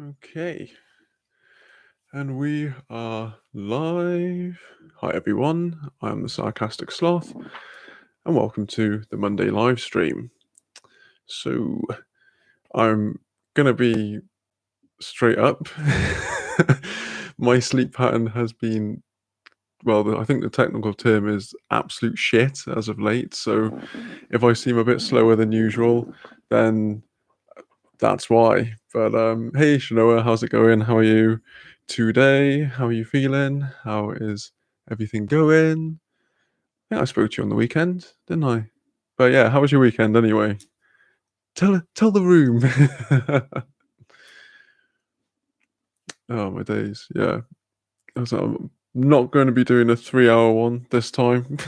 Okay, and we are live. Hi everyone, I'm the Sarcastic Sloth, and welcome to the Monday live stream. So, I'm gonna be straight up. My sleep pattern has been, well, I think the technical term is absolute shit as of late. So, if I seem a bit slower than usual, then that's why. But hey Shanoa, how's it going? How are you today? How are you feeling? How is everything going? Yeah, I spoke to you on the weekend, didn't I? But yeah, how was your weekend anyway? Tell the room. Oh my days, yeah. I'm not going to be doing a 3-hour one this time.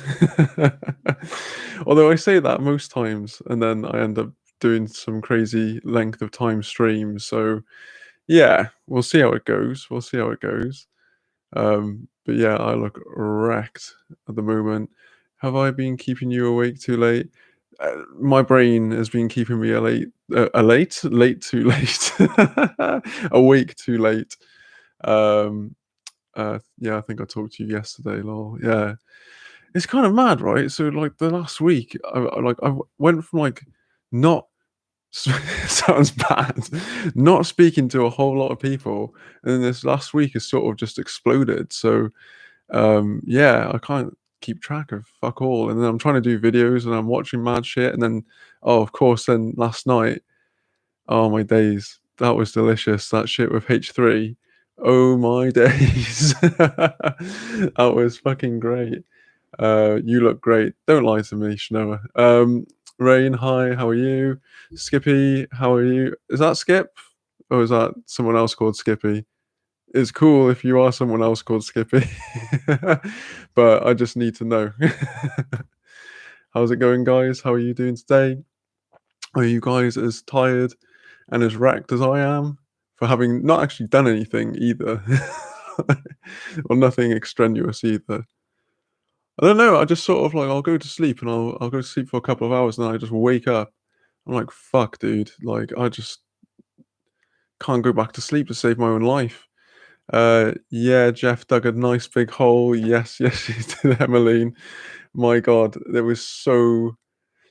Although I say that most times, and then I end up doing some crazy length of time streams. So yeah, we'll see how it goes. We'll see how it goes. But yeah, I look wrecked at the moment. Have I been keeping you awake too late? My brain has been keeping me late too late, awake too late. Yeah, I think I talked to you yesterday, lol. Yeah, it's kind of mad, right? So like the last week, I went from like not sounds bad. Not speaking to a whole lot of people, and then this last week has sort of just exploded. So, yeah, I can't keep track of fuck all. And then I'm trying to do videos, and I'm watching mad shit. And then, oh, of course, then last night, oh my days, that was delicious. That shit with H3. Oh my days, that was fucking great. You look great. Don't lie to me, Shanoa. Rain, hi, how are you? Skippy, how are you? Is that Skip? Or is that someone else called Skippy? It's cool if you are someone else called Skippy. But I just need to know. How's it going, guys? How are you doing today? Are you guys as tired and as wrecked as I am for having not actually done anything either? Or nothing extraneous either. I don't know. I just sort of like I'll go to sleep and I'll go to sleep for a couple of hours and then I just wake up. I'm like, fuck, dude. Like I just can't go back to sleep to save my own life. Yeah, Jeff dug a nice big hole. Yes, yes, he did, Emmeline. My God, there was so.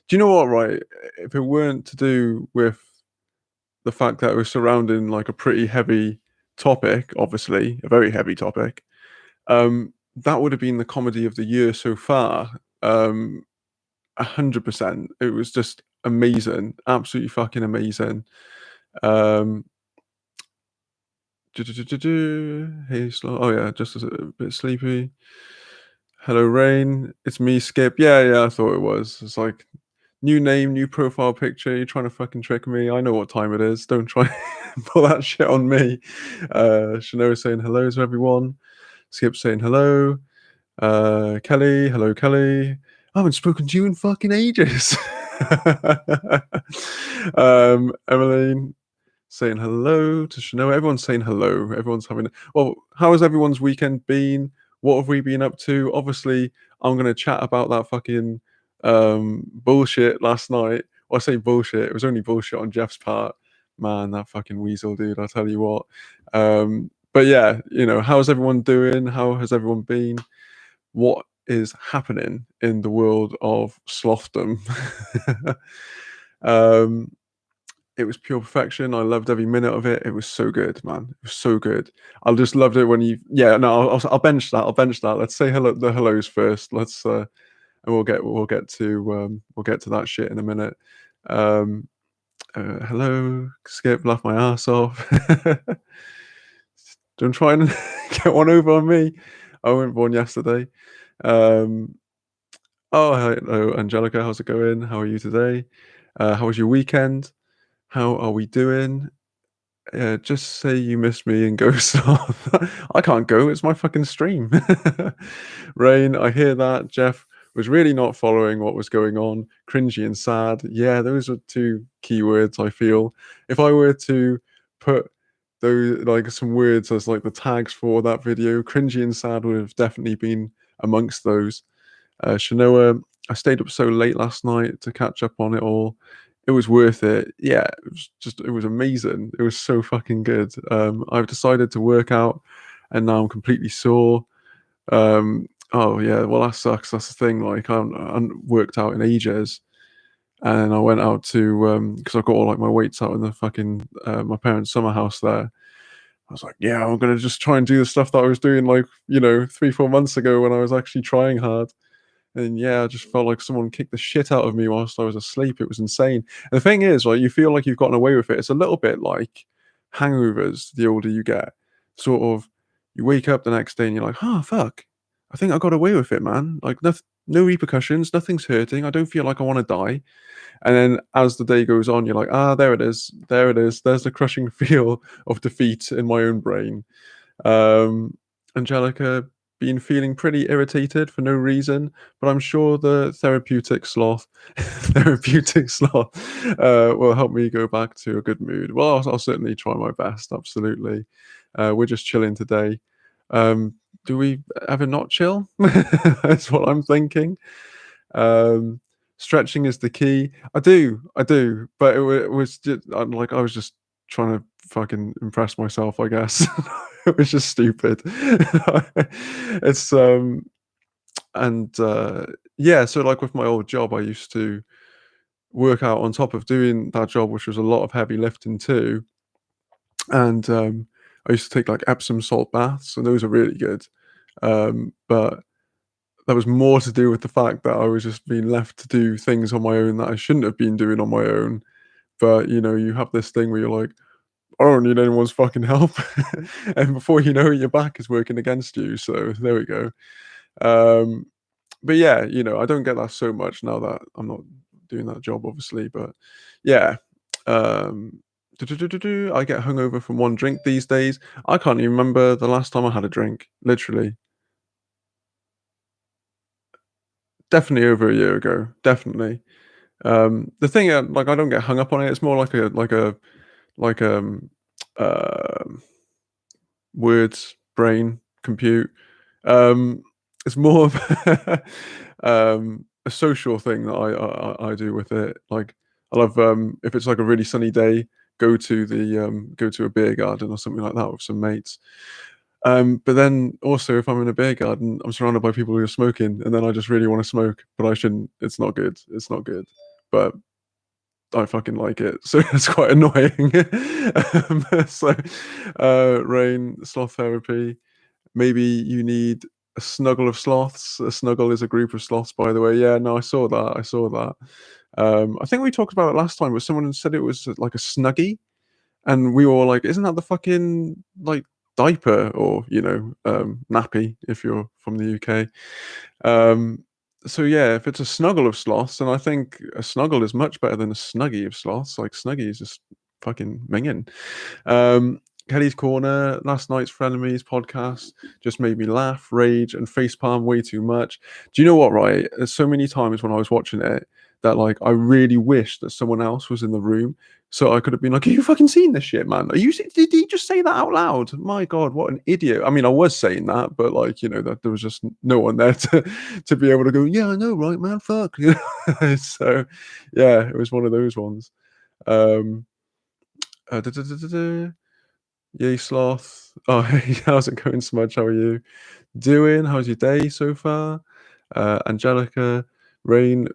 Do you know what? Right, if it weren't to do with the fact that it was surrounding like a pretty heavy topic, obviously a very heavy topic, that would have been the comedy of the year so far. 100%. It was just amazing, absolutely fucking amazing. Um, Hey, Slow. Oh yeah, just a bit sleepy. Hello, Rain. It's me, Skip. Yeah, I thought it was. It's like new name, new profile picture. You're trying to fucking trick me. I know what time it is. Don't try pull that shit on me. Shano saying hello to everyone. Skip saying hello. Kelly, hello, Kelly. I haven't spoken to you in fucking ages. Emmeline saying hello to Chanel. Everyone's saying hello. Everyone's having. Well, how has everyone's weekend been? What have we been up to? Obviously, I'm going to chat about that fucking bullshit last night. Well, I say bullshit. It was only bullshit on Jeff's part. Man, that fucking weasel, dude. I'll tell you what. But yeah, how's everyone doing? How has everyone been? What is happening in the world of slothdom? It was pure perfection. I loved every minute of it. It was so good, man. It was so good. I just loved it when you. Yeah, no, I'll bench that. I'll bench that. Let's say hello. The hellos first. Let's and we'll get to that shit in a minute. Hello, Skip. Laugh my ass off. Don't try and get one over on me. I wasn't born yesterday. Oh, hello, Angelica. How's it going? How are you today? How was your weekend? How are we doing? Just say you miss me and go Sloth. I can't go. It's my fucking stream. Rain, I hear that. Jeff was really not following what was going on. Cringy and sad. Yeah, those are two keywords, I feel. If I were to put those like some words as like the tags for that video, cringy and sad would have definitely been amongst those. Shanoa, I stayed up so late last night to catch up on it all. it was worth it. Yeah, it was amazing. It was so fucking good. I've decided to work out, and now I'm completely sore. Oh yeah, well that sucks. That's the thing. Like I haven't worked out in ages, and I went out to because I got all like my weights out in the fucking my parents' summer house there. I was like, yeah, I'm gonna just try and do the stuff that I was doing like 3-4 months ago when I was actually trying hard. And yeah, I just felt like someone kicked the shit out of me whilst I was asleep. It was insane. And the thing is, like, you feel like you've gotten away with it. It's a little bit like hangovers the older you get. Sort of, you wake up the next day and you're like, oh, fuck. I think I got away with it, man. Like, no repercussions, nothing's hurting. I don't feel like I want to die. And then as the day goes on, you're like, ah, there it is. There it is. There's the crushing feel of defeat in my own brain. Angelica been feeling pretty irritated for no reason, but I'm sure the therapeutic sloth will help me go back to a good mood. Well, I'll certainly try my best. Absolutely. We're just chilling today. Do we ever not chill? That's what I'm thinking. Um, Stretching is the key. I do, but it was just like I was just trying to fucking impress myself, I guess. It was just stupid. It's and yeah, so like with my old job, I used to work out on top of doing that job, which was a lot of heavy lifting too. And I used to take like Epsom salt baths, and those are really good. But that was more to do with the fact that I was just being left to do things on my own that I shouldn't have been doing on my own. But you have this thing where you're like, I don't need anyone's fucking help. And before you know it, your back is working against you. So there we go. Um, but yeah, I don't get that so much now that I'm not doing that job, obviously. But yeah, um, I get hungover from one drink these days. I can't even remember the last time I had a drink. Literally, definitely over a year ago. Definitely. The thing, like, I don't get hung up on it. It's more like uh, words, brain, compute. Um, it's more of a social thing that I do with it. Like I love if it's like a really sunny day, go to a beer garden or something like that with some mates. But then also if I'm in a beer garden, I'm surrounded by people who are smoking, and then I just really want to smoke, but I shouldn't. It's not good. It's not good. But I fucking like it, so it's quite annoying. So, Rain, sloth therapy. Maybe you need a snuggle of sloths. A snuggle is a group of sloths, by the way. Yeah, no, I saw that. I saw that. I think we talked about it last time, but someone said it was like a snuggie, and we were all like, "Isn't that the fucking like diaper or nappy if you're from the UK?" Um, so yeah, if it's a snuggle of sloths, then I think a snuggle is much better than a snuggie of sloths. Like snuggie is just fucking minging. Um, Kelly's Corner, last night's Frenemies podcast just made me laugh, rage, and facepalm way too much. Do you know what, right? There's so many times when I was watching it that like I really wish that someone else was in the room so I could have been like, "Have you fucking seen this shit, man? Did he just say that out loud? My God, what an idiot!" I mean, I was saying that, but like, that there was just no one there to be able to go, "Yeah, I know, right, man? Fuck." So, yeah, it was one of those ones. Um, uh, da, da, da, da, da. Yay, Sloth. Oh, hey, how's it going, Smudge? How are you doing? How's your day so far? Angelica, Rain,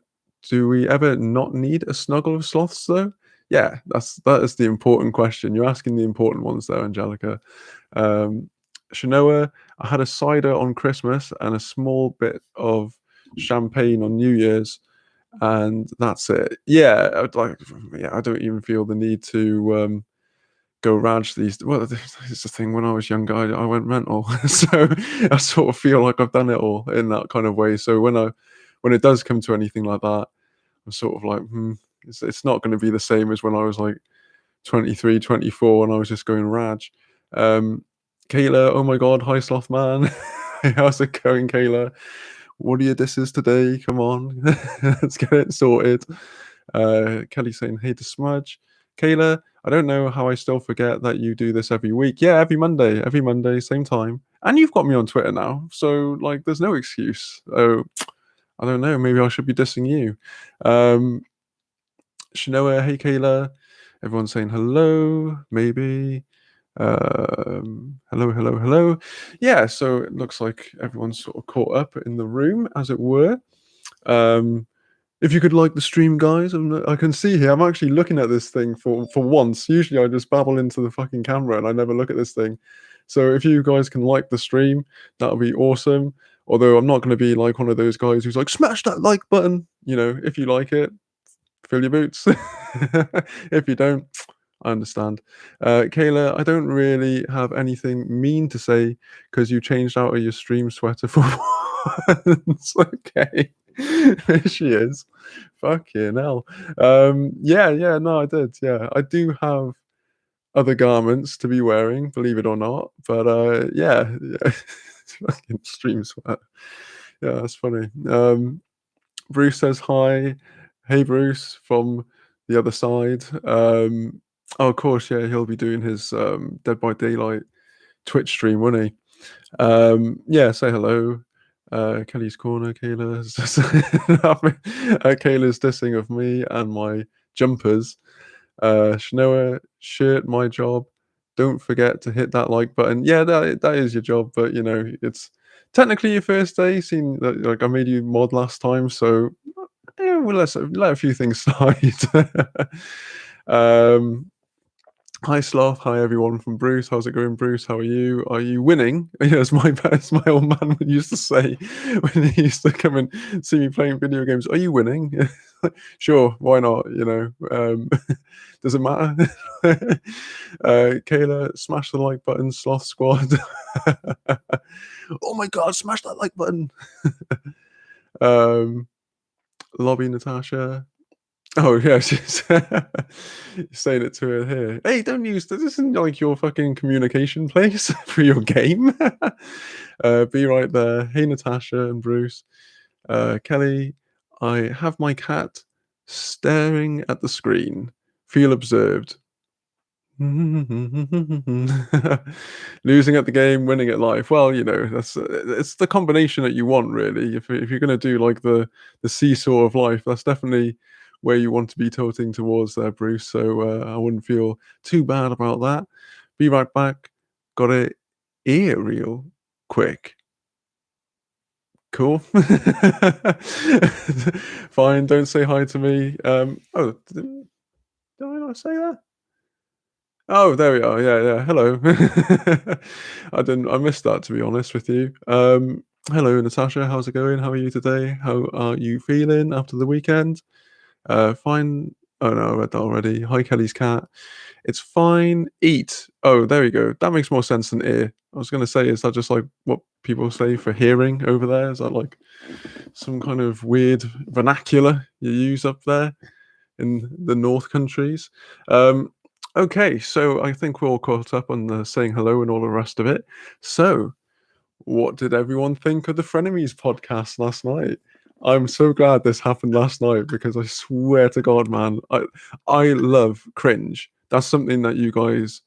do we ever not need a snuggle of sloths though? Yeah, that is the important question. You're asking the important ones there, Angelica. Um, Shanoa, I had a cider on Christmas and a small bit of champagne on New Year's, and that's it. Yeah, I don't even feel the need to go Raj these. Well, it's the thing. When I was younger, I went mental, so I sort of feel like I've done it all in that kind of way. So when it does come to anything like that, I'm sort of like, it's not going to be the same as when I was like 23, 24, and I was just going Raj. Kayla, oh my God, hi Sloth man, how's it going, Kayla? What are your disses today? Come on, let's get it sorted. Kelly saying, hey to Smudge. Kayla, I don't know how I still forget that you do this every week. Yeah, every Monday, same time. And you've got me on Twitter now, so like, there's no excuse. Oh, I don't know. Maybe I should be dissing you. Shanoa, hey Kayla. Everyone's saying hello, maybe. Hello, hello, hello. Yeah, so it looks like everyone's sort of caught up in the room, as it were. If you could like the stream, guys, I can see here. I'm actually looking at this thing for once. Usually, I just babble into the fucking camera and I never look at this thing. So if you guys can like the stream, that would be awesome. Although I'm not going to be like one of those guys who's like, smash that like button. You know, if you like it, fill your boots. If you don't, I understand. Kayla, I don't really have anything mean to say because you changed out of your stream sweater for once. Okay. There she is. Fucking hell. Yeah, no, I did. Yeah. I do have other garments to be wearing, believe it or not. But yeah. Fucking stream sweat. Yeah, that's funny. Bruce says hi. Hey Bruce from the other side. Oh, of course, yeah, he'll be doing his Dead by Daylight Twitch stream, won't he? Yeah, say hello. Kelly's Corner, Kayla's Kayla's dissing of me and my jumpers. Shanoa, shirt, my job. Don't forget to hit that like button. Yeah, that is your job, but you know, it's technically your first day. Seeing that like I made you mod last time, so yeah, well, let a few things slide. um, Hi Sloth, hi everyone from Bruce. How's it going, Bruce? How are you? Are you winning? Yeah, as my old man used to say when he used to come and see me playing video games. Are you winning? Sure, why not? You know, does it matter? Kayla, smash the like button, Sloth Squad. Oh my god, smash that like button. um, Lobby Natasha. Oh yeah, she's saying it to her here. Hey, don't use this. Isn't like your fucking communication place for your game. Be right there. Hey, Natasha and Bruce. Kelly, I have my cat staring at the screen. Feel observed. Losing at the game, winning at life. Well, you know, that's it's the combination that you want, really. If you're going to do like the seesaw of life, that's definitely where you want to be tilting towards there, Bruce. So I wouldn't feel too bad about that. Be right back. Got it ear real quick. Cool. Fine. Don't say hi to me. Oh, did I not say that? Oh, there we are. Yeah, yeah. Hello. I missed that, to be honest with you. Hello, Natasha. How's it going? How are you today? How are you feeling after the weekend? Fine. Oh no, I read that already. Hi, Kelly's cat. It's fine. Eat. Oh, there we go. That makes more sense than ear. I was going to say, is that just like what people say for hearing over there? Is that like some kind of weird vernacular you use up there in the North countries? Okay, so I think we're all caught up on the saying hello and all the rest of it. So, what did everyone think of the Frenemies podcast last night? I'm so glad this happened last night because I swear to God, man, I love cringe. That's something that you guys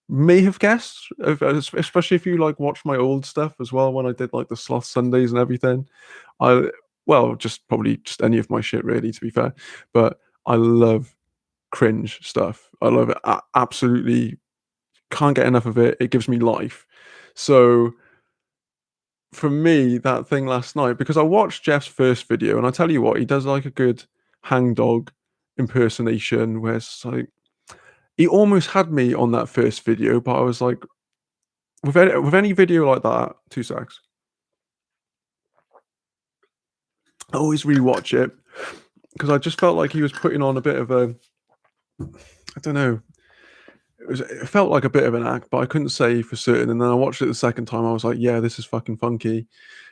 may have guessed, especially if you like watch my old stuff as well when I did like the Sloth Sundays and everything. I well, just probably just any of my shit really, to be fair. But I love cringe stuff. I love it. Absolutely can't get enough of it. It gives me life. So for me, that thing last night, because I watched Jeff's first video, and I tell you what, he does like a good hangdog impersonation where it's like he almost had me on that first video, but I was like, with any video like that, 2 secs. I always rewatch it because I just felt like he was putting on a bit of a, I don't know, it felt like a bit of an act, but I couldn't say for certain. And then I watched it the second time. I was like, yeah, this is fucking funky.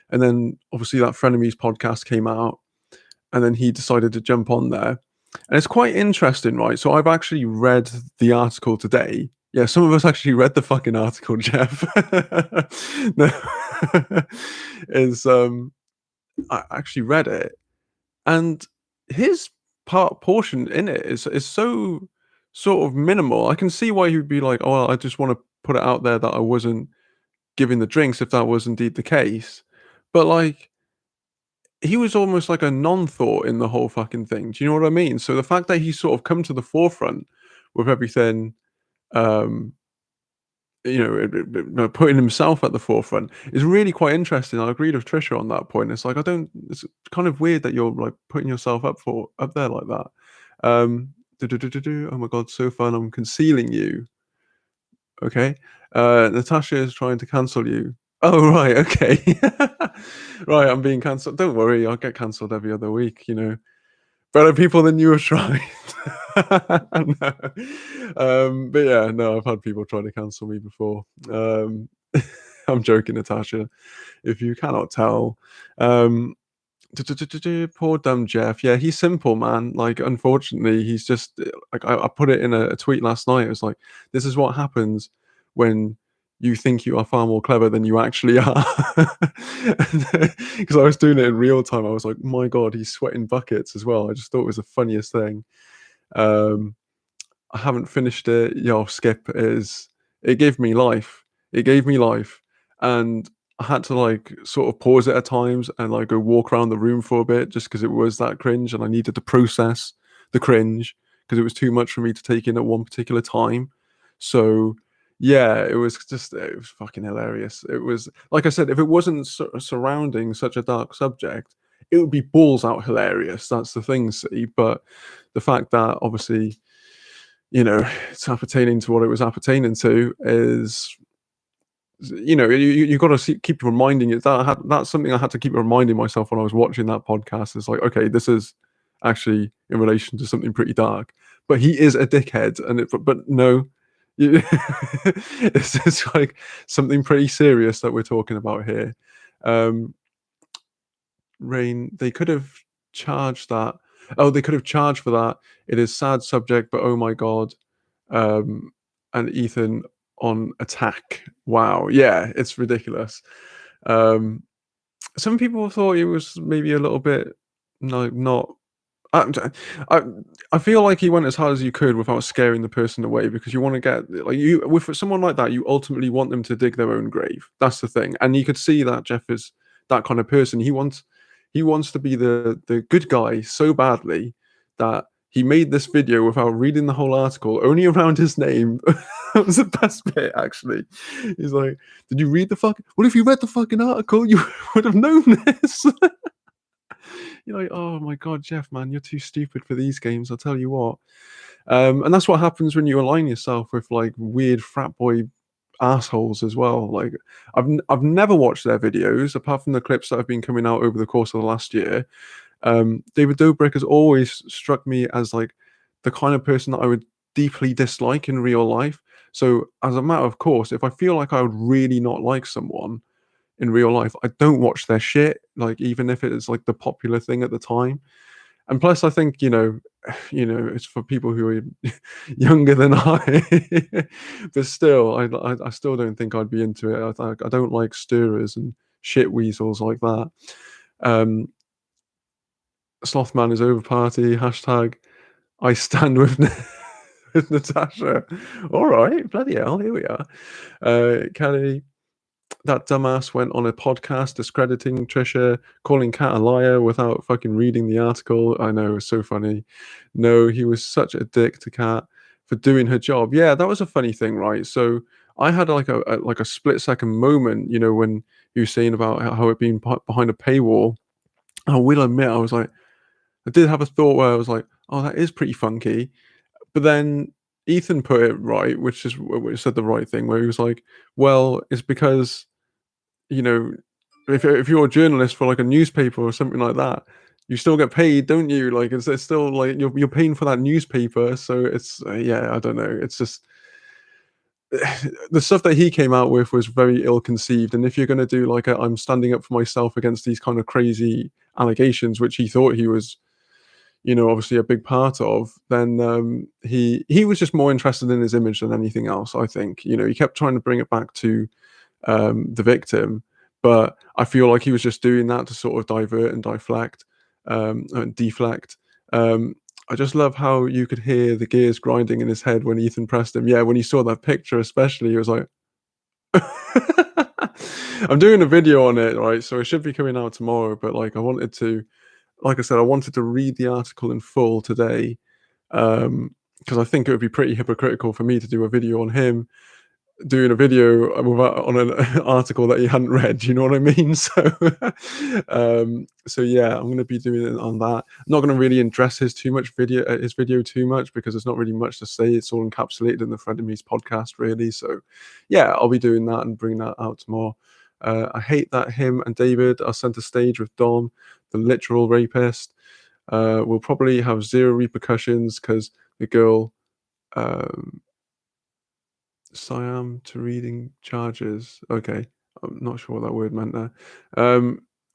And then obviously that Frenemies podcast came out, and then he decided to jump on there. And it's quite interesting, right? So I've actually read the article today. Yeah, some of us actually read the fucking article, Jeff. No, is I actually read it, and his portion in it is so sort of minimal. I can see why he'd be like, "Oh, well, I just want to put it out there that I wasn't giving the drinks if that was indeed the case." But like, he was almost like a non-thought in the whole fucking thing. Do you know what I mean? So the fact that he's sort of come to the forefront with everything, um, putting himself at the forefront is really quite interesting. I agreed with Trisha on that point. It's like I don't. It's kind of weird that you're like putting yourself up there like that. Oh my god, so fun! I'm concealing you. Okay. Natasha is trying to cancel you. Oh right, okay. Right, I'm being cancelled. Don't worry, I'll get cancelled every other week. Better people than you have tried. No. But yeah, no, I've had people try to cancel me before. I'm joking, Natasha. If you cannot tell, um, poor dumb Jeff. Yeah, he's simple, man. Like, unfortunately, he's just like I put it in a tweet last night. It was like, this is what happens when you think you are far more clever than you actually are. Because I was doing it in real time. I was like, my God, he's sweating buckets as well. I just thought it was the funniest thing. Um, I haven't finished it. Yo, Skip is it gave me life. It gave me life. And I had to like sort of pause it at times and like go walk around the room for a bit just because it was that cringe and I needed to process the cringe because it was too much for me to take in at one particular time. So yeah, it was fucking hilarious. It was like I said, if it wasn't surrounding such a dark subject, it would be balls out hilarious. That's the thing, see. But the fact that obviously it's appertaining to what it was appertaining to is, you got to keep reminding it that's something I had to keep reminding myself when I was watching that podcast. It's like, okay, this is actually in relation to something pretty dark, but he is a dickhead, but no, it's just like something pretty serious that we're talking about here. Um, Rain, they could have charged that. Oh, they could have charged for that. It is sad subject, but oh my god, um, and Ethan on attack. Wow, yeah, it's ridiculous. Um, some people thought it was maybe a little bit no, not. I, I feel like he went as hard as you could without scaring the person away because you want to get like you with someone like that, you ultimately want them to dig their own grave. That's the thing, and you could see that Jeff is that kind of person. He wants to be the good guy so badly that he made this video without reading the whole article, only around his name. That was the best bit, actually. He's like, "Did you read the fuck? What if you read the fucking article? You would have known this." You're like, "Oh my god, Jeff, man, you're too stupid for these games. I'll tell you what." And that's what happens when you align yourself with like weird frat boy assholes as well. Like, I've never watched their videos apart from the clips that have been coming out over the course of the last year. David Dobrik has always struck me as like the kind of person that I would deeply dislike in real life. So, as a matter of course, if I feel like I would really not like someone in real life, I don't watch their shit. Like, even if it is like the popular thing at the time. And plus, I think it's for people who are younger than I, but still, I still don't think I'd be into it. I don't like stirrers and shit weasels like that. Um, Slothman is over party. Hashtag I stand with with Natasha. All right, bloody hell, here we are. Kelly, that dumbass went on a podcast discrediting Trisha, calling Kat a liar without fucking reading the article. I know, it was so funny. No, he was such a dick to Kat for doing her job. Yeah, that was a funny thing, right? So I had like a split second moment, when you were saying about how it being behind a paywall. I will admit, I did have a thought where I was like, oh, that is pretty funky. But then Ethan put it right, which said the right thing, where he was like, well, it's because you know, if you're a journalist for like a newspaper or something like that, you still get paid, don't you? Like it's still like you're paying for that newspaper, so it's yeah, I don't know. It's just the stuff that he came out with was very ill conceived. And if you're going to do like I'm standing up for myself against these kind of crazy allegations, which he thought he was, obviously a big part of, then he was just more interested in his image than anything else. I think he kept trying to bring it back to the victim. But I feel like he was just doing that to sort of divert and deflect. I just love how you could hear the gears grinding in his head when Ethan pressed him. Yeah, when he saw that picture, especially, he was like, I'm doing a video on it, right? So it should be coming out tomorrow. But like, like I said, I wanted to read the article in full today, because I think it would be pretty hypocritical for me to do a video on him doing a video on an article that he hadn't read. You know what I mean? So yeah, I'm going to be doing it on that. I'm not going to really address his video too much because there's not really much to say. It's all encapsulated in the Frenemies podcast, really. So yeah, I'll be doing that and bring that out tomorrow. I hate that him and David are center stage with Dom, the literal rapist. Will probably have zero repercussions because the girl. Siam to reading charges. Okay, I'm not sure what that word meant there.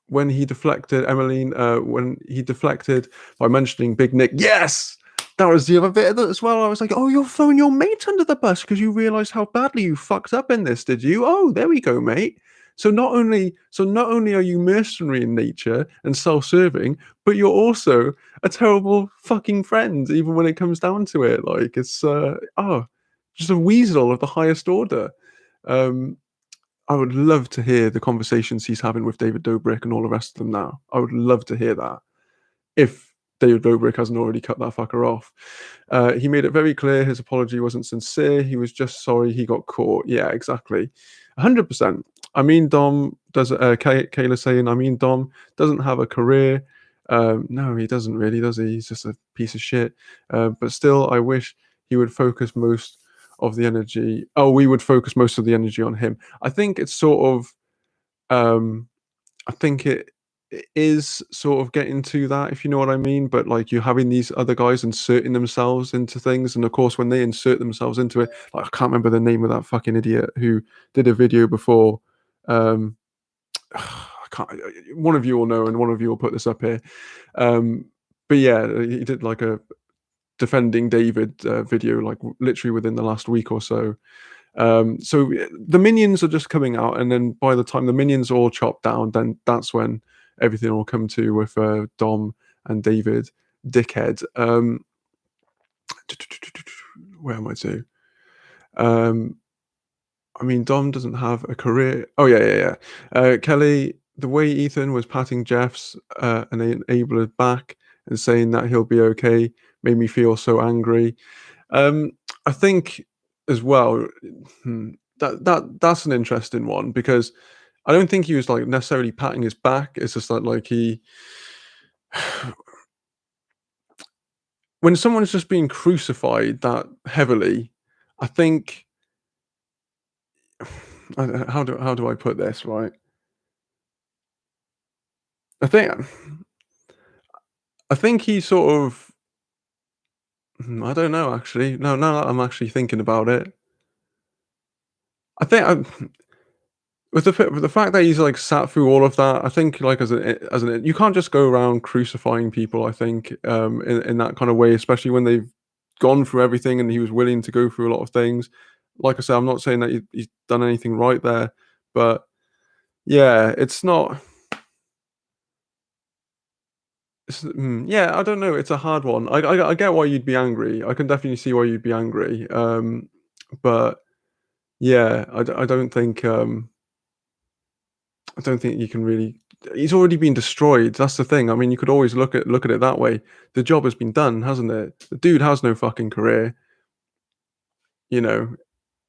When he deflected, Emmeline, when he deflected by mentioning Big Nick, yes! That was the other bit of it as well. I was like, oh, you're throwing your mate under the bus because you realised how badly you fucked up in this, did you? Oh, there we go, mate. So not only are you mercenary in nature and self-serving, but you're also a terrible fucking friend, even when it comes down to it. Like it's just a weasel of the highest order. Um, I would love to hear the conversations he's having with David Dobrik and all the rest of them now. I would love to hear that. If David Dobrik hasn't already cut that fucker off. He made it very clear his apology wasn't sincere. He was just sorry he got caught. Yeah, exactly. 100%. I mean, Dom does. Kayla saying, I mean, Dom doesn't have a career. No, he doesn't really, does he? He's just a piece of shit. But still, I wish he would focus most of the energy. Oh, we would focus most of the energy on him. I think it's sort of. I think it is sort of getting to that, if you know what I mean. But like you're having these other guys inserting themselves into things, and of course, when they insert themselves into it, like I can't remember the name of that fucking idiot who did a video before. I can't. One of you will know, and one of you will put this up here. But yeah, he did like a defending David video, like literally within the last week or so. So the minions are just coming out, and then by the time the minions are all chopped down, then that's when everything will come to with Dom and David dickhead. Where am I to? I mean, Dom doesn't have a career. Oh yeah. Kelly, the way Ethan was patting Jeff's enabler back and saying that he'll be okay made me feel so angry. I think as well that's an interesting one because I don't think he was like necessarily patting his back. It's just like he when someone's just being crucified that heavily, I think how do I put this right? I think I think he sort of I don't know actually. No, now that I'm actually thinking about it, I think with the fact that he's like sat through all of that, I think like as an you can't just go around crucifying people. I think in that kind of way, especially when they've gone through everything and he was willing to go through a lot of things. Like I said, I'm not saying that he's done anything right there, but yeah, it's not. Yeah, I don't know. It's a hard one. I get why you'd be angry. I can definitely see why you'd be angry. But yeah, I don't think you can really. He's already been destroyed. That's the thing. I mean, you could always look at it that way. The job has been done, hasn't it? The dude has no fucking career. You know,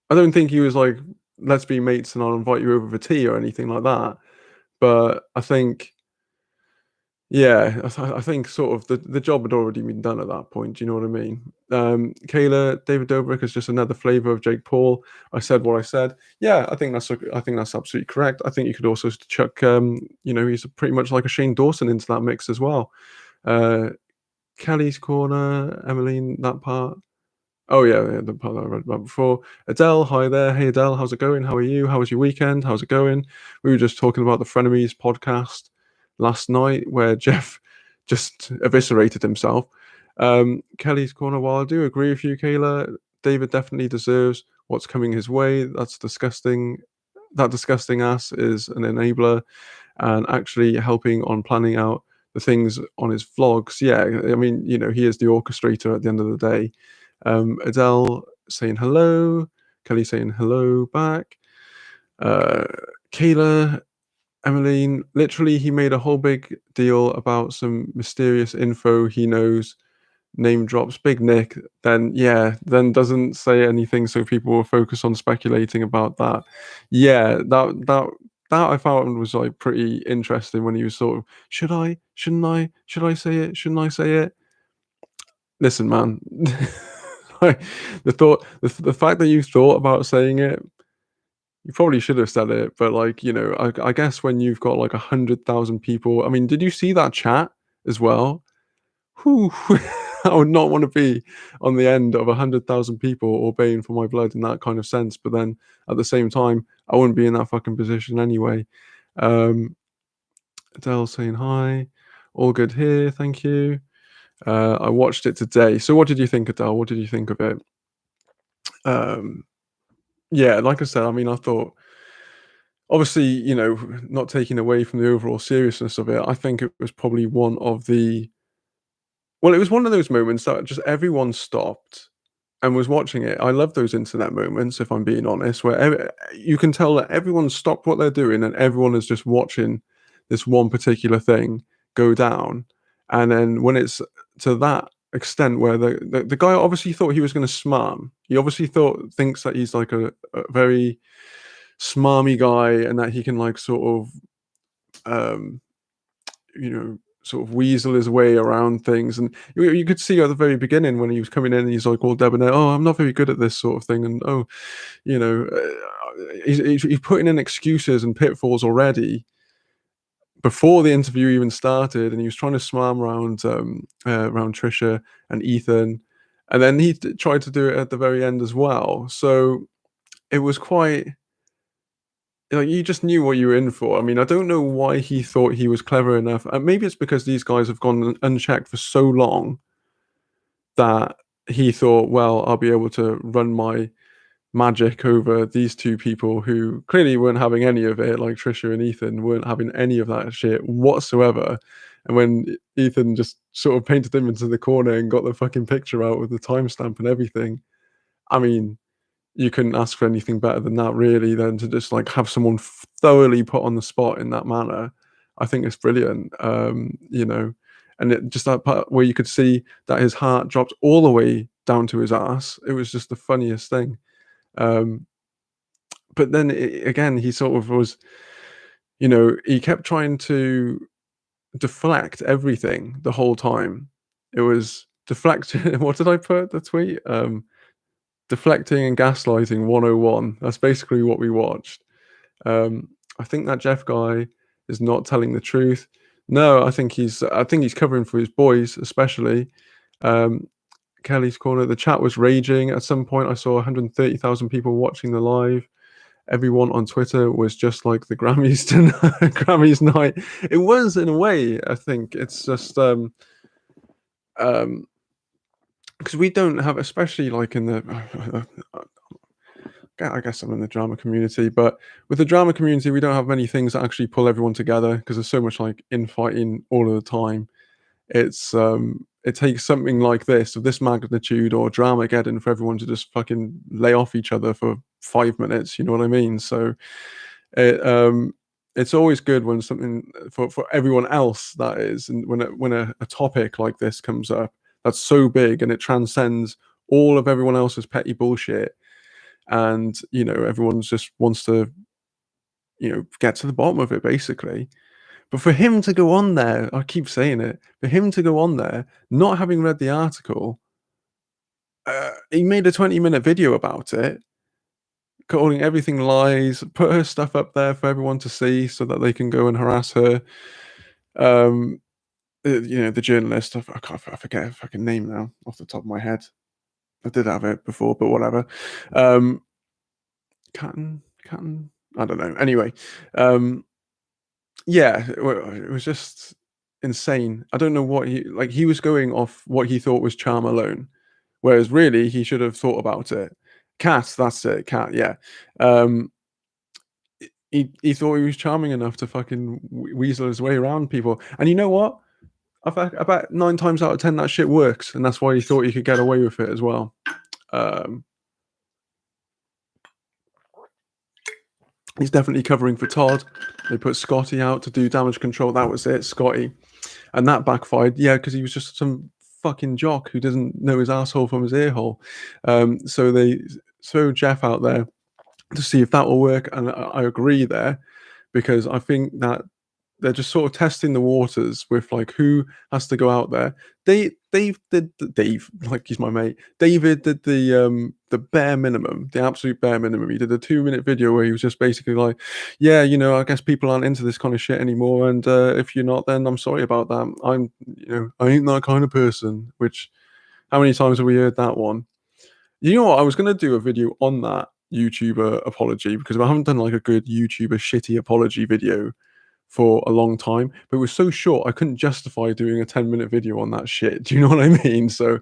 I don't think he was like, "Let's be mates and I'll invite you over for tea" or anything like that. But I think yeah, I think sort of the job had already been done at that point. Do you know what I mean? Kayla, David Dobrik is just another flavor of Jake Paul. I said what I said. Yeah, I think that's absolutely correct. I think you could also chuck, he's pretty much like a Shane Dawson into that mix as well. Kelly's corner, Emmeline, that part. Oh yeah, the part that I read about before. Adele, hi there. Hey Adele, how's it going? How are you? How was your weekend? How's it going? We were just talking about the Frenemies podcast last night where Jeff just eviscerated himself. Kelly's corner, while I do agree with you, Kayla, David definitely deserves what's coming his way. That's disgusting. That disgusting ass is an enabler and actually helping on planning out the things on his vlogs. Yeah, I mean, he is the orchestrator at the end of the day. Adele saying hello, Kelly saying hello back. uh, Kayla, Emmeline, literally, he made a whole big deal about some mysterious info he knows, name drops Big Nick, then yeah, then doesn't say anything so people will focus on speculating about that. Yeah, that I found was like pretty interesting when he was sort of, should I? Shouldn't I? Should I say it? Shouldn't I say it? Listen, man. Like, the fact that you thought about saying it, you probably should have said it, but like, I guess when you've got like 100,000 people, I mean, did you see that chat as well? Whew, I would not want to be on the end of 100,000 people or baying for my blood in that kind of sense. But then at the same time, I wouldn't be in that fucking position anyway. Um, Adele saying hi, all good here, thank you. I watched it today. So what did you think, Adele? What did you think of it? Um, yeah, like I said, I mean, I thought obviously, not taking away from the overall seriousness of it, I think it was probably one of the well, it was one of those moments that just everyone stopped and was watching it. I love those internet moments, if I'm being honest, where you can tell that everyone stopped what they're doing and everyone is just watching this one particular thing go down. And then when it's to that extent where the guy obviously thought he was going to smarm, he obviously thinks that he's like a very smarmy guy and that he can like um, sort of weasel his way around things. And you could see at the very beginning when he was coming in, and he's like all debonair. Oh, I'm not very good at this sort of thing, and he's putting in excuses and pitfalls already before the interview even started, and he was trying to smarm around Trisha and Ethan, and then he tried to do it at the very end as well. So it was quite like you just knew what you were in for. I mean, I don't know why he thought he was clever enough. Maybe it's because these guys have gone unchecked for so long that he thought, well, I'll be able to run my magic over these two people who clearly weren't having any of it, like Trisha and Ethan weren't having any of that shit whatsoever. And when Ethan just sort of painted him into the corner and got the fucking picture out with the timestamp and everything, I mean, you couldn't ask for anything better than that, really, than to just like have someone thoroughly put on the spot in that manner. I think it's brilliant. And it just that part where you could see that his heart dropped all the way down to his ass. It was just the funniest thing. Um, but then again, he sort of was, he kept trying to deflect everything the whole time. It was deflect. What did I put the tweet? Deflecting and gaslighting 101. That's basically what we watched. I think that Jeff guy is not telling the truth. No, I think he's covering for his boys, especially. Kelly's Corner. The chat was raging. At some point, I saw 130,000 people watching the live. Everyone on Twitter was just like the Grammys tonight, Grammys night. It was in a way. I think it's just because we don't have, especially like in the. I guess I'm in the drama community, but with the drama community, we don't have many things that actually pull everyone together because there's so much like infighting all of the time. It takes something like this of this magnitude or Dramageddon for everyone to just fucking lay off each other for 5 minutes. You know what I mean? So it's always good when something for everyone else that is, and when a topic like this comes up that's so big and it transcends all of everyone else's petty bullshit, and everyone just wants to get to the bottom of it basically. But for him to go on there, I keep saying it, for him to go on there, not having read the article, he made a 20-minute video about it, calling everything lies, put her stuff up there for everyone to see so that they can go and harass her. The journalist, I forget her fucking name now off the top of my head. I did have it before, but whatever. Catton, I don't know. Anyway, yeah, it was just insane. I don't know what he was going off what he thought was charm alone, whereas really he should have thought about it. Cat, that's it, Cat, yeah. He thought he was charming enough to fucking weasel his way around people. And you know what? About 9 times out of 10 that shit works, and that's why he thought he could get away with it as well. He's definitely covering for Todd. They put Scotty out to do damage control. That was it, Scotty. And that backfired. Yeah, because he was just some fucking jock who doesn't know his asshole from his ear hole. So they throw Jeff out there to see if that will work. And I agree there, because I think that they're just sort of testing the waters with like who has to go out there. Dave, like he's my mate. David did the bare minimum, the absolute bare minimum. He did a 2-minute video where he was just basically like, yeah, I guess people aren't into this kind of shit anymore, and if you're not, then I'm sorry about that. I ain't that kind of person. Which, how many times have we heard that one? You know what? I was gonna do a video on that YouTuber apology, because I haven't done like a good YouTuber shitty apology video for a long time, but it was so short I couldn't justify doing a 10-minute video on that shit. Do you know what I mean? So,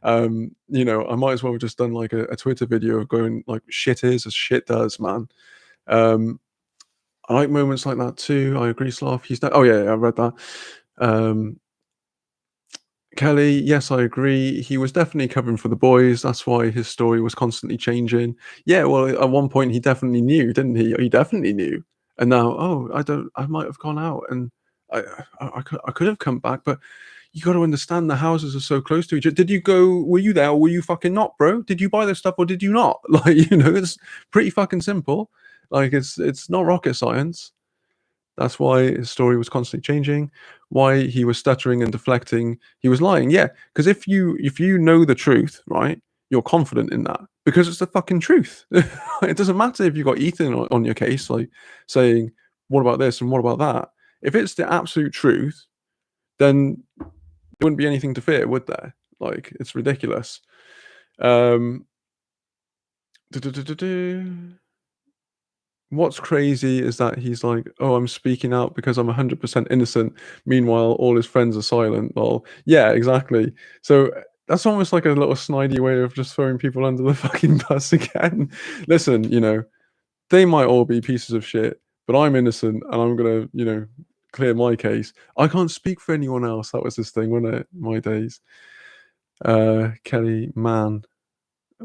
I might as well have just done like a Twitter video of going like, shit is as shit does, man. I like moments like that too. I agree, Sloth. Oh yeah, I read that. Kelly, yes, I agree. He was definitely covering for the boys. That's why his story was constantly changing. Yeah, well, at one point he definitely knew, didn't he? He definitely knew. And now, oh, I might have gone out, and I could have come back, but you got to understand the houses are so close to each other. Did you go? Were you there, or were you fucking not, bro? Did you buy this stuff, or did you not? Like, it's pretty fucking simple. Like, it's not rocket science. That's why his story was constantly changing, why he was stuttering and deflecting. He was lying, yeah. Because if you know the truth, right, you're confident in that because it's the fucking truth. It doesn't matter if you got Ethan on your case, like saying, "What about this and what about that?" If it's the absolute truth, then there wouldn't be anything to fear, would there? Like, it's ridiculous. Um, What's crazy is that he's like, "Oh, I'm speaking out because I'm 100% innocent." Meanwhile, all his friends are silent. Well, yeah, exactly. So that's almost like a little snidey way of just throwing people under the fucking bus again. Listen, they might all be pieces of shit, but I'm innocent, and I'm gonna, clear my case. I can't speak for anyone else. That was his thing, wasn't it? My days. Kelly, man.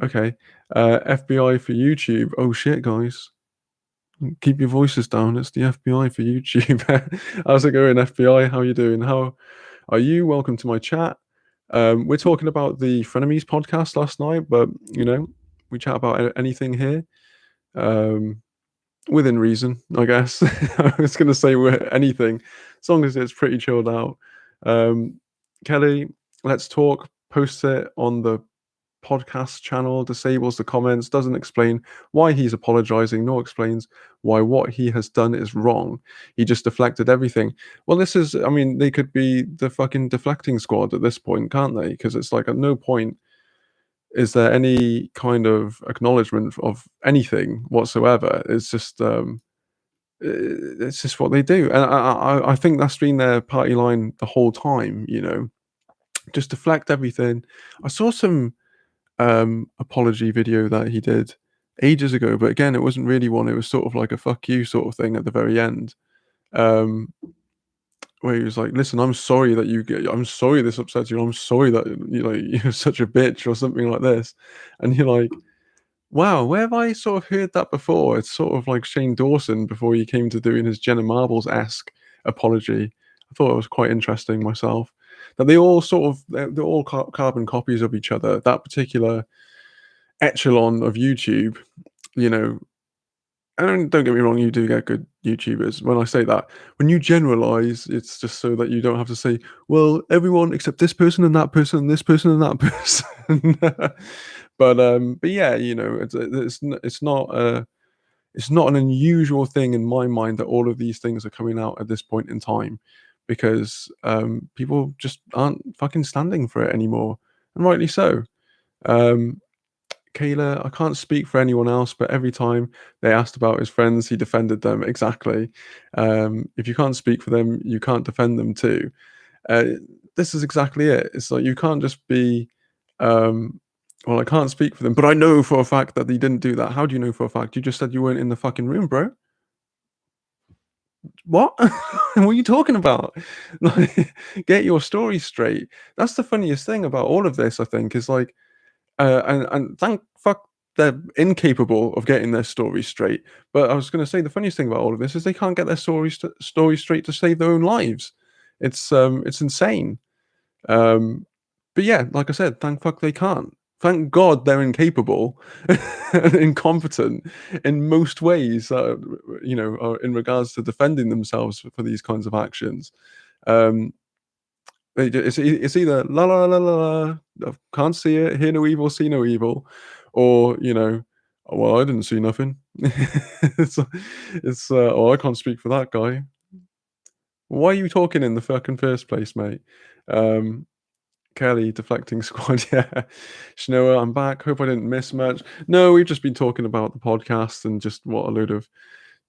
Okay. FBI for YouTube. Oh shit, guys. Keep your voices down. It's the FBI for YouTube. How's it going, FBI? How you doing? How are you? Welcome to my chat. We're talking about the Frenemies podcast last night, but we chat about anything here, within reason, I guess. I was going to say anything, as long as it's pretty chilled out. Kelly, let's talk. Post it on the podcast channel, disables the comments, doesn't explain why he's apologizing, nor explains why what he has done is wrong. He just deflected everything. Well, they could be the fucking deflecting squad at this point, can't they? Because it's like at no point is there any kind of acknowledgement of anything whatsoever. It's just what they do. And I think that's been their party line the whole time, just deflect everything. I saw some apology video that he did ages ago, but again, it wasn't really one. It was sort of like a fuck you sort of thing at the very end, where he was like, "Listen, I'm sorry that I'm sorry this upsets you. I'm sorry that you're such a bitch," or something like this. And you're like, "Wow, where have I sort of heard that before?" It's sort of like Shane Dawson before he came to doing his Jenna Marbles-esque apology. I thought it was quite interesting myself. That they all they're all carbon copies of each other. That particular echelon of YouTube, you know, and don't get me wrong, you do get good YouTubers. When I say that, when you generalize, it's just so that you don't have to say, well, everyone except this person and that person and this person and that person. But yeah, it's not an unusual thing in my mind that all of these things are coming out at this point in time, because people just aren't fucking standing for it anymore, and rightly so. Kayla, I can't speak for anyone else, but every time they asked about his friends, he defended them. Exactly. If you can't speak for them, you can't defend them too. Uh, this is exactly it. It's like you can't just be, well, I can't speak for them, but I know for a fact that they didn't do that. How do you know for a fact? You just said you weren't in the fucking room, bro. What? What are you talking about? Like, get your story straight. That's the funniest thing about all of this, I think, is like, and thank fuck they're incapable of getting their story straight. But I was going to say the funniest thing about all of this is they can't get their story straight to save their own lives. It's insane. Um, but yeah, like I said, thank fuck they can't. Thank God they're incapable and incompetent in most ways. In regards to defending themselves for these kinds of actions. Um, it's either la la la la la, I can't see it, hear no evil, see no evil, or "Oh, well, I didn't see nothing." It's "Oh, I can't speak for that guy." Why are you talking in the fucking first place, mate? Um, Kelly, deflecting squad, yeah. Shnoa, I'm back. Hope I didn't miss much. No, we've just been talking about the podcast and just what a load of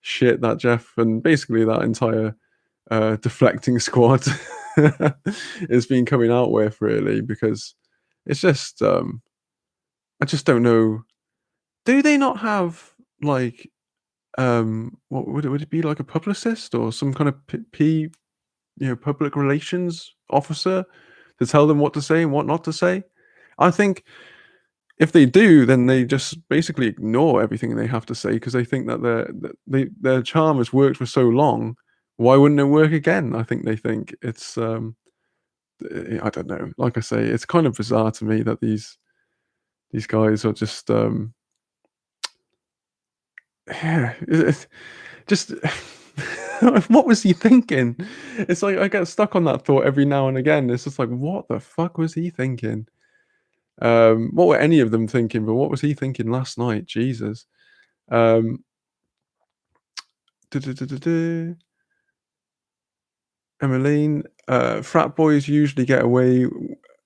shit that Jeff and basically that entire deflecting squad has been coming out with, really, because it's just I just don't know. Do they not have like what would it be, like a publicist or some kind of public relations officer to tell them what to say and what not to say? I think if they do, then they just basically ignore everything they have to say because they think that their charm has worked for so long. Why wouldn't it work again? I think they think it's I don't know. Like I say, it's kind of bizarre to me that these guys are just yeah, just what was he thinking? It's like I get stuck on that thought every now and again. It's just like, what the fuck was he thinking? What were any of them thinking? But what was he thinking last night? Jesus. Um, Emmeline, frat boys usually get away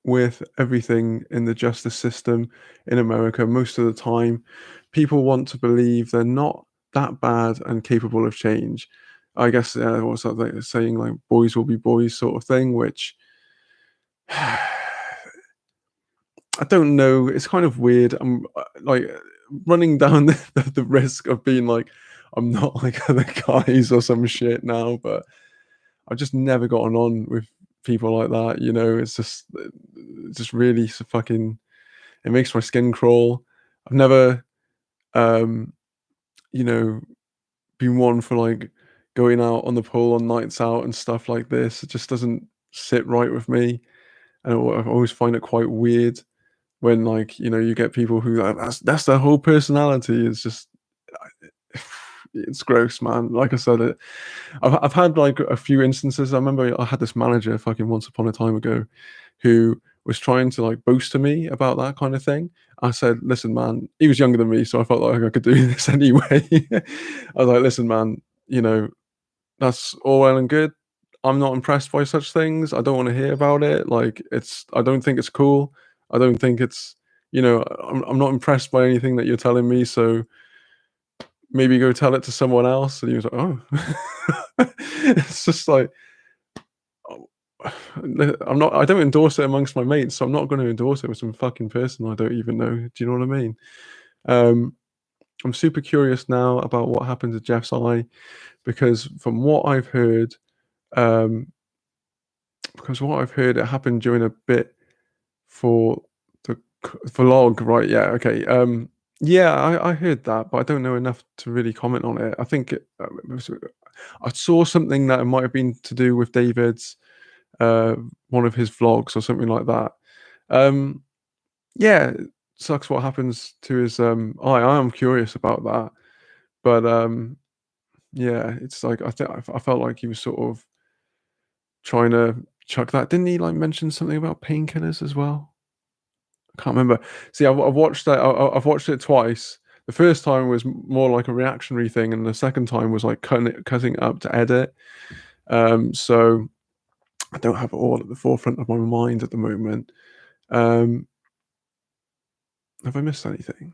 with everything in the justice system in America most of the time. People want to believe they're not that bad and capable of change. I guess what's that like, saying, like boys will be boys sort of thing, which I don't know. It's kind of weird. I'm like running down the risk of being like I'm not like other guys or some shit now, but I've just never gotten on with people like that. It's just really fucking. It makes my skin crawl. I've never, um, you know, been one for like going out on the pool on nights out and stuff like this. It just doesn't sit right with me, and I always find it quite weird when like you get people who that's their whole personality. It's just it's gross, man. Like I said, I've had like a few instances. I remember I had this manager fucking once upon a time ago who was trying to like boast to me about that kind of thing. I said, "Listen, man." He was younger than me, so I felt like I could do this anyway. I was like, "Listen, man. That's all well and good. I'm not impressed by such things. I don't want to hear about it. Like, I don't think it's cool. I don't think I'm not impressed by anything that you're telling me. So maybe go tell it to someone else." And he was like, "Oh." It's just like, oh, I don't endorse it amongst my mates, so I'm not going to endorse it with some fucking person I don't even know. Do you know what I mean? Um, I'm super curious now about what happened to Jeff's eye because from what I've heard, um, it happened during a bit for the vlog, right? Yeah, okay. Yeah, I heard that, but I don't know enough to really comment on it. I think I saw something that it might have been to do with David's one of his vlogs or something like that. Um, yeah, it sucks what happens to his I am curious about that, but yeah, it's like I felt like he was sort of trying to chuck that. Didn't he like mention something about painkillers as well? I can't remember. See, I've watched that. I've watched it twice. The first time was more like a reactionary thing, and the second time was like cutting it up to edit. So I don't have it all at the forefront of my mind at the moment. Um, have I missed anything?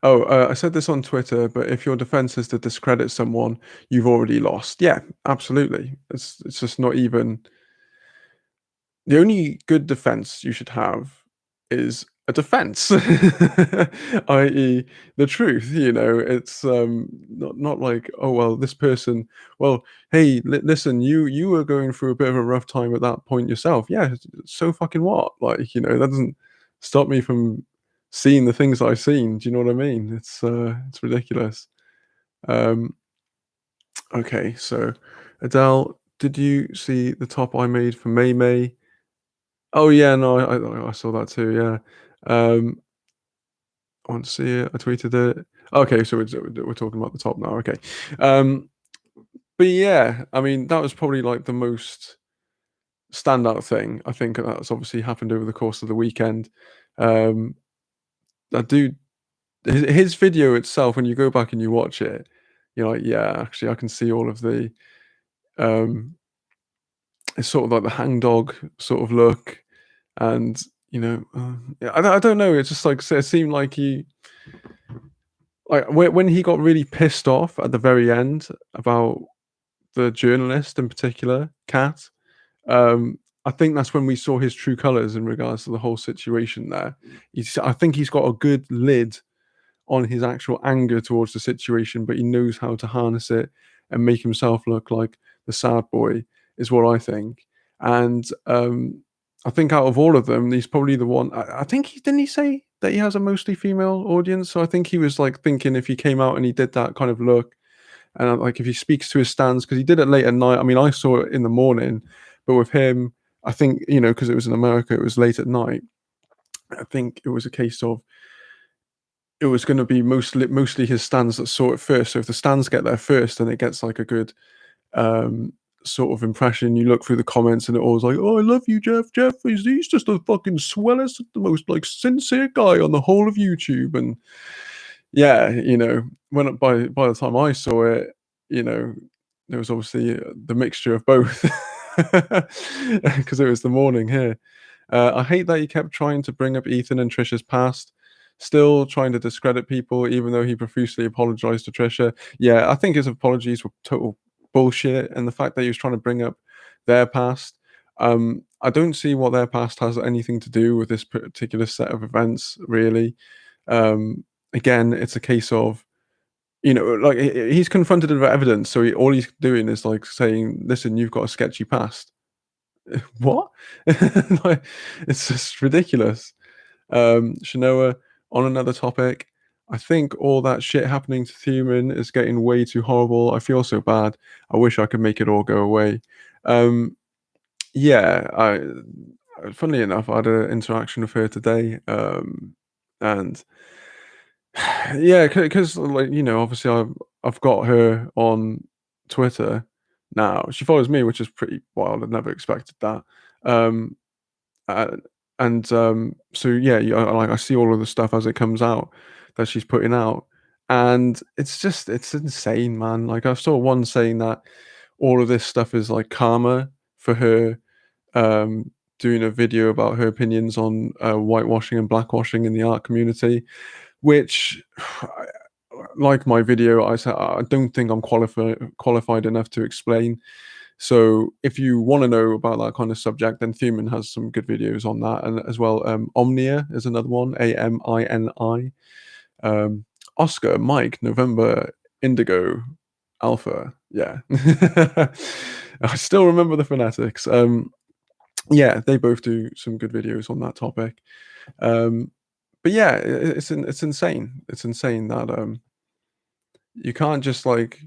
Oh, I said this on Twitter, but if your defense is to discredit someone, you've already lost. Yeah, absolutely. It's just not even the only good defense you should have is a defense, i.e., the truth. It's not like, oh well, this person. Well, hey, listen, you were going through a bit of a rough time at that point yourself. Yeah, so fucking what? Like, that doesn't stop me from seeing the things I've seen. Do you know what I mean? It's ridiculous. Um, okay, so Adele, did you see the top I made for May May? Oh yeah, no, I saw that too. Yeah. I want to see it. I tweeted it. Okay, so we're talking about the top now. Okay. Um, but yeah, I mean that was probably like the most standout thing. I think that's obviously happened over the course of the weekend. Um, that dude, his video itself, when you go back and you watch it, you're like, yeah, actually, I can see all of the. Um, it's sort of like the hangdog sort of look, and yeah, I don't know. It's just like it seemed like he like when he got really pissed off at the very end about the journalist in particular, Kat. I think that's when we saw his true colors in regards to the whole situation there. I think he's got a good lid on his actual anger towards the situation, but he knows how to harness it and make himself look like the sad boy, is what I think. And I think out of all of them, he's probably the one. I think he didn't he say that he has a mostly female audience. So I think he was like thinking if he came out and he did that kind of look, and like if he speaks to his stands, because he did it late at night. I mean, I saw it in the morning, but with him, I think because it was in America, it was late at night. I think it was a case of it was going to be mostly his stands that saw it first. So if the stands get there first, then it gets like a good um, sort of impression. You look through the comments, and it always like, "Oh, I love you, Jeff. Jeff he's just the fucking swellest, the most like sincere guy on the whole of YouTube." And yeah, when by the time I saw it, there was obviously the mixture of both because it was the morning here. I hate that he kept trying to bring up Ethan and Trisha's past, still trying to discredit people, even though he profusely apologized to Trisha. Yeah, I think his apologies were total bullshit, and the fact that he was trying to bring up their past, I don't see what their past has anything to do with this particular set of events, really. Again, it's a case of like he's confronted with evidence, so all he's doing is like saying, "Listen, you've got a sketchy past." What? Like, it's just ridiculous. Shanoa, on another topic, I think all that shit happening to Thuman is getting way too horrible. I feel so bad. I wish I could make it all go away. Um, yeah, funnily enough, I had an interaction with her today, and yeah, because like obviously I've got her on Twitter now. She follows me, which is pretty wild. I'd never expected that. Um, uh, and so yeah, like I see all of the stuff as it comes out that she's putting out, and it's insane, man. Like I saw one saying that all of this stuff is like karma for her doing a video about her opinions on whitewashing and blackwashing in the art community, which like my video, I said I don't think I'm qualified enough to explain. So if you want to know about that kind of subject, then Thuman has some good videos on that, and as well, Omnia is another one, AMINI. Oscar, Mike, November, Indigo, Alpha. Yeah, I still remember the phonetics. Yeah, they both do some good videos on that topic. Um, but yeah, it's insane. It's insane that you can't just like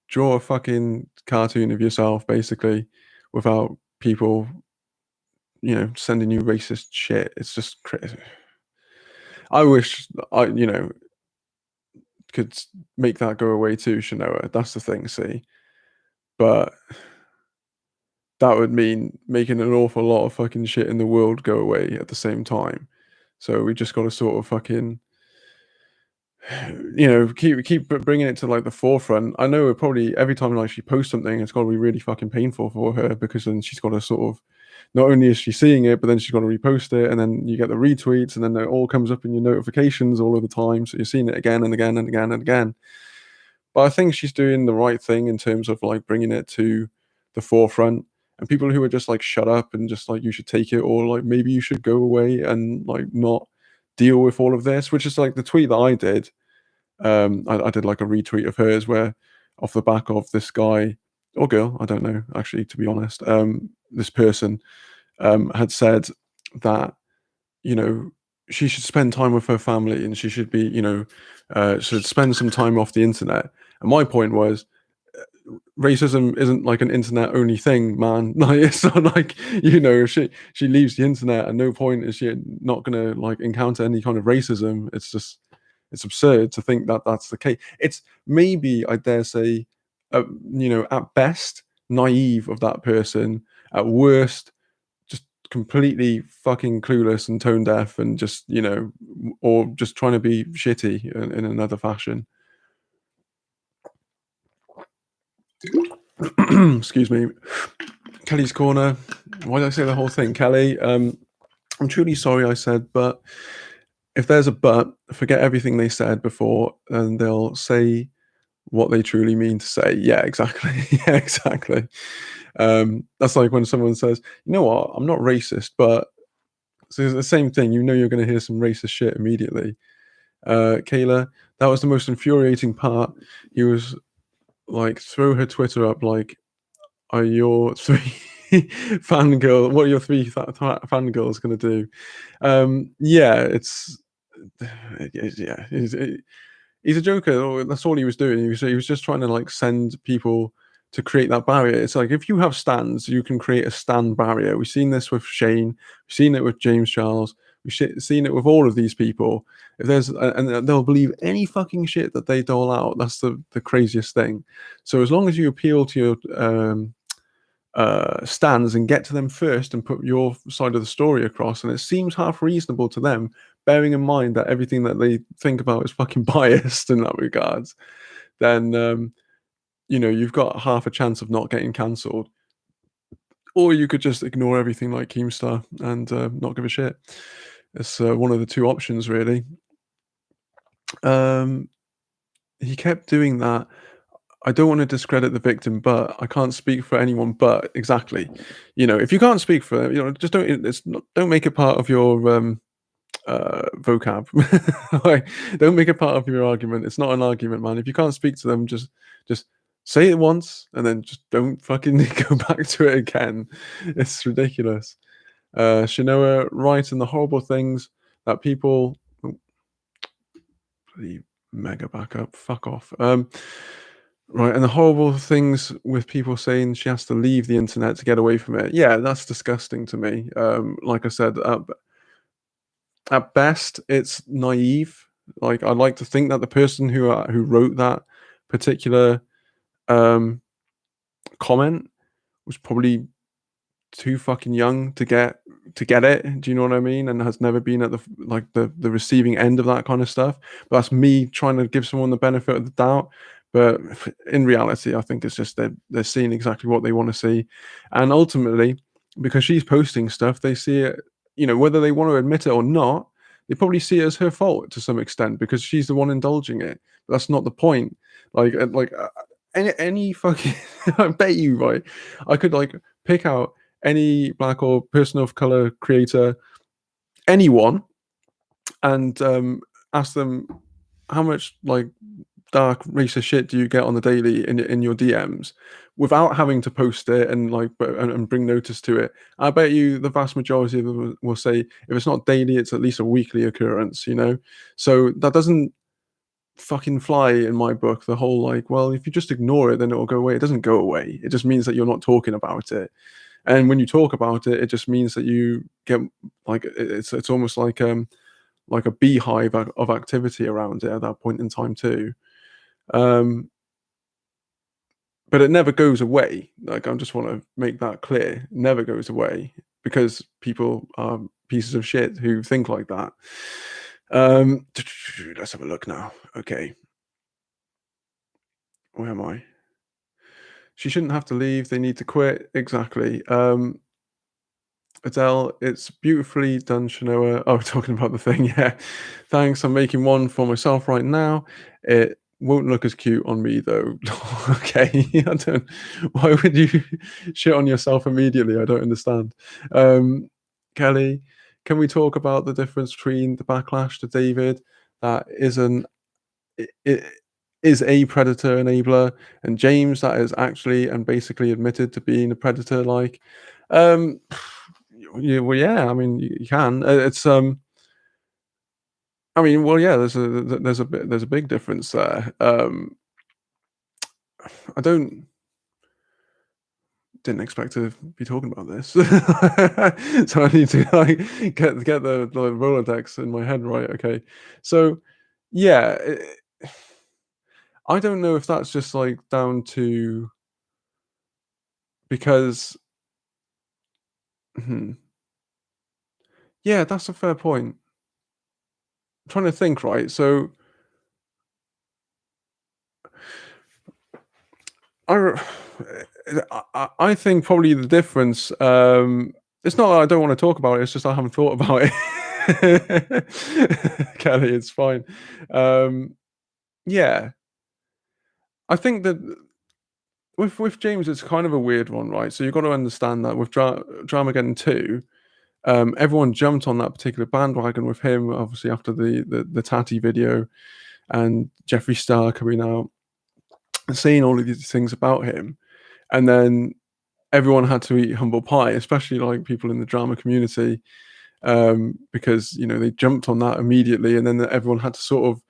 draw a fucking cartoon of yourself basically without people, sending you racist shit. It's just crazy. I wish I, could make that go away too, Shanoa. That's the thing, see. But that would mean making an awful lot of fucking shit in the world go away at the same time. So we just got to sort of fucking keep bringing it to like the forefront. I know probably every time like she posts something, it's got to be really fucking painful for her because then she's got to sort of not only is she seeing it, but then she's got to repost it, and then you get the retweets, and then it all comes up in your notifications all of the time. So you're seeing it again and again and again and again. But I think she's doing the right thing in terms of like bringing it to the forefront. And people who are just like shut up and just like you should take it, or like maybe you should go away and like not deal with all of this, which is like the tweet that I did. I did like a retweet of hers where off the back of this guy or girl, I don't know, actually, to be honest, this person had said that, you know, she should spend time with her family, and she should be, should spend some time off the internet. And my point was, racism isn't like an internet only thing, man. Like it's not like, if she leaves the internet, at no point is she not gonna like encounter any kind of racism. It's absurd to think that that's the case. It's maybe, I dare say, at best naive of that person, at worst just completely fucking clueless and tone deaf, and just, or just trying to be shitty in another fashion. Excuse me. Kelly's corner. Why did I say the whole thing, Kelly? I'm truly sorry I said, but if there's a but, forget everything they said before, and they'll say what they truly mean to say. Yeah, exactly. Yeah, exactly. That's like when someone says, "You know what? I'm not racist," but so it's the same thing. You're going to hear some racist shit immediately. Kayla, that was the most infuriating part. He was like, throw her Twitter up, like, are your three fangirl? What are your three fangirls going to do? Yeah, yeah. He's a joker. That's all he was doing. He was just trying to like send people to create that barrier. It's like, if you have stands, you can create a stand barrier. We've seen this with Shane. We've seen it with James Charles. We've seen it with all of these people. If there's and they'll believe any fucking shit that they dole out. That's the craziest thing. So as long as you appeal to your stands and get to them first and put your side of the story across, and it seems half reasonable to them, bearing in mind that everything that they think about is fucking biased in that regards, then you've got half a chance of not getting cancelled. Or you could just ignore everything like Keemstar and not give a shit. It's one of the two options, really. He kept doing that. I don't want to discredit the victim, but I can't speak for anyone. But exactly, if you can't speak for them, just don't make it part of your vocab. Like, don't make it part of your argument. It's not an argument, man. If you can't speak to them, just say it once and then just don't fucking go back to it again. It's ridiculous. Shinoa, right, and the horrible things that people. The mega backup. Fuck off. Right, and the horrible things with people saying she has to leave the internet to get away from it. Yeah, that's disgusting to me. Like I said, at best, it's naive. Like, I'd like to think that the person who wrote that particular comment was probably too fucking young to get it. Do you know what I mean? And has never been at the receiving end of that kind of stuff. But that's me trying to give someone the benefit of the doubt. But in reality, I think it's just they're seeing exactly what they want to see, and ultimately, because she's posting stuff, they see it. Whether they want to admit it or not, they probably see it as her fault to some extent because she's the one indulging it. But that's not the point. Any fucking, I bet you, right? I could like pick out any black or person of color creator, anyone, and ask them how much like dark racist shit do you get on the daily in your DMs without having to post it and and bring notice to it. I bet you the vast majority of them will say if it's not daily, it's at least a weekly occurrence. So that doesn't fucking fly in my book. The whole like, well, if you just ignore it, then it will go away. It doesn't go away. It just means that you're not talking about it. And when you talk about it, it just means that you get like it's almost like a beehive of activity around it at that point in time too. But it never goes away. Like, I just want to make that clear. It never goes away because people are pieces of shit who think like that. Let's have a look now. Okay. Where am I? She shouldn't have to leave. They need to quit. Exactly. Adele, it's beautifully done, Shanoa. Oh, talking about the thing, yeah. Thanks. I'm making one for myself right now. It won't look as cute on me though. Okay. I don't. Why would you shit on yourself immediately? I don't understand. Kelly, can we talk about the difference between the backlash to David that it is a predator enabler, and James that is actually and basically admitted to being a predator? Like, yeah, well, yeah. I mean, you can. It's I mean, well, yeah, there's a big difference there. I don't didn't expect to be talking about this, so I need to like get the Rolodex in my head right. Okay, so yeah, I don't know if that's just like down to because hmm, yeah, that's a fair point. I'm trying to think, right? So I r- I think probably the difference. It's not that I don't want to talk about it. It's just I haven't thought about it. Kelly, it's fine. Um, yeah, I think that with James, it's kind of a weird one, right? So you've got to understand that with Dramageddon 2, everyone jumped on that particular bandwagon with him, obviously after the Tatty video and Jeffree Star coming out and saying all of these things about him, and then everyone had to eat humble pie, especially like people in the drama community, because they jumped on that immediately, and then everyone had to sort of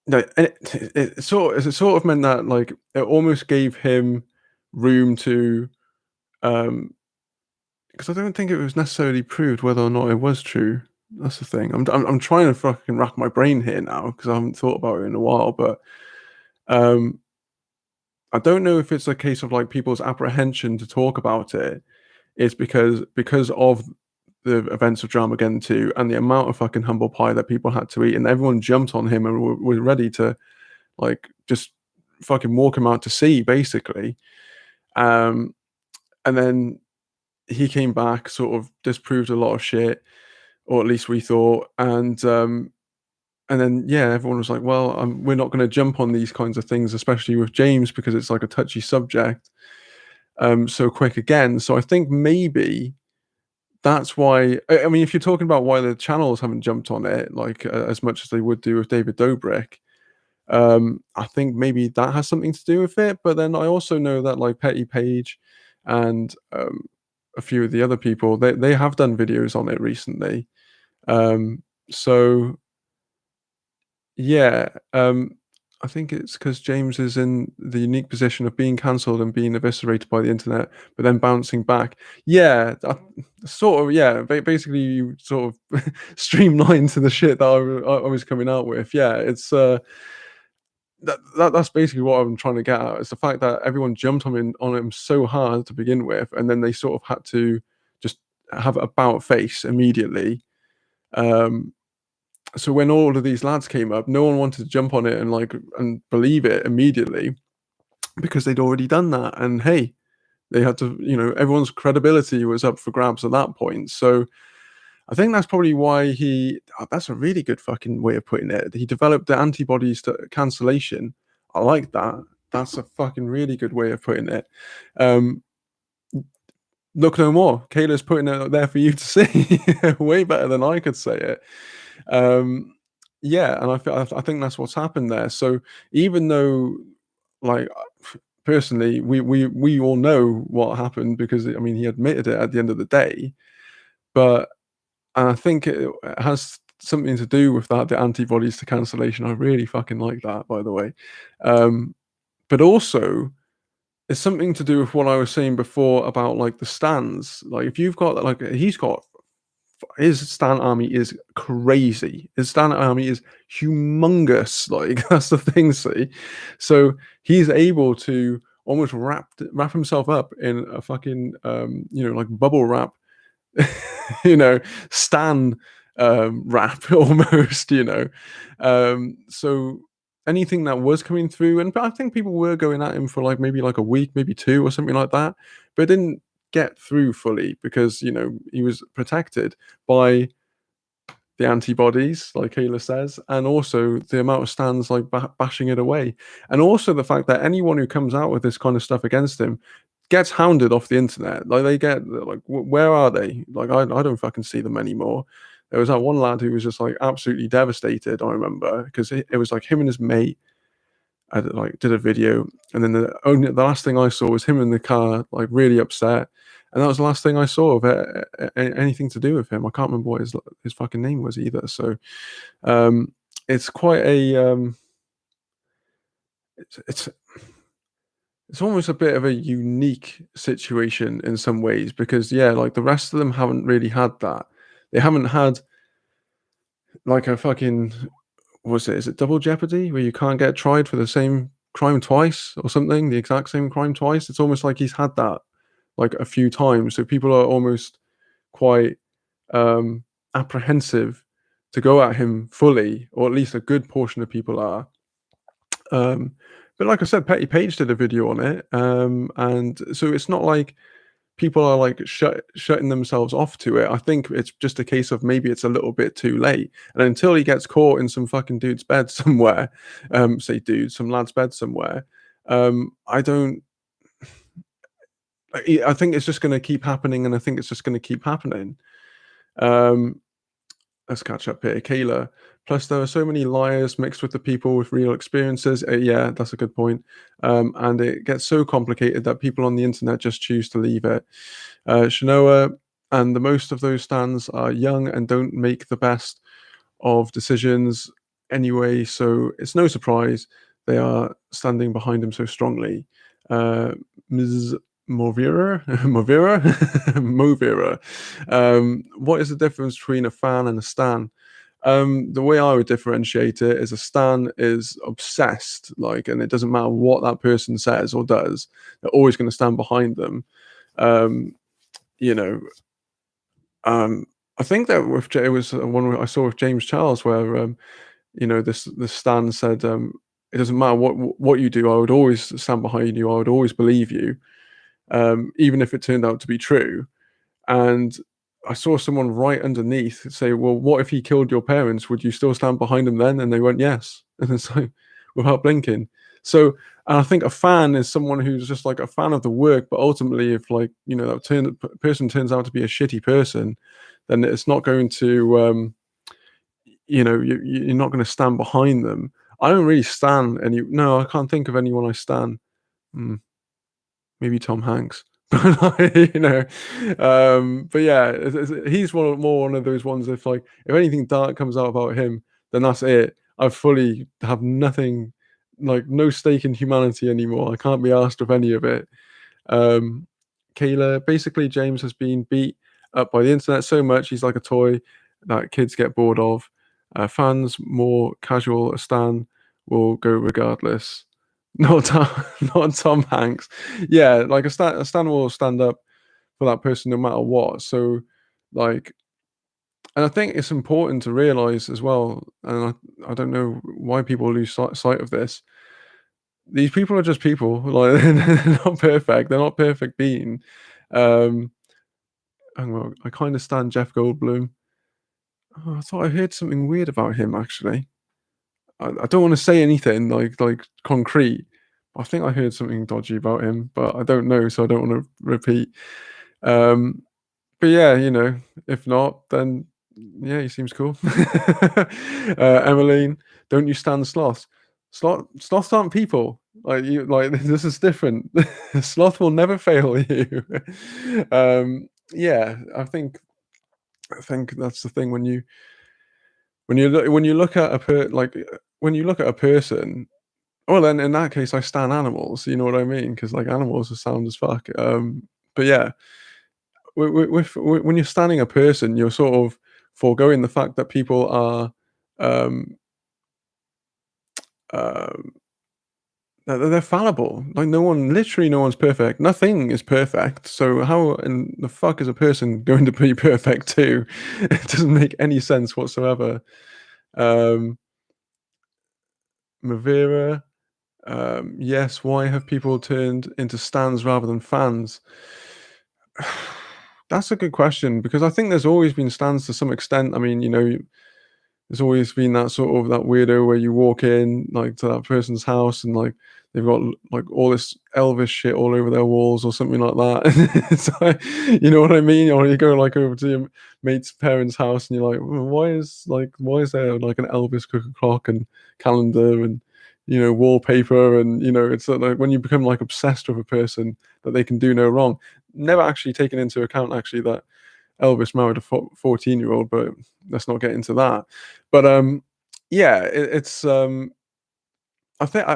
no, and it sort of meant that like it almost gave him room to um because I don't think it was necessarily proved whether or not it was true. That's the thing. I'm trying to fucking rack my brain here now because I haven't thought about it in a while, but um I don't know if it's a case of like people's apprehension to talk about it is because of the events of Dramageddon 2 and the amount of fucking humble pie that people had to eat, and everyone jumped on him and were ready to like just fucking walk him out to sea, basically. Um, and then he came back, sort of disproved a lot of shit, or at least we thought, and then yeah, everyone was like, "Well, we're not going to jump on these kinds of things, especially with James, because it's like a touchy subject, so quick again." So I think maybe that's why. I mean, if you're talking about why the channels haven't jumped on it like as much as they would do with David Dobrik, I think maybe that has something to do with it. But then I also know that like Petty Page and a few of the other people they have done videos on it recently. So yeah, I think it's because James is in the unique position of being cancelled and being eviscerated by the internet, but then bouncing back. Yeah, sort of. Yeah, basically, you sort of streamlined to the shit that I was coming out with. Yeah, it's that's basically what I'm trying to get at. It's the fact that everyone jumped on him so hard to begin with, and then they sort of had to just have a about face immediately. Um, so when all of these lads came up, no one wanted to jump on it and believe it immediately because they'd already done that. And hey, they had to, everyone's credibility was up for grabs at that point. So I think that's probably why that's a really good fucking way of putting it. He developed the antibodies to cancellation. I like that. That's a fucking really good way of putting it. Um, Look no more. Kayla's putting it out there for you to see. Way better than I could say it. Um, yeah, and I think that's what's happened there. So even though, like, personally, we all know what happened because I mean he admitted it at the end of the day, but and I think it has something to do with that, the antibodies to cancellation. I really fucking like that, by the way. But also, it's something to do with what I was saying before about like the stands. Like, if you've got like he's got his stan army is crazy. His stan army is humongous. Like that's the thing. See, so he's able to almost wrap himself up in a fucking like bubble wrap you know, stan rap almost, So anything that was coming through, and I think people were going at him for like maybe like a week, maybe two or something like that, but it didn't get through fully because he was protected by the antibodies, like Kayla says, and also the amount of stands like bashing it away, and also the fact that anyone who comes out with this kind of stuff against him gets hounded off the internet. Like they get like, where are they? Like I don't fucking see them anymore. There was that one lad who was just like absolutely devastated. I remember because it was like him and his mate did a video, and then the last thing I saw was him in the car, like really upset, and that was the last thing I saw of anything to do with him. I can't remember what his fucking name was either. So it's quite a it's it's almost a bit of a unique situation in some ways because yeah, like the rest of them haven't really had that. They haven't had like a fucking was it? Is it double jeopardy where you can't get tried for the same crime twice or something? The exact same crime twice. It's almost like he's had that like a few times. So people are almost quite um, apprehensive to go at him fully, or at least a good portion of people are. But like I said, Petty Page did a video on it, and so it's not like people are like shutting themselves off to it. I think it's just a case of maybe it's a little bit too late, and until he gets caught in some fucking dude's bed somewhere, say dude, some lad's bed somewhere, I don't. I think it's just going to keep happening, and I think it's just going to keep happening. Um, let's catch up here. Kayla. Plus, there are so many liars mixed with the people with real experiences. Yeah, that's a good point. And it gets so complicated that people on the internet just choose to leave it. Shanoa, and the most of those stands are young and don't make the best of decisions anyway, so it's no surprise they are standing behind him so strongly. Ms. Movira, Movira. What is the difference between a fan and a stan? The way I would differentiate it is a stan is obsessed, like, and it doesn't matter what that person says or does, they're always going to stand behind them. You know, I think that it was one I saw with James Charles where this stan said it doesn't matter what you do, I would always stand behind you, I would always believe you, even if it turned out to be true. And I saw someone right underneath say, "Well, what if he killed your parents? Would you still stand behind him then?" And they went, "Yes," and it's like without blinking. So, and I think a fan is someone who's just like a fan of the work, but ultimately, if like that person turns out to be a shitty person, then it's not going to you're not going to stand behind them. I don't really stand any. No, I can't think of anyone I stand. Hmm, maybe Tom Hanks. But yeah, he's more one of those ones. If anything dark comes out about him, then that's it. I fully have nothing, like no stake in humanity anymore. I can't be asked of any of it. Um, Kayla, basically, James has been beat up by the internet so much he's like a toy that kids get bored of. Fans more casual, a stan will go regardless. Not Tom, not Tom Hanks. Yeah, like a stan will stand up for that person no matter what. So, like, and I think it's important to realize as well. And I don't know why people lose sight of this. These people are just people. Like they're not perfect. They're not perfect being. Um, I kind of stand Jeff Goldblum. Oh, I thought I heard something weird about him actually. I don't want to say anything like concrete. I think I heard something dodgy about him, but I don't know, so I don't want to repeat. But yeah, if not, then yeah, he seems cool. Emmeline, don't you stand sloths? Sloths aren't people. This is different. Sloth will never fail you. Yeah, I think that's the thing when you look at when you look at a person. Well, then in that case, I stand animals. You know what I mean? Because like animals are sound as fuck. But yeah, when you're standing a person, you're sort of foregoing the fact that people are um, um, they're fallible. Like literally no one's perfect. Nothing is perfect. So how in the fuck is a person going to be perfect too? It doesn't make any sense whatsoever. Um, Mavira, yes. Why have people turned into stands rather than fans? That's a good question because I think there's always been stands to some extent. I mean, there's always been that sort of that weirdo where you walk in like to that person's house and like they've got like all this Elvis shit all over their walls or something like that. It's like, you know what I mean? Or you go like over to your mate's parents' house and you're like, "Well, why is there like an Elvis clock and calendar and wallpaper and it's like when you become like obsessed with a person that they can do no wrong." never actually taken into account actually that Elvis married a 14-year-old, but let's not get into that. But yeah, it's I think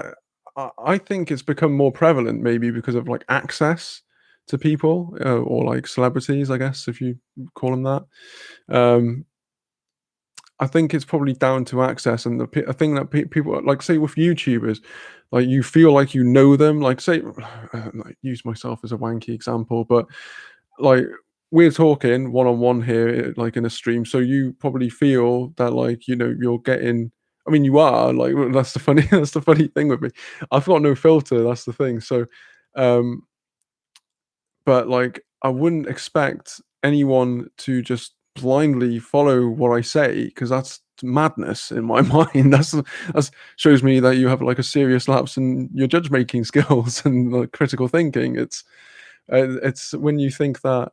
I think it's become more prevalent maybe because of like access to people or like celebrities, I guess if you call them that. Um, I think it's probably down to access and a thing that people like say with YouTubers, like you feel like you know them. Like say, like use myself as a wanky example, but like we're talking one on one here, like in a stream, so you probably feel that like you're getting. I mean, you are like that's the funny that's the funny thing with me. I've got no filter. That's the thing. So, um, but like I wouldn't expect anyone to just blindly follow what I say because that's madness in my mind. That's shows me that you have like a serious lapse in your judge making skills and like critical thinking. It's when you think that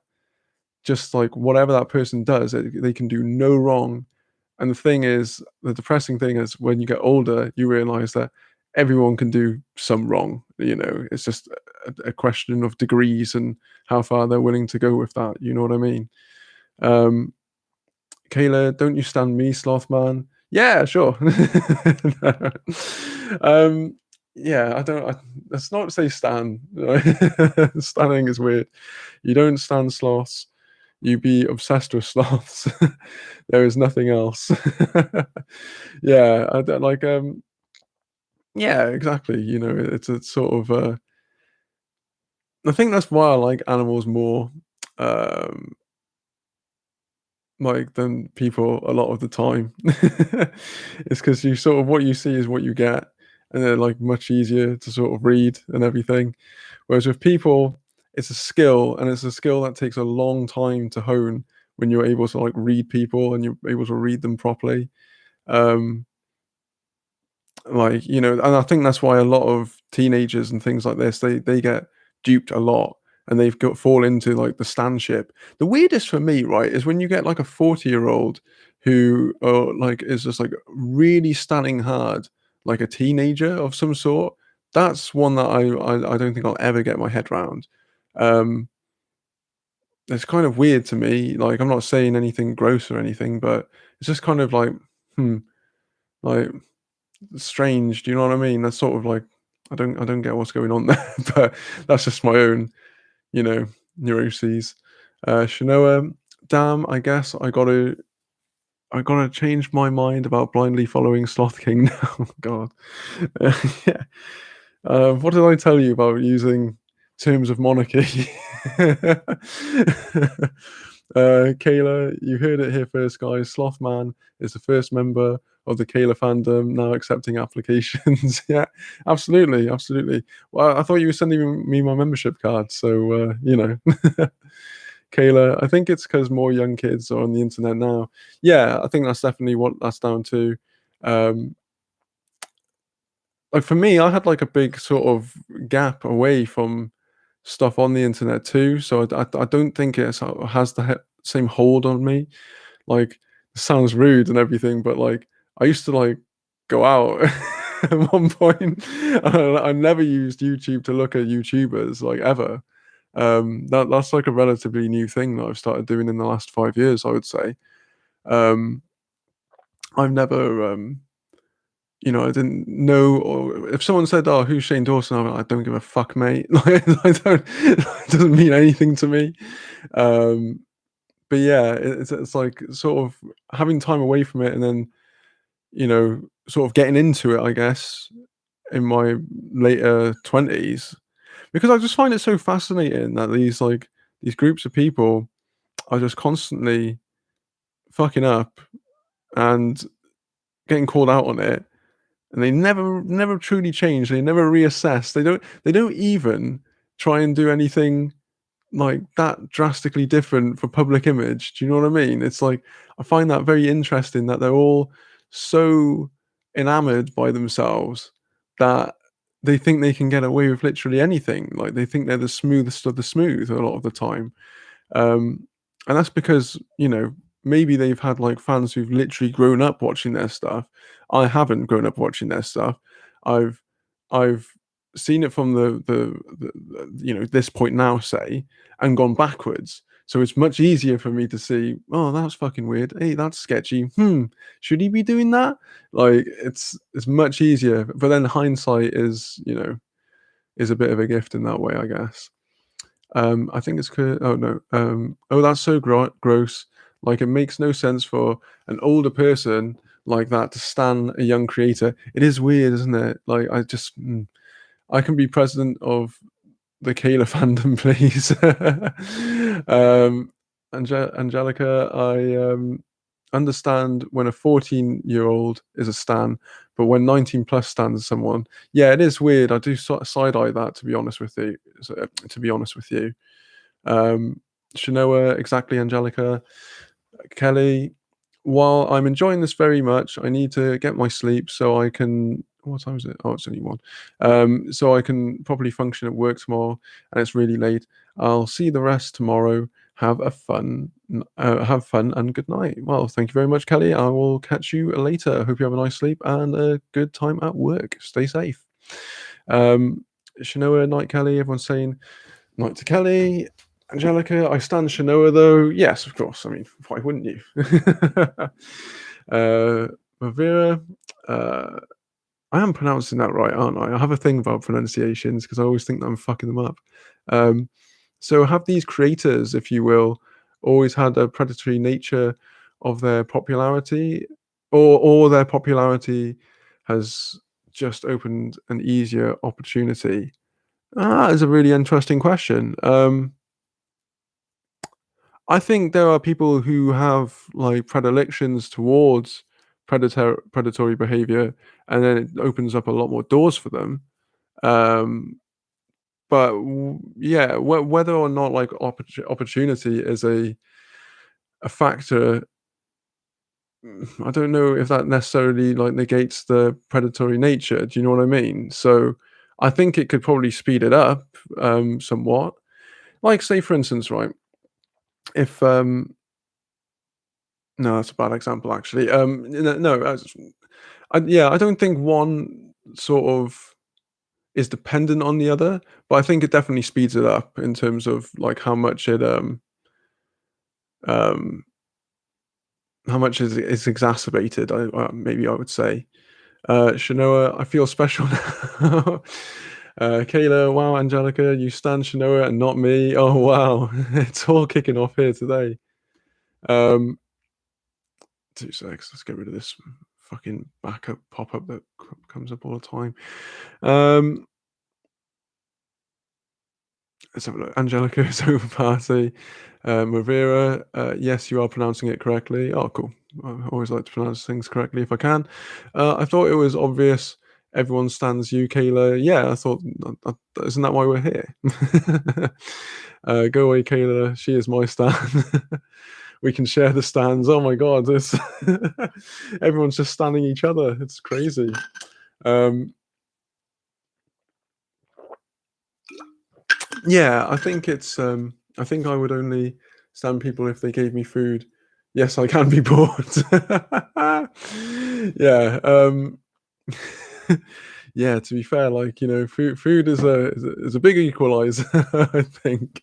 just like whatever that person does, they can do no wrong. And the thing is, the depressing thing is when you get older, you realize that everyone can do some wrong. It's just a question of degrees and how far they're willing to go with that. You know what I mean? Um, Kayla, don't you stand me, Sloth man? Yeah, sure. um, yeah, I don't. Let's not say stan. Standing is weird. You don't stand sloths. You be obsessed with sloths. There is nothing else. Yeah, I don't like. Yeah, exactly. It's sort of. I think that's why I like animals more. Um, like than people a lot of the time. It's because you sort of what you see is what you get, and they're like much easier to sort of read and everything. Whereas with people, it's a skill, and it's a skill that takes a long time to hone when you're able to like read people and you're able to read them properly. Um, and I think that's why a lot of teenagers and things like this, they get duped a lot and they've got fall into like the stanship. The weirdest for me, right, is when you get like a 40-year-old who like is just like really standing hard, like a teenager of some sort. That's one that I don't think I'll ever get my head around. Um, it's kind of weird to me. Like I'm not saying anything gross or anything, but it's just kind of like, hmm, like strange. Do you know what I mean? That's sort of like I don't get what's going on there, but that's just my own, you know, neuroses. Shanoa, damn, I guess I gotta change my mind about blindly following Sloth King now. God. Yeah. What did I tell you about using terms of monarchy? Kayla, you heard it here first, guys. Slothman is the first member of the Kayla fandom now accepting applications. Yeah, absolutely, absolutely. Well, I thought you were sending me my membership card, so Kayla, I think it's because more young kids are on the internet now. Yeah, I think that's definitely what that's down to. Um, like for me, I had like a big sort of gap away from stuff on the internet too, so I don't think it has the same hold on me. Like, it sounds rude and everything, but like I used to like go out at one point. I never used YouTube to look at YouTubers like ever. That's like a relatively new thing that I've started doing in the last 5 years, I would say. Um, I've never I didn't know, or if someone said, "Oh, who's Shane Dawson?" I'm like, "I don't give a fuck, mate." Like, I don't. It doesn't mean anything to me. Um, but yeah, it's like sort of having time away from it, and then sort of getting into it, I guess, in my later 20s, because I just find it so fascinating that these groups of people are just constantly fucking up and getting called out on it, and they never truly change. They never reassess. They don't even try and do anything like that drastically different for public image. Do you know what I mean? It's like I find that very interesting that they're all so enamored by themselves that they think they can get away with literally anything. Like they think they're the smoothest of the smooth a lot of the time. Um, and that's because, maybe they've had like fans who've literally grown up watching their stuff. I haven't grown up watching their stuff. I've I've seen it from this point now, say, and gone backwards. So it's much easier for me to see, oh, that's fucking weird. Hey, that's sketchy. Should he be doing that? Like it's much easier. But then hindsight is a bit of a gift in that way, I guess. I think it's oh no. Oh, that's so gross. Like it makes no sense for an older person like that to stan a young creator. It is weird, isn't it? Like I can be president of the Kayla fandom, please. Angelica, I understand when a 14-year-old is a stan, but when 19 plus stands someone, yeah, it is weird. I do side eye that, to be honest with you. To be honest with you, Shanoa, exactly, Angelica. Kelly, while I'm enjoying this very much, I need to get my sleep so I can. What time is it? Oh, it's only one. So I can properly function at work tomorrow, and it's really late. I'll see the rest tomorrow. Have fun, and good night. Well, thank you very much, Kelly. I will catch you later. Hope you have a nice sleep and a good time at work. Stay safe. Shanoa, night, Kelly. Everyone's saying night to Kelly. Angelica, I stand Shanoa though. Yes, of course. I mean, why wouldn't you? Mavira, I am pronouncing that right, aren't I? I have a thing about pronunciations because I always think that I'm fucking them up. So have these creators, if you will, always had a predatory nature of their popularity, or their popularity has just opened an easier opportunity? That is a really interesting question. I think there are people who have like predilections towards predatory behavior, and then it opens up a lot more doors for them. But yeah, whether or not like opportunity is a factor, I don't know if that necessarily like negates the predatory nature. Do you know what I mean? So I think it could probably speed it up somewhat. Like say for instance, right? If no, that's a bad example actually. No, yeah, I don't think one sort of is dependent on the other, but I think it definitely speeds it up in terms of like um how much is exacerbated. Maybe I would say. Shanoa, I feel special now. Kayla, wow, Angelica, you stand Shanoa and not me. Oh wow, it's all kicking off here today. Um, 2 secs. Let's get rid of this fucking backup pop-up that comes up all the time. Let's have a look. Angelica is over party. Mavira, yes, you are pronouncing it correctly. Oh, cool. I always like to pronounce things correctly if I can. I thought it was obvious everyone stands you, Kayla. Yeah, I thought, isn't that why we're here? Go away, Kayla. She is my stan. We can share the stands. Oh my god, this everyone's just standing each other. It's crazy. Yeah, I think it's I think I would only stand people if they gave me food. Yes, I can be bored. Yeah, yeah, to be fair, like, food is a big equalizer, I think,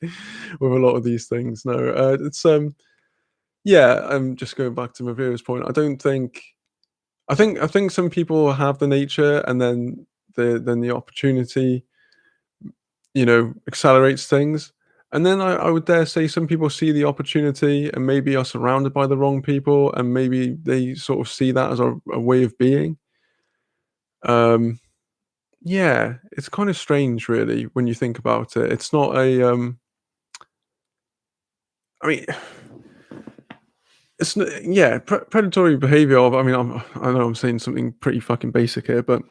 with a lot of these things. No, it's yeah, just going back to Mavira's point, I think some people have the nature and then the opportunity accelerates things. And then I would dare say some people see the opportunity and maybe are surrounded by the wrong people, and maybe they sort of see that as a way of being. Um, yeah, it's kind of strange, really, when you think about it. It's not a, I mean, yeah, predatory behavior. I mean, I know I'm saying something pretty fucking basic here, but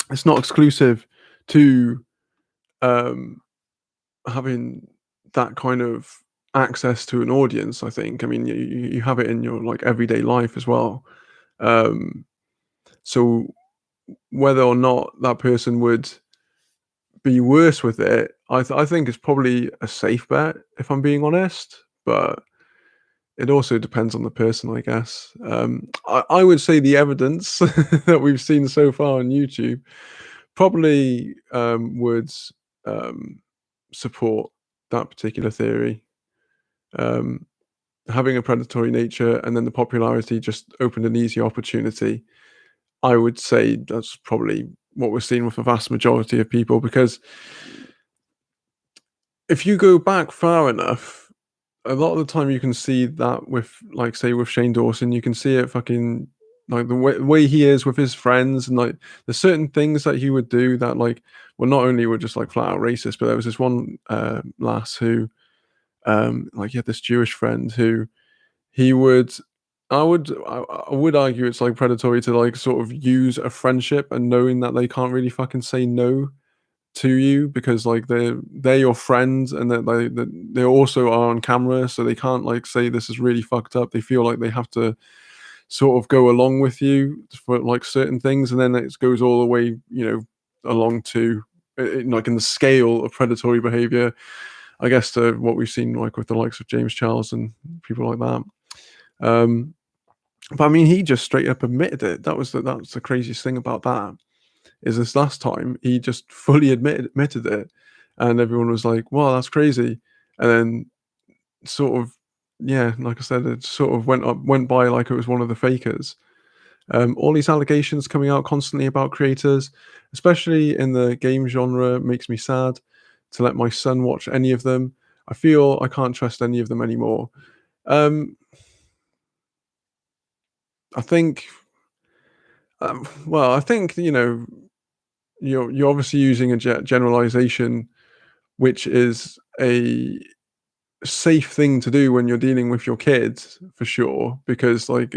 it's not exclusive to um, having that kind of access to an audience. I think. I mean, you have it in your like everyday life as well. Um, so whether or not that person would be worse with it, I think it's probably a safe bet if I'm being honest. But it also depends on the person, I guess. I would say the evidence that we've seen so far on YouTube probably would um, support that particular theory. Um, Having a predatory nature and then the popularity just opened an easy opportunity. I would say that's probably what we're seeing with the vast majority of people, because if you go back far enough, a lot of the time you can see that with, like, say, with Shane Dawson, you can see it fucking like the way he is with his friends, and like there's certain things that he would do that, like, well, not only were just like flat out racist, but there was this one lass who, like, he had this Jewish friend who he would. I would argue it's like predatory to like sort of use a friendship and knowing that they can't really fucking say no to you, because like they're your friends, and that they also are on camera, so they can't like say this is really fucked up. They feel like they have to sort of go along with you for like certain things, and then it goes all the way, along to like in the scale of predatory behavior, I guess, to what we've seen like with the likes of James Charles and people like that. Um, but I mean, he just straight up admitted it. That was the craziest thing about that, is this last time he just fully admitted it, and everyone was like, "Wow, that's crazy," and then sort of, yeah, like I said, it sort of went by like it was one of the fakers. All these allegations coming out constantly about creators, especially in the game genre, makes me sad to let my son watch any of them. I feel I can't trust any of them anymore. Um, I think, well, I think you're obviously using a generalization, which is a safe thing to do when you're dealing with your kids, for sure, because like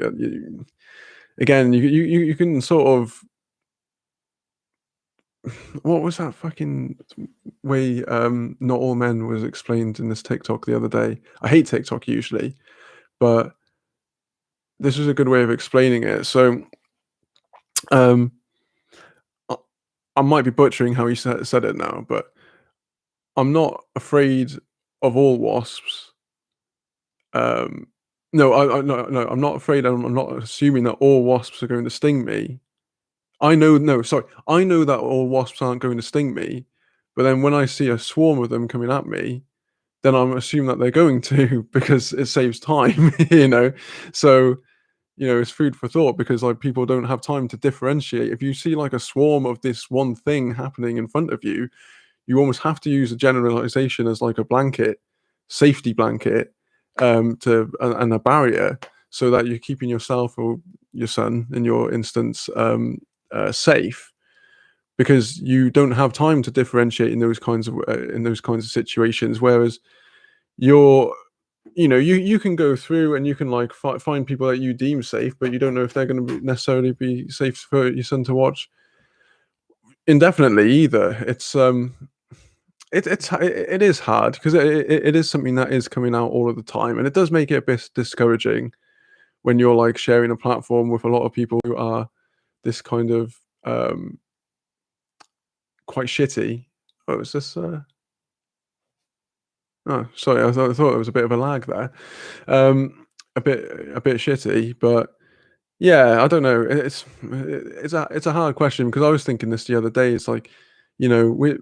again, you can sort of, what was that fucking way not all men was explained in this TikTok the other day. I hate TikTok usually, but this was a good way of explaining it. So um I, I might be butchering how he said it now, but I'm not afraid of all wasps. Um, no, no, I'm not afraid. I'm not assuming that all wasps are going to sting me. I know, no, sorry, I know that all wasps aren't going to sting me, but then when I see a swarm of them coming at me, then I'm assuming that they're going to because it saves time, you know. So it's food for thought, because like people don't have time to differentiate. If you see like a swarm of this one thing happening in front of you, you almost have to use a generalization as like a blanket, safety blanket, and a barrier, so that you're keeping yourself or your son, in your instance, safe, because you don't have time to differentiate in those kinds of situations. Whereas you're, you can go through and you can like find people that you deem safe, but you don't know if they're going to necessarily be safe for your son to watch indefinitely either. It is hard, because it is something that is coming out all of the time, and it does make it a bit discouraging when you're like sharing a platform with a lot of people who are this kind of quite shitty. Oh, is this? Oh, sorry, I thought there was a bit of a lag there. A bit shitty, but yeah, I don't know. It's a hard question, because I was thinking this the other day. It's like, we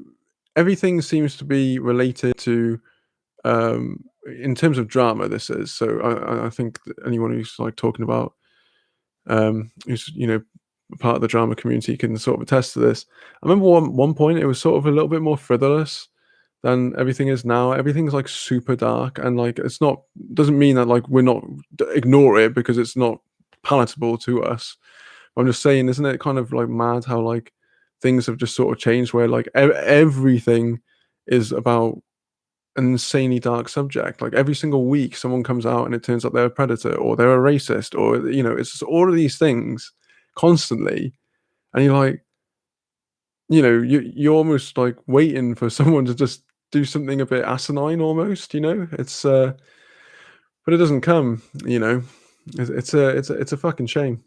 everything seems to be related to, in terms of drama. This is so. I think that anyone who's like talking about, who's part of the drama community, can sort of attest to this. I remember one point it was sort of a little bit more frivolous than everything is now. Everything's like super dark, and like it's not, doesn't mean that like we're not ignore it because it's not palatable to us. I'm just saying, isn't it kind of like mad how like things have just sort of changed, where like everything is about an insanely dark subject. Like every single week, someone comes out and it turns out they're a predator or they're a racist, or it's just all of these things constantly, and you're like, you're almost like waiting for someone to just do something a bit asinine almost. It's but it doesn't come. It's a fucking shame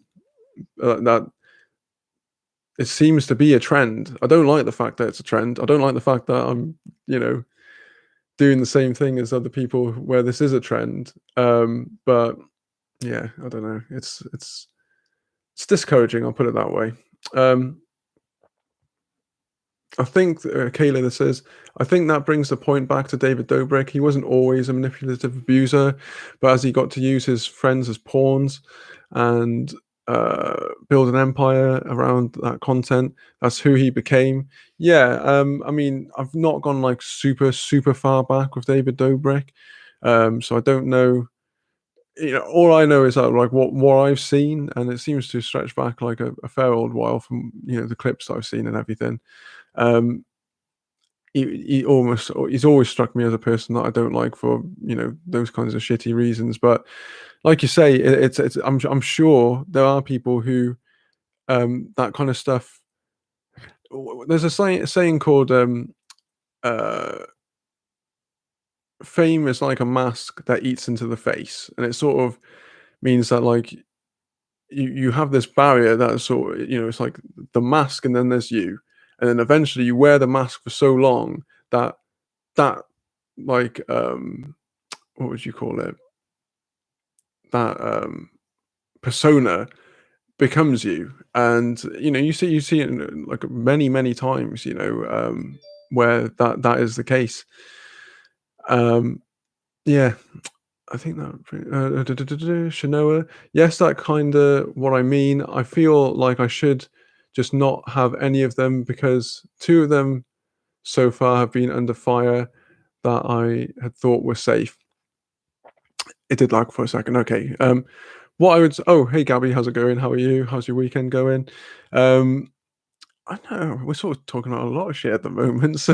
that it seems to be a trend. I don't like the fact that it's a trend. I don't like the fact that I'm, doing the same thing as other people where this is a trend. But yeah, I don't know. It's discouraging. I'll put it that way. Um, I think Kayla that says, I think that brings the point back to David Dobrik. He wasn't always a manipulative abuser, but as he got to use his friends as pawns and build an empire around that content, that's who he became. Yeah, I mean, I've not gone like super far back with David Dobrik, so I don't know. All I know is that like what I've seen, and it seems to stretch back like a fair old while from the clips that I've seen and everything. Um, he's always struck me as a person that I don't like for those kinds of shitty reasons. But like you say, it's I'm sure there are people who that kind of stuff. There's a saying called uh, fame is like a mask that eats into the face, and it sort of means that like you have this barrier that is sort of it's like the mask, and then there's you, and then eventually you wear the mask for so long that that like what would you call it, that persona becomes you. And you see it in, like many times, where that is the case. um yeah, I think that Shanoa, yes, that kind of what I mean. I feel like I should just not have any of them because two of them so far have been under fire that I had thought were safe. It did lag for a second. Okay. What I would oh, hey Gabby, how's it going? How are you? How's your weekend going? Um, I don't know, we're sort of talking about a lot of shit at the moment. So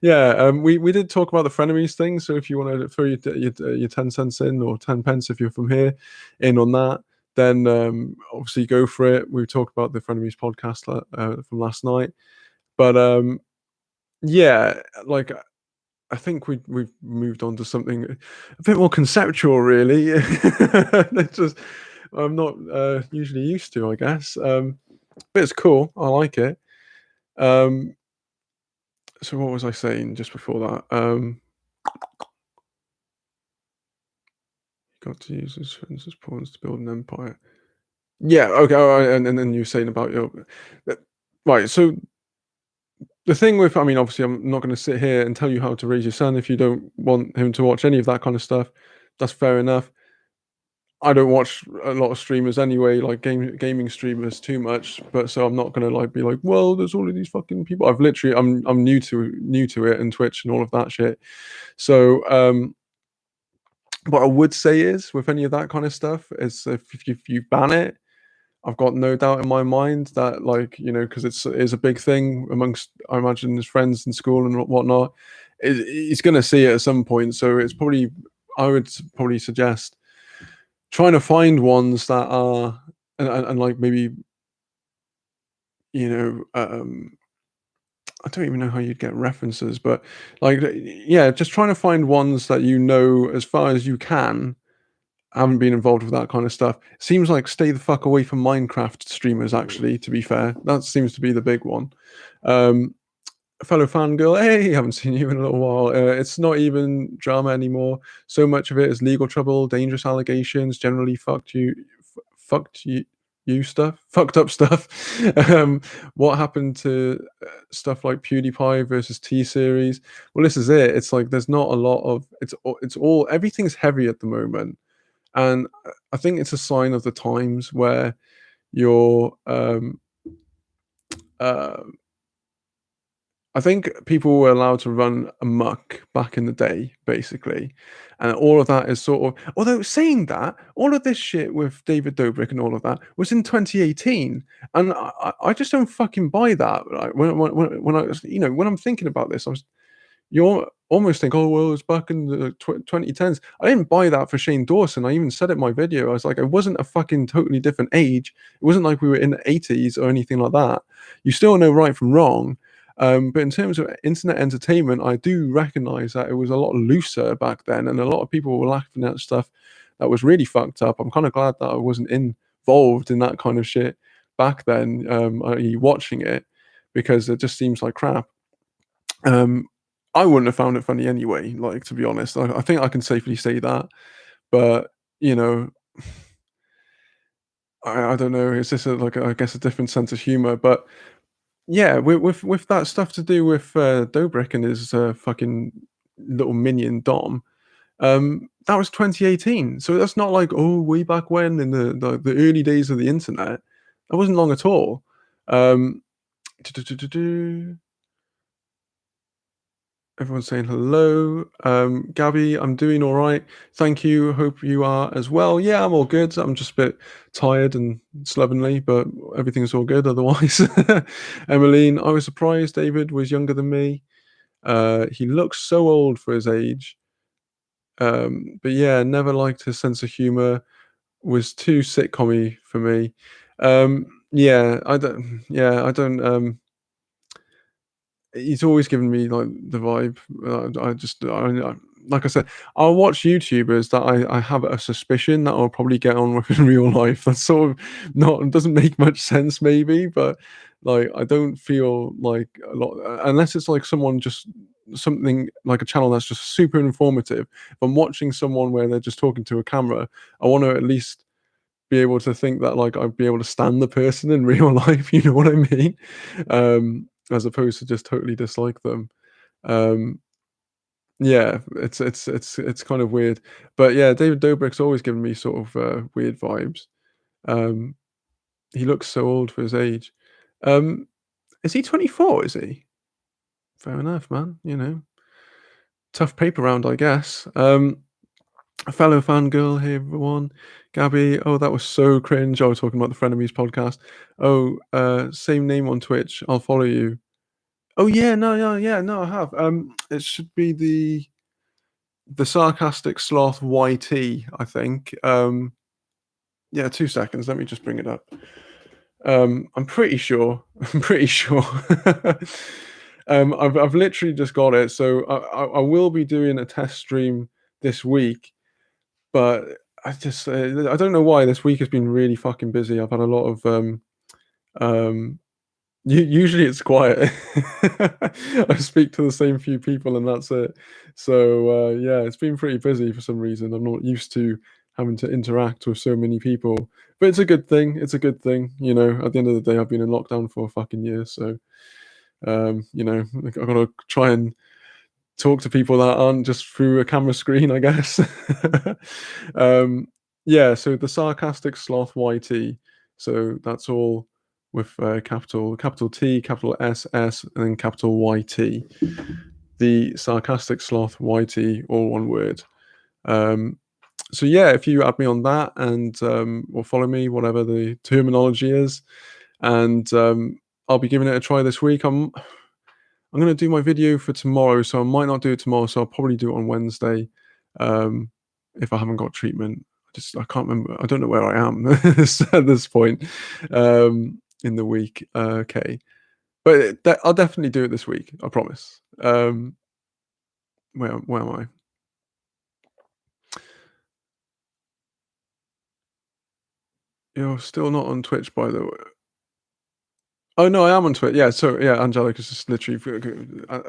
yeah, we did talk about the frenemies thing. So if you want to throw your 10 cents in, or 10 pence if you're from here, in on that, then obviously go for it. We talked about the frenemies podcast from last night, but yeah, like I think we've moved on to something a bit more conceptual, really. It's just I'm not usually used to, I guess. But it's cool. I like it. Um, so what was I saying just before that? Got to use his friends as pawns to build an empire. Yeah. Okay. All right, and then you were saying about your right. So the thing with, I mean, obviously, I'm not going to sit here and tell you how to raise your son if you don't want him to watch any of that kind of stuff. That's fair enough. I don't watch a lot of streamers anyway, like gaming streamers too much, but so I'm not gonna like be like, well, there's all of these fucking people. I'm new to it and Twitch and all of that shit. So what I would say is with any of that kind of stuff is if you ban it, I've got no doubt in my mind that like because it's a big thing amongst, I imagine, his friends in school and whatnot. He's gonna see it at some point, so it's probably I would probably suggest trying to find ones that are and like maybe you know um I don't even know how you'd get references, but like yeah, just trying to find ones that as far as you can haven't been involved with that kind of stuff. Seems like stay the fuck away from Minecraft streamers, actually, to be fair. That seems to be the big one. um Fellow fangirl, hey, haven't seen you in a little while. It's not even drama anymore. So much of it is legal trouble, dangerous allegations, generally fucked you stuff, fucked up stuff. What happened to stuff like PewDiePie versus T series? Well, this is it. It's like there's not a lot of it's all everything's heavy at the moment, and I think it's a sign of the times where you're uh, I think people were allowed to run amok back in the day, basically, and all of that is sort of. Although saying that, all of this shit with David Dobrik and all of that was in 2018, and I just don't fucking buy that. Like when I when I'm thinking about this, you almost think, oh well, it's back in the 2010s. I didn't buy that for Shane Dawson. I even said it in my video. I was like, it wasn't a fucking totally different age. It wasn't like we were in the 80s or anything like that. You still know right from wrong. But in terms of internet entertainment, I do recognize that it was a lot looser back then, and a lot of people were laughing at stuff that was really fucked up. I'm kind of glad that I wasn't involved in that kind of shit back then, i.e., watching it, because it just seems like crap. Um, I wouldn't have found it funny anyway. Like, to be honest, I think I can safely say that. But you know, I don't know. It's just like I guess a different sense of humor. But Yeah, with that stuff to do with Dobrik and his fucking little minion Dom. That was 2018, so that's not like, oh, way back when in the early days of the internet. That wasn't long at all. Um, Everyone's saying hello. Gabby, I'm doing all right. Thank you. Hope you are as well. Yeah, I'm all good. I'm just a bit tired and slovenly, but everything's all good otherwise. Emmeline, I was surprised David was younger than me. He looks so old for his age. But yeah, never liked his sense of humor. Was too sitcom-y for me. Yeah, I don't. Yeah, I don't. He's always given me, like, the vibe. Like I said, I'll watch YouTubers that I have a suspicion that I'll probably get on with in real life. That's sort of not doesn't make much sense maybe, but, like, I don't feel like a lot unless it's, like, someone just something like a channel that's just super informative. If I'm watching someone where they're just talking to a camera, I wanna at least be able to think that, like, I'd be able to stand the person in real life, you know what I mean? As opposed to just totally dislike them. Um, yeah, it's kind of weird. But yeah, David Dobrik's always given me sort of weird vibes. Um, he looks so old for his age. Um, is he 24? Is he? Fair enough, man. You know, tough paper round, I guess. A fellow fangirl, hey everyone. Gabby, oh, that was so cringe. I was talking about the Frenemies podcast. Oh, same name on Twitch. I'll follow you. Oh yeah, no, no, yeah, no, I have. It should be the sarcastic sloth YT, I think. Yeah, 2 seconds. Let me just bring it up. I'm pretty sure. I'm pretty sure. I've literally just got it. So I will be doing a test stream this week, but I don't know why this week has been really fucking busy. I've had a lot of um usually it's quiet. I speak to the same few people and that's it. So yeah, it's been pretty busy for some reason. I'm not used to having to interact with so many people, but it's a good thing. It's a good thing. You know, at the end of the day, I've been in lockdown for a fucking year, so you know, I've got to try and talk to people that aren't just through a camera screen, I guess. um, yeah, so the sarcastic sloth YT. So that's all with capital T, capital S S, and then capital YT. The sarcastic sloth YT, all one word. Um, so yeah, if you add me on that and or follow me, whatever the terminology is, and I'll be giving it a try this week. I'm gonna do my video for tomorrow, so I might not do it tomorrow, so I'll probably do it on Wednesday, um, if I haven't got treatment. I can't remember. I don't know where I am at this point in the week. Okay, but I'll definitely do it this week. I promise. Where am I? You're still not on Twitch, by the way. Oh no, I am on Twitter. Yeah, so yeah, Angelica's just literally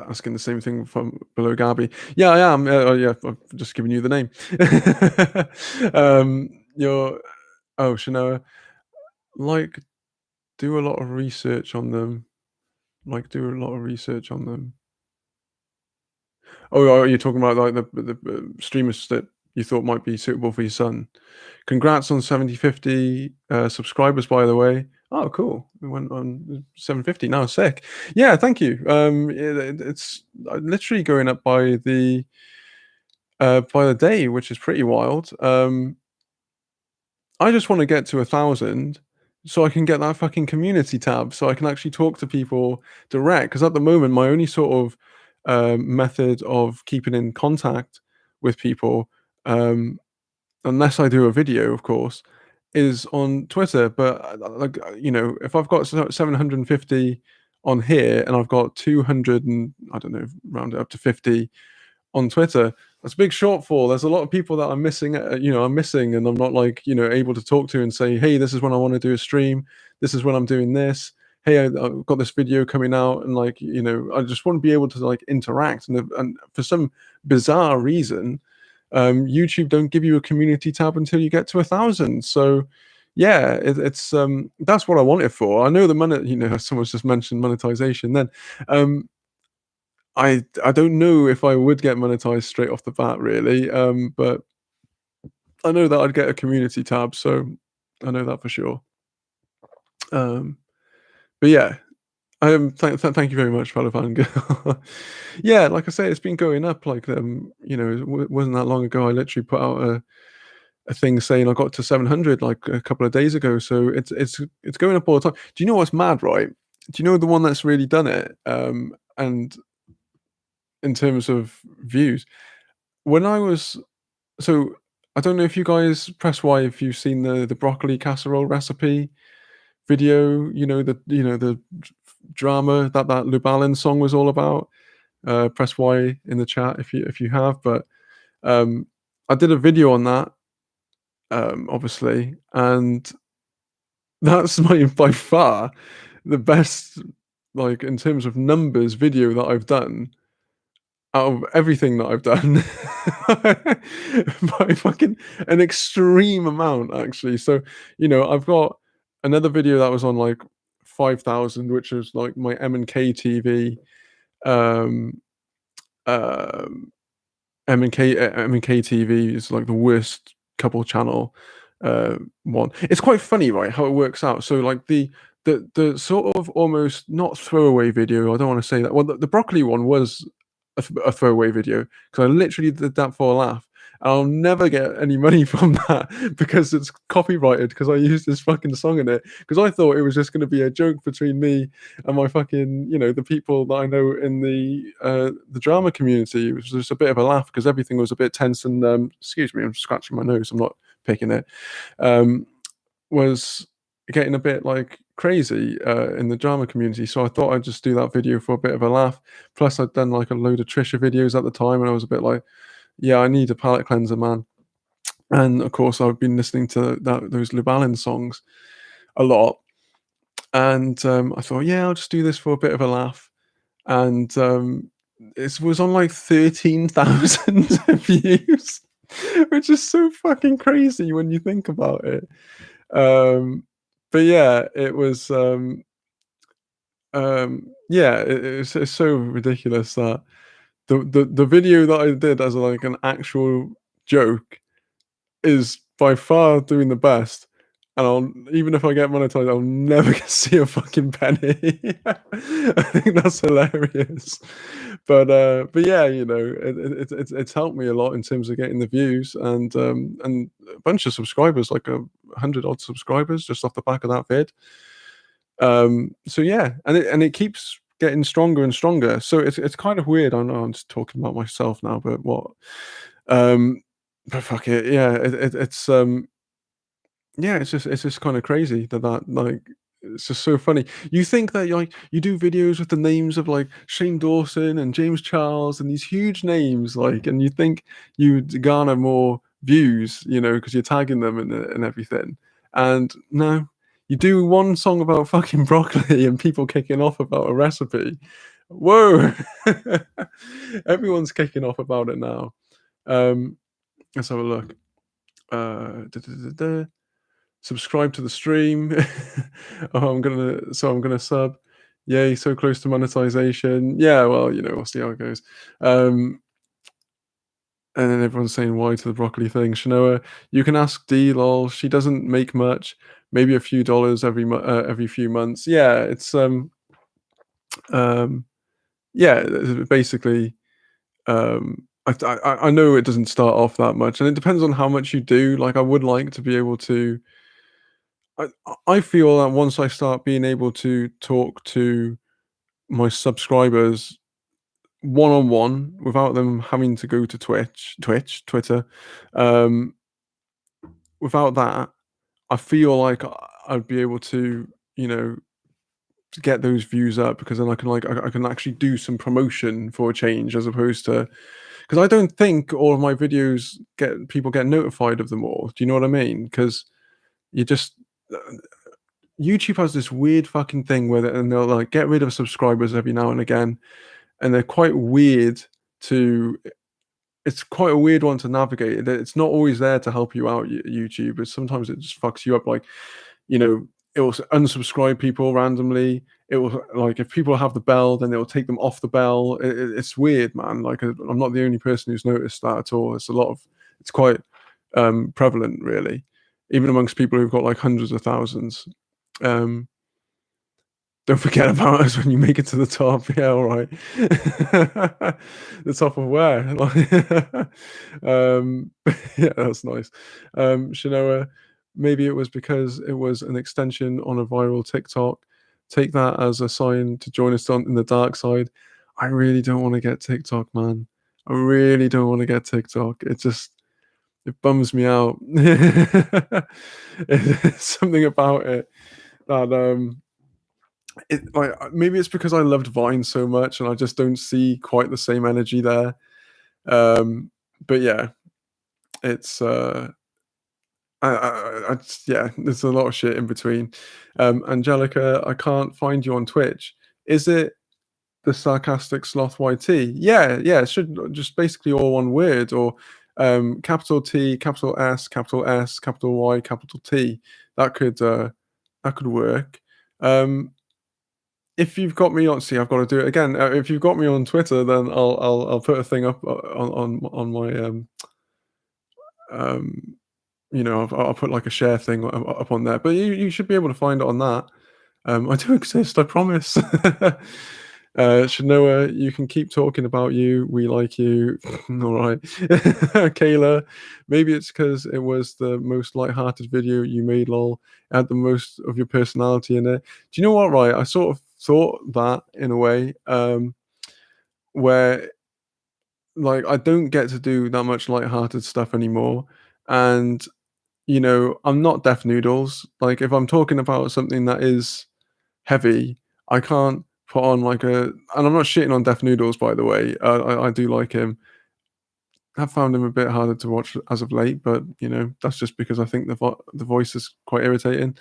asking the same thing from below Gabby. Yeah, I am. Oh yeah, I've just given you the name. You're Shanoa. Like, do a lot of research on them. Like, do a lot of research on them. Oh, you're talking about like the streamers that you thought might be suitable for your son. Congrats on 7050 subscribers, by the way. Oh, cool. We went on 750 now. Sick. Yeah, thank you. It's literally going up by the day, which is pretty wild. I just want to get to 1,000 so I can get that fucking community tab so I can actually talk to people direct. Because at the moment, my only sort of method of keeping in contact with people, unless I do a video, of course, is on Twitter. But like you know, if I've got 750 on here and I've got 200 and I don't know, round it up to 50 on Twitter, that's a big shortfall. There's a lot of people that I'm missing, I'm missing, and I'm not like, able to talk to and say, hey, this is when I want to do a stream. This is when I'm doing this. Hey, I've got this video coming out, and like, I just want to be able to like interact. And for some bizarre reason, YouTube don't give you a community tab until you get to 1,000. So, yeah, it's that's what I want it for. I know the money. Someone's just mentioned monetization. Then, um, I don't know if I would get monetized straight off the bat, really. But I know that I'd get a community tab, so I know that for sure. Um, but yeah, thank you very much, Valivanga. Yeah, like I say, it's been going up. Like, it wasn't that long ago. I literally put out a thing saying I got to 700 like a couple of days ago. So it's going up all the time. Do you know what's mad, right? Do you know the one that's really done it? And in terms of views, when I was so I don't know if you guys press Y if you've seen the broccoli casserole recipe video. The drama that Lubalin song was all about. Press Y in the chat if you have. But um, I did a video on that, obviously, and that's my by far the best, like, in terms of numbers, video that I've done out of everything that I've done. By fucking an extreme amount, actually. So, I've got another video that was on, like, 5,000, which is, like, my M&K TV, um, um M&K TV is like the worst couple channel one. It's quite funny, right, how it works out. So like the sort of almost not throwaway video. I don't want to say that. Well, the broccoli one was a throwaway video because I literally did that for a laugh. I'll never get any money from that because it's copyrighted because I used this fucking song in it because I thought it was just going to be a joke between me and my fucking, the people that I know in the drama community. It was just a bit of a laugh because everything was a bit tense and excuse me, I'm scratching my nose. I'm not picking it. Was getting a bit like crazy in the drama community. So I thought I'd just do that video for a bit of a laugh. Plus, I'd done like a load of Trisha videos at the time, and I was a bit like, yeah, I need a palate cleanser, man. And of course, I've been listening to those Lubalin songs a lot. And I thought, yeah, I'll just do this for a bit of a laugh. And it was on like 13,000 views, which is so fucking crazy when you think about it. But yeah, it was yeah, it's so ridiculous that the video that I did as like an actual joke is by far doing the best. And even if I get monetized, I'll never see a fucking penny. I think that's hilarious. But yeah, it's helped me a lot in terms of getting the views and a bunch of subscribers, like 100 odd subscribers just off the back of that vid. So yeah, and it keeps getting stronger and stronger. So it's kind of weird. I know I'm just talking about myself now, but what? But fuck it, yeah. Yeah, it's just kind of crazy that like it's just so funny. You think that like you do videos with the names of like Shane Dawson and James Charles and these huge names, like, and you think you'd garner more views, because you're tagging them and everything. And no, you do one song about fucking broccoli and people kicking off about a recipe. Whoa, everyone's kicking off about it now. Let's have a look. Da, da, da, da. Subscribe to the stream. I'm gonna sub. Yay, so close to monetization. Yeah, well, we'll see how it goes. And then everyone's saying why to the broccoli thing. Shanoa, you can ask D. Lol. She doesn't make much. Maybe a few dollars every few months. Yeah, it's yeah, basically. I know it doesn't start off that much, and it depends on how much you do. Like, I would like to be able to. I I feel that once I start being able to talk to my subscribers one on one without them having to go to Twitter, um, without that, I feel like I'd be able to, to get those views up because then I can I can actually do some promotion for a change as opposed to because I don't think all of my videos get notified of them all. Do you know what I mean? Because you just YouTube has this weird fucking thing where and they'll like get rid of subscribers every now and again, and they're quite weird to. it's quite a weird one to navigate. It's not always there to help you out, YouTube, but sometimes it just fucks you up. Like, you know, it will unsubscribe people randomly. It will, like, if people have the bell, then it will take them off the bell. It's weird, man. Like, I'm not the only person who's noticed that at all. It's quite prevalent, really, even amongst people who've got like hundreds of thousands. Um, don't forget about us when you make it to the top. Yeah, all right. The top of where? Um, yeah, that's nice. Shanoa, maybe it was because it was an extension on a viral TikTok. Take that as a sign to join us on in the dark side. I really don't want to get TikTok, man. I really don't want to get TikTok. It bums me out. It's something about it that like maybe it's because I loved Vine so much and I just don't see quite the same energy there. But yeah, it's yeah, there's a lot of shit in between. Angelica, I can't find you on Twitch. Is it the Sarcastic Sloth YT? Yeah, yeah, it should just basically all one word, or capital T, capital S, capital S, capital Y, capital T. That could work. If you've got me on, see, I've got to do it again. If you've got me on Twitter, then I'll put a thing up on my um I'll put like a share thing up on there. But you should be able to find it on that. I do exist, I promise. Shanoa, you can keep talking about you. We like you. All right. Kayla, maybe it's because it was the most light-hearted video you made, lol. It had the most of your personality in it. Do you know what, right? I sort of thought that in a way, where like I don't get to do that much light-hearted stuff anymore. And I'm not Deaf Noodles. Like, if I'm talking about something that is heavy, I can't put on like and I'm not shitting on Deaf Noodles, by the way. I do like him. I've found him a bit harder to watch as of late, but that's just because I think the voice is quite irritating.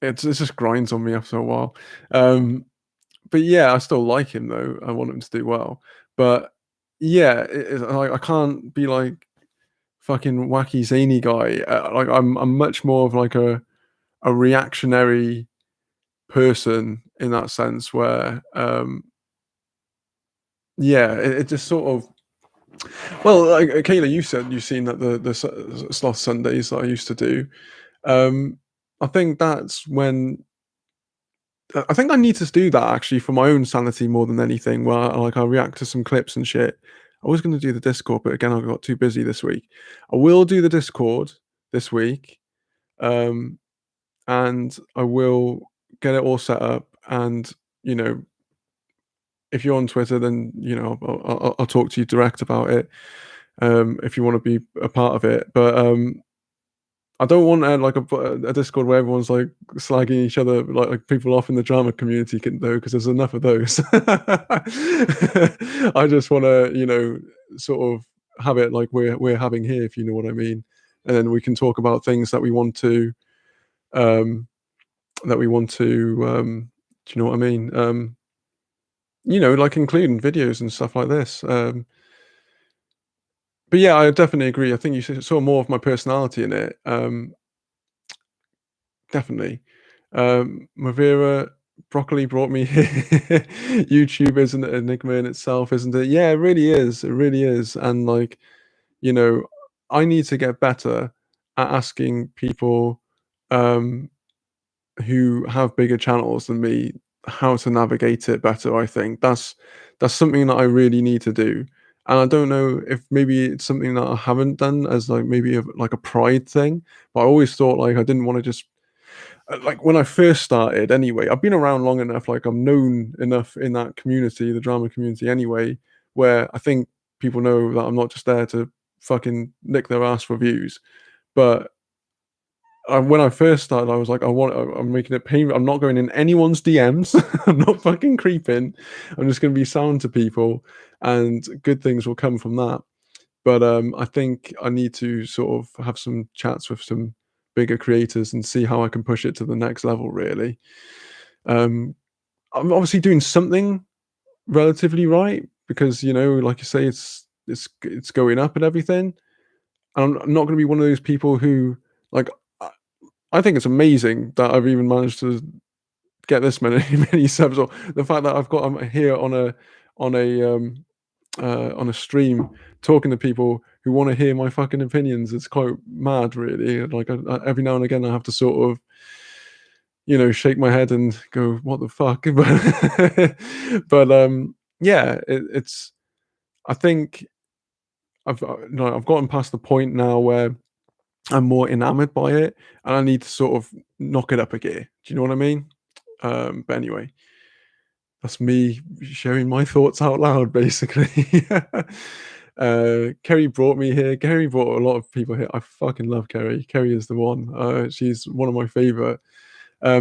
It just grinds on me after a while. But yeah, I still like him though. I want him to do well. But yeah, I can't be like fucking wacky zany guy. Like I'm much more of like a reactionary person in that sense, where yeah, it just sort of, well, like Kayla, you said you've seen that the Sloth Sundays that I used to do. I think that's when I think I need to do that actually for my own sanity more than anything. Where I react to some clips and shit. I was going to do the Discord, but again, I got too busy this week. I will do the Discord this week, and I will get it all set up. And you know, if you're on Twitter, then I'll talk to you direct about it. If you want to be a part of it, but I don't want like a Discord where everyone's like slagging each other, like people off in the drama community, though, because there's enough of those. I just want to, sort of have it like we're having here, if you know what I mean, and then we can talk about things that we want to, um, do you know what I mean? Like including videos and stuff like this. But yeah, I definitely agree. I think you saw more of my personality in it. Definitely. Mavira, broccoli brought me here. YouTube is an enigma in itself, isn't it? Yeah, it really is. It really is. And like, you know, I need to get better at asking people who have bigger channels than me how to navigate it better. I think that's something that I really need to do. And I don't know if maybe it's something that I haven't done as like maybe like a pride thing, but I always thought like I didn't want to just like when I first started anyway. I've been around long enough, like I'm known enough in that community, the drama community anyway, where I think people know that I'm not just there to fucking lick their ass for views. But when I first started, I was like, I'm making it painful. I'm not going in anyone's DMs. I'm not fucking creeping. I'm just going to be sound to people, and good things will come from that. But I think I need to sort of have some chats with some bigger creators and see how I can push it to the next level. Really, I'm obviously doing something relatively right because like you say, it's going up and everything. And I'm not going to be one of those people who like. I I think it's amazing that I've even managed to get this many many subs, or the fact that I've got I'm here on a on a stream talking to people who want to hear my fucking opinions. It's quite mad, really. Like every now and again, I have to sort of shake my head and go, "What the fuck?" But yeah, it's. I think I've no, I've gotten past the point now where I'm more enamored by it, and I need to sort of knock it up a gear. Do you know what I mean? But anyway, that's me sharing my thoughts out loud, basically. Kerry brought me here. Kerry brought a lot of people here. I fucking love Kerry. Kerry is the one. She's one of my favorite.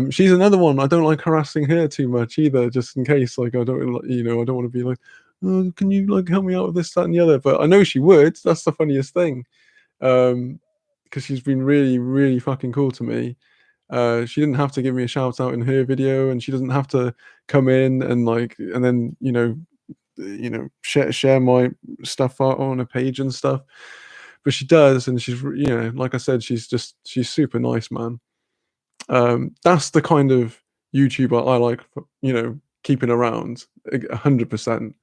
She's another one. I don't like harassing her too much either, just in case. Like, I don't, I don't want to be like, oh, can you like help me out with this, that, and the other? But I know she would. That's the funniest thing. Because she's been really, really fucking cool to me. She didn't have to give me a shout out in her video, and she doesn't have to come in and like, and then share my stuff out on a page and stuff. But she does, and she's like I said, she's super nice, man. That's the kind of YouTuber I like, keeping around 100%.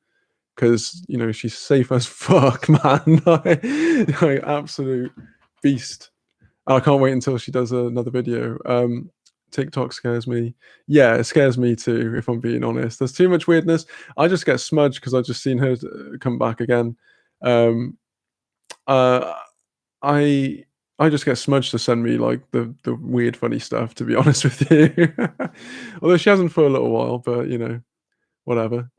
Because she's safe as fuck, man. Like absolute beast. I can't wait until she does another video. TikTok scares me. Yeah, it scares me too, if I'm being honest. There's too much weirdness. I just get smudged because I've just seen her come back again. Um, uh, I I just get smudged to send me like the weird, funny stuff. To be honest with you, although she hasn't for a little while, but whatever.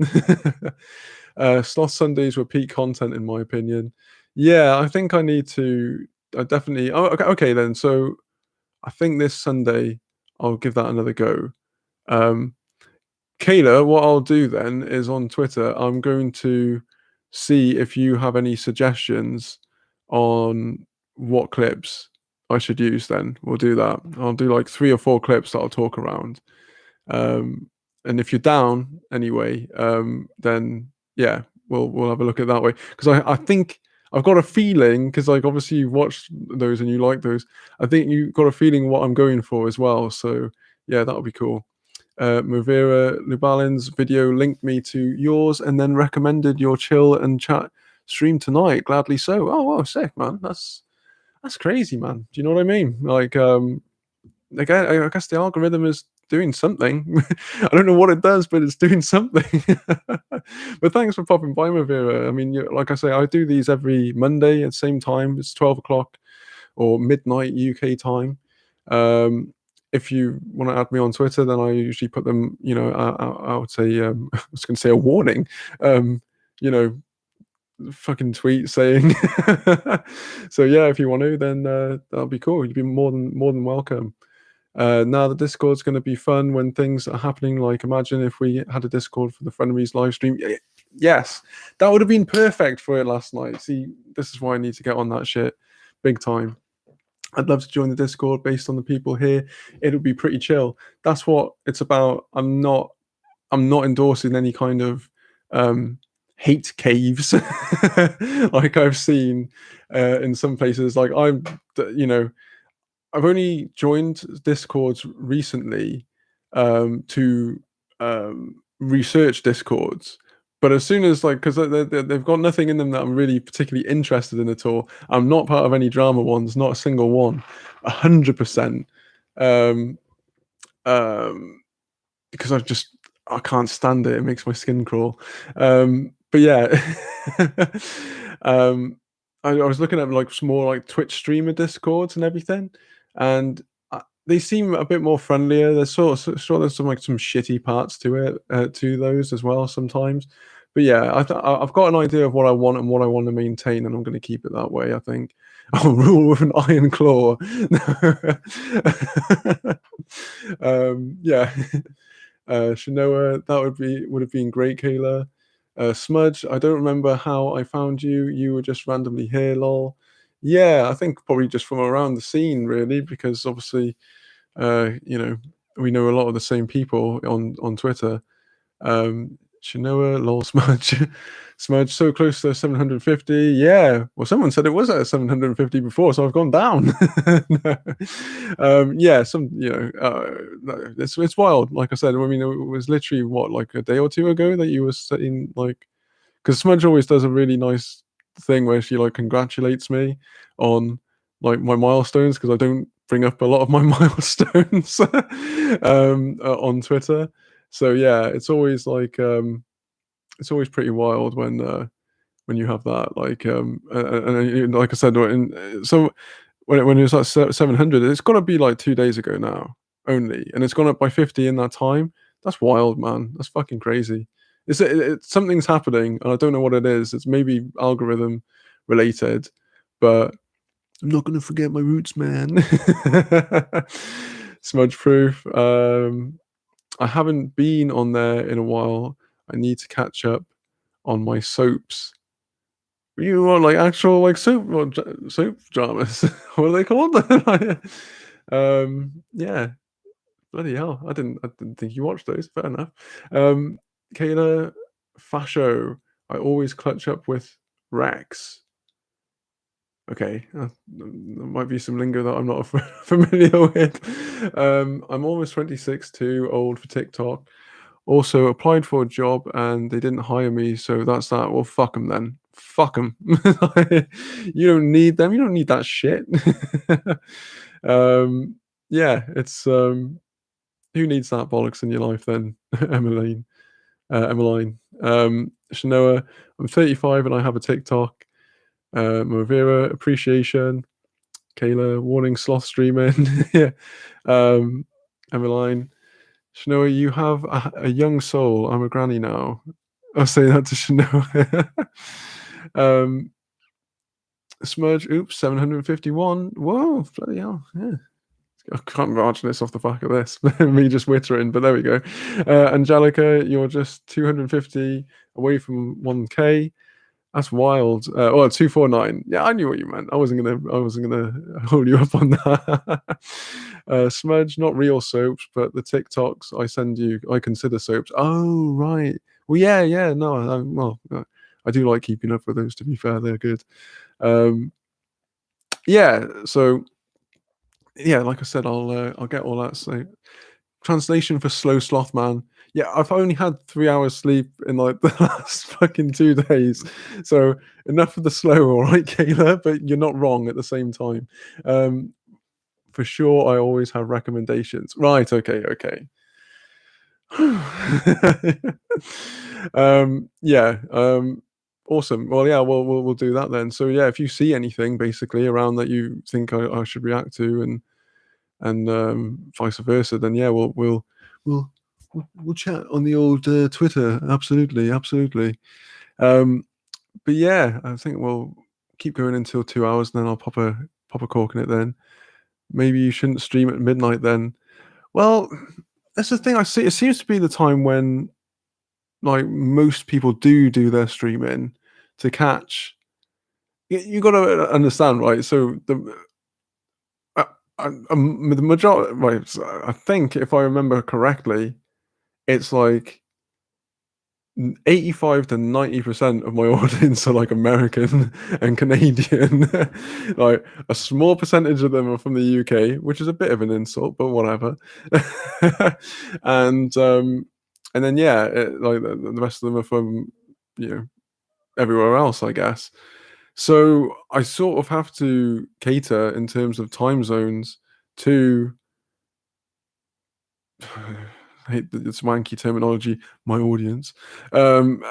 Sloth Sundays were peak content, in my opinion. Yeah, I think I need to. I definitely. Oh, okay, okay then. So I think this Sunday I'll give that another go. Um, Kayla, what I'll do then is on Twitter, I'm going to see if you have any suggestions on what clips I should use. Then we'll do that. I'll do like 3 or 4 clips that I'll talk around. Um, and if you're down anyway, then yeah, we'll have a look at it that way. Because I think I've got a feeling, because like obviously you watched those and you like those. I think you got a feeling what I'm going for as well. So yeah, that'll be cool. Movira Lubalin's video linked me to yours and then recommended your chill and chat stream tonight. Gladly so. Oh wow, sick man. That's crazy, man. Do you know what I mean? Like again, I guess the algorithm is doing something. I don't know what it does, but it's doing something. But thanks for popping by, Mavira. I mean, like I say, I do these every Monday at the same time. It's 12 o'clock or midnight UK time. If you want to add me on Twitter, then I usually put them, I would say, I was going to say a warning, you know, fucking tweet saying. So yeah, if you want to, then that'll be cool. You'd be more than welcome. Now the Discord's going to be fun when things are happening. Like imagine if we had a Discord for the Frenemies live stream. Yes, that would have been perfect for it last night. See, this is why I need to get on that shit big time. I'd love to join the Discord based on the people here. It'll be pretty chill. That's what it's about. I'm not endorsing any kind of hate caves like I've seen in some places. Like I've only joined Discords recently to research Discords. But as soon as because they've got nothing in them that I'm really particularly interested in at all. I'm not part of any drama ones, not a single one, 100%. Because I can't stand it. It makes my skin crawl. But yeah, I was looking at like some more like Twitch streamer discords and everything, and they seem a bit more friendlier. There's there's some shitty parts to it, to those as well sometimes. But yeah, I've got an idea of what I want and what I want to maintain, and I'm going to keep it that way. I think I'll rule with an iron claw. Yeah. Shanoa, that would have been great, Kayla. Smudge, I don't remember how I found you. You were just randomly here, lol. Yeah, I think probably just from around the scene, really, because obviously, we know a lot of the same people on Twitter. Chinoa, lol, smudge. Smudge, so close to 750. Yeah. Well, someone said it was at 750 before, so I've gone down. No. Yeah, no, it's wild. Like I said, I mean, it was literally what, like a day or two ago that you were saying, like, because Smudge always does a really nice thing where she like congratulates me on like my milestones, because I don't bring up a lot of my milestones on Twitter. So yeah, it's always like it's always pretty wild when you have that, like like I said, so when it was like 700, it's got to be like 2 days ago now only, and it's gone up by 50 in that time. That's wild, man. That's fucking crazy. Something's happening, and I don't know what it is. It's maybe algorithm related, but I'm not gonna forget my roots, man. Smudge proof. I haven't been on there in a while. I need to catch up on my soaps. You want like actual like soap dramas? What are they called? Yeah, bloody hell! I didn't think you watched those. Fair enough. Kayla, Fasho. I always clutch up with Rex. Okay, there might be some lingo that I'm not familiar with. I'm almost 26, too old for TikTok. Also applied for a job and they didn't hire me, so that's that. Well, fuck them then. Fuck them. You don't need them. You don't need that shit. um, yeah, it's who needs that bollocks in your life then, Emmeline? Emmeline. Shanoa, I'm 35 and I have a TikTok. Movira, appreciation. Kayla, warning, sloth streaming. Yeah. Emmeline. Shanoa, you have a young soul. I'm a granny now. I'll say that to Shanoa. Smudge, oops, 751. Whoa, bloody hell. Yeah. I can't imagine this off the back of this. Me just wittering, but there we go. Angelica, you're just 250 away from 1K. That's wild. Well, 249. Yeah, I knew what you meant. I wasn't gonna hold you up on that. Smudge, not real soaps, but the TikToks I send you, I consider soaps. Oh, right. Well, yeah. No, I do like keeping up with those. To be fair, they're good. Yeah. So, yeah, like I said, I'll get all that. So, translation for slow sloth man. Yeah, I've only had 3 hours sleep in like the last fucking 2 days. So enough of the slow, all right, Kayla, but you're not wrong at the same time. For sure, I always have recommendations. Right, okay. Yeah, awesome. Well, yeah, we'll do that then. So yeah, if you see anything basically around that you think I should react to, and vice versa, then yeah, we'll we'll chat on the old Twitter. Absolutely. But yeah, I think we'll keep going until 2 hours, and then I'll pop a cork in it. Then maybe you shouldn't stream at midnight. Then, well, that's the thing. I see. It seems to be the time when like most people do their streaming to catch. You got to understand, right? So the majority, right? So I think if I remember correctly, it's like 85 to 90% of my audience are like American and Canadian. Like a small percentage of them are from the UK, which is a bit of an insult, but whatever. And then yeah, like the rest of them are from everywhere else, I guess. So I sort of have to cater in terms of time zones to I hate this wanky terminology, my audience. And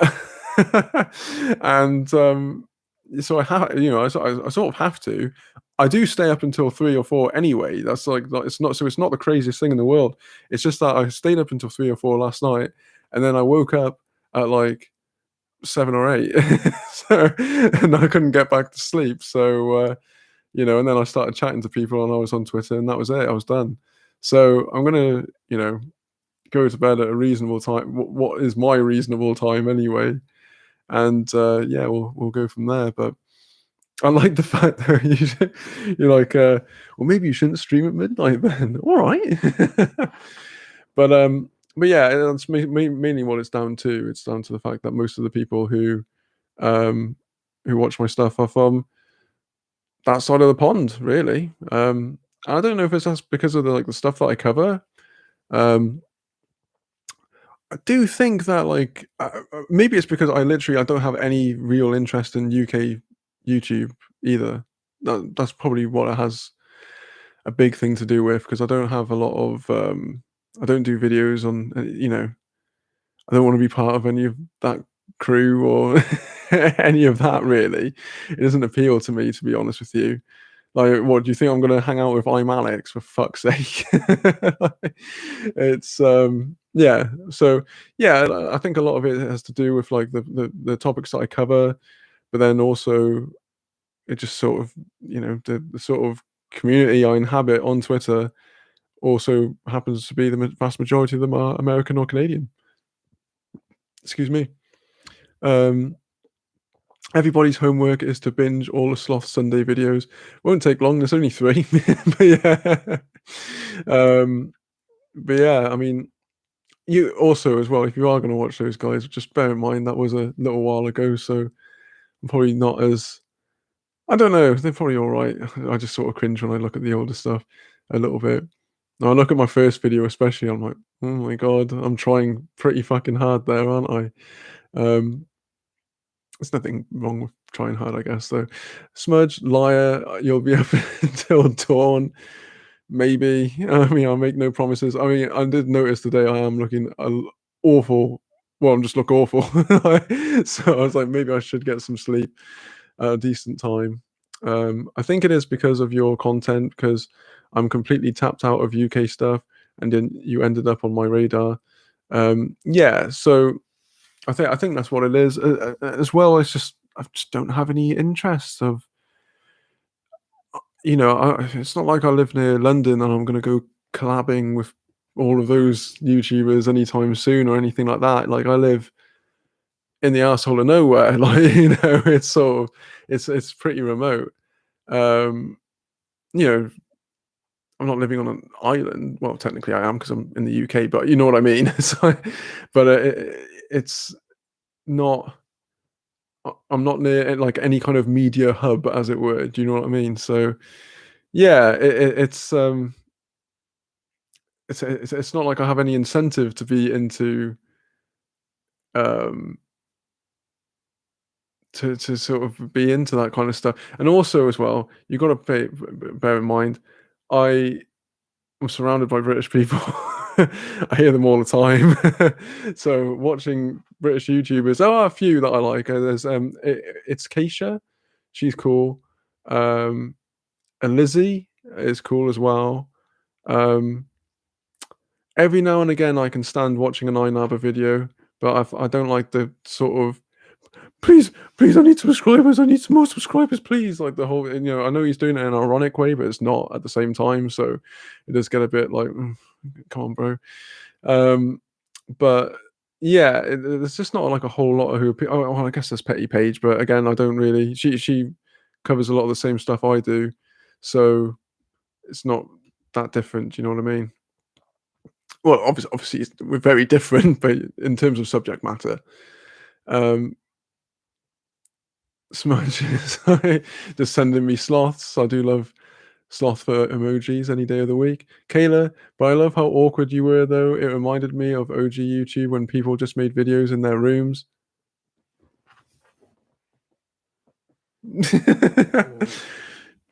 so I have, I sort of have to. I do stay up until 3 or 4 anyway. That's like it's not so it's not the craziest thing in the world. It's just that I stayed up until 3 or 4 last night, and then I woke up at like 7 or 8, so and I couldn't get back to sleep. So and then I started chatting to people, and I was on Twitter, and that was it. I was done. So I'm gonna, go to bed at a reasonable time. What is my reasonable time anyway? And yeah, we'll go from there. But I like the fact that you're like, well, maybe you shouldn't stream at midnight then. All right. But but yeah, that's mainly what it's down to. It's down to the fact that most of the people um, who watch my stuff are from that side of the pond, really. I don't know if it's just because of the stuff that I cover. Um, I do think that maybe it's because I don't have any real interest in UK YouTube either. That's probably what it has a big thing to do with because I don't have a lot of I don't do videos on I don't want to be part of any of that crew or any of that really. It doesn't appeal to me, to be honest with you. Like, what do you think I'm gonna hang out with I'm Alex for fuck's sake? Like, it's yeah. So yeah, I think a lot of it has to do with like the topics that I cover, but then also it just sort of the sort of community I inhabit on Twitter also happens to be the vast majority of them are American or Canadian. Excuse me. Um, Everybody's homework is to binge all the Sloth Sunday videos. Won't take long. There's only three, but yeah. Um, but yeah, I mean, you also as well. If you are going to watch those guys, just bear in mind that was a little while ago, so I'm probably not as. I don't know. They're probably all right. I just sort of cringe when I look at the older stuff a little bit. Now I look at my first video, especially. I'm like, oh my god, I'm trying pretty fucking hard there, aren't I? There's nothing wrong with trying hard, I guess. So, Smudge, liar, you'll be up until dawn. Maybe. I mean, I'll make no promises. I mean, I did notice today I am looking awful. Well, I'm just look awful. So I was like, maybe I should get some sleep at a decent time. I think it is because of your content, because I'm completely tapped out of UK stuff, and then you ended up on my radar. Yeah, so I think that's what it is. As well, it's just I just don't have any interest of it's not like I live near London and I'm gonna go collabing with all of those YouTubers anytime soon or anything like that. Like I live in the asshole of nowhere. Like it's sort of it's pretty remote. Um, you know, I'm not living on an island. Well, technically I am because I'm in the UK, but you know what I mean. So, but it's not. I'm not near like any kind of media hub, as it were. Do you know what I mean? So yeah, it's not like I have any incentive to be into um to sort of be into that kind of stuff. And also as well, you got to bear in mind, I am surrounded by British people. I hear them all the time. So watching British YouTubers, there are a few that I like. There's it's Keisha, she's cool. Um, and Lizzie is cool as well. Um, every now and again, I can stand watching an iNabber video, but I don't like the sort of please, please, I need subscribers. I need some more subscribers, please. Like the whole, I know he's doing it in an ironic way, but it's not at the same time. So it does get a bit like, come on, bro. Um, but yeah, there's just not like a whole lot of who. Oh, well, I guess there's Petty Page, but again, I don't really. She covers a lot of the same stuff I do, so it's not that different. Do you know what I mean? Well, obviously, we're very different, but in terms of subject matter, um, Smudges, just sending me sloths. I do love sloth for emojis any day of the week. Kayla, but I love how awkward you were though. It reminded me of OG YouTube when people just made videos in their rooms.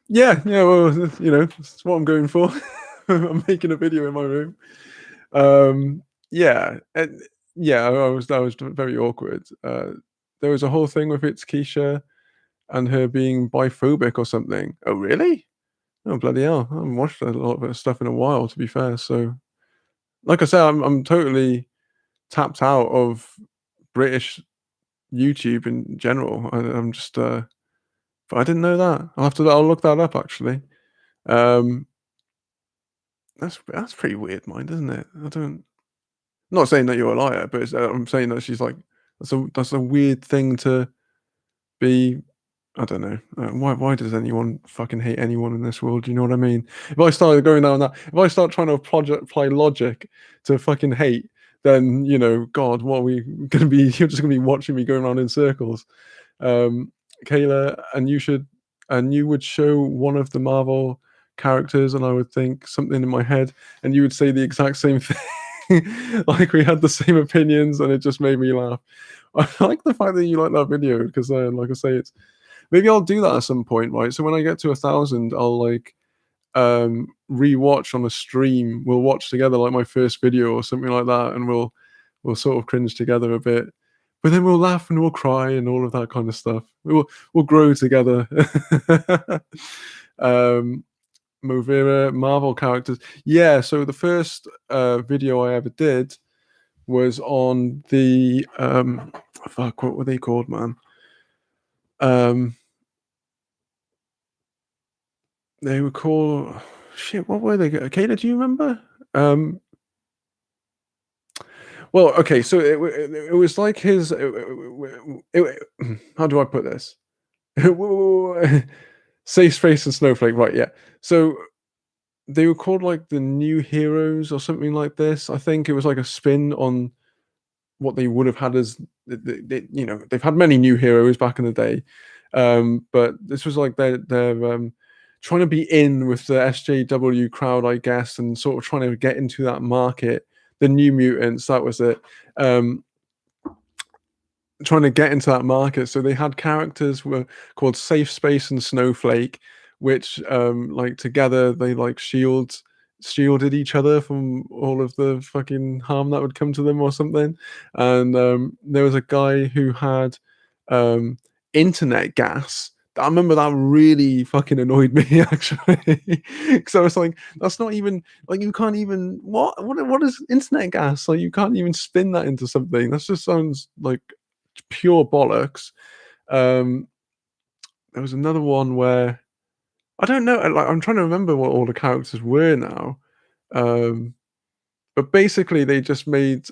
Yeah, well, that's what I'm going for. I'm making a video in my room. Yeah, and yeah, I was very awkward. There was a whole thing with it's Keisha and her being biphobic or something. Oh, really? Oh, bloody hell! I haven't watched a lot of her stuff in a while, to be fair. So, like I said, I'm totally tapped out of British YouTube in general. I'm just, but I didn't know that. I'll look that up actually. Um, that's pretty weird, mind, isn't it? I don't. I'm not saying that you're a liar, but I'm saying that she's like that's a weird thing to be. I don't know. Why does anyone fucking hate anyone in this world? Do you know what I mean? If I started going down that, if I start trying to apply logic to fucking hate, then God, what are we gonna be? You're just gonna be watching me going around in circles. Um, Kayla, and you would show one of the Marvel characters, and I would think something in my head, and you would say the exact same thing. Like we had the same opinions, and it just made me laugh. I like the fact that you like that video because, like I say, it's maybe I'll do that at some point, right? So when I get to 1,000, I'll like rewatch on a stream. We'll watch together like my first video or something like that, and we'll sort of cringe together a bit. But then we'll laugh and we'll cry and all of that kind of stuff. We'll grow together. um Movira, Marvel characters. Yeah, so the first video I ever did was on the fuck, what were they called, man? Um they were called shit, what were they? Kayla, do you remember? Um well, okay, so it was like his how do I put this? Safe Space and Snowflake, right, yeah. So they were called like the New Heroes or something like this. I think it was like a spin on what they would have had as they've had many new heroes back in the day, but this was like they're trying to be in with the SJW crowd, I guess, and sort of trying to get into that market. The New Mutants, that was it. Um, Trying to get into that market. So they had characters were called Safe Space and Snowflake, which like together they like shielded each other from all of the fucking harm that would come to them or something. And there was a guy who had um internet gas. I remember that really fucking annoyed me actually. Because I was like, that's not even like you can't even what is internet gas? Like you can't even spin that into something. That just sounds like pure bollocks. Um, there was another one where I don't know. Like I'm trying to remember what all the characters were now. Um, but basically, they just made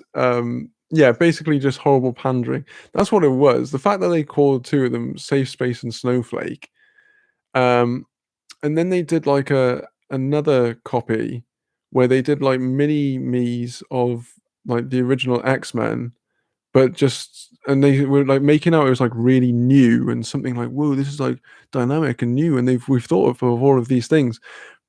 yeah, basically just horrible pandering. That's what it was. The fact that they called two of them Safe Space and Snowflake, um, and then they did like another copy where they did like mini me's of like the original X Men, but just and they were like making out it was like really new and something like, whoa, this is like dynamic and new, and we've thought of all of these things,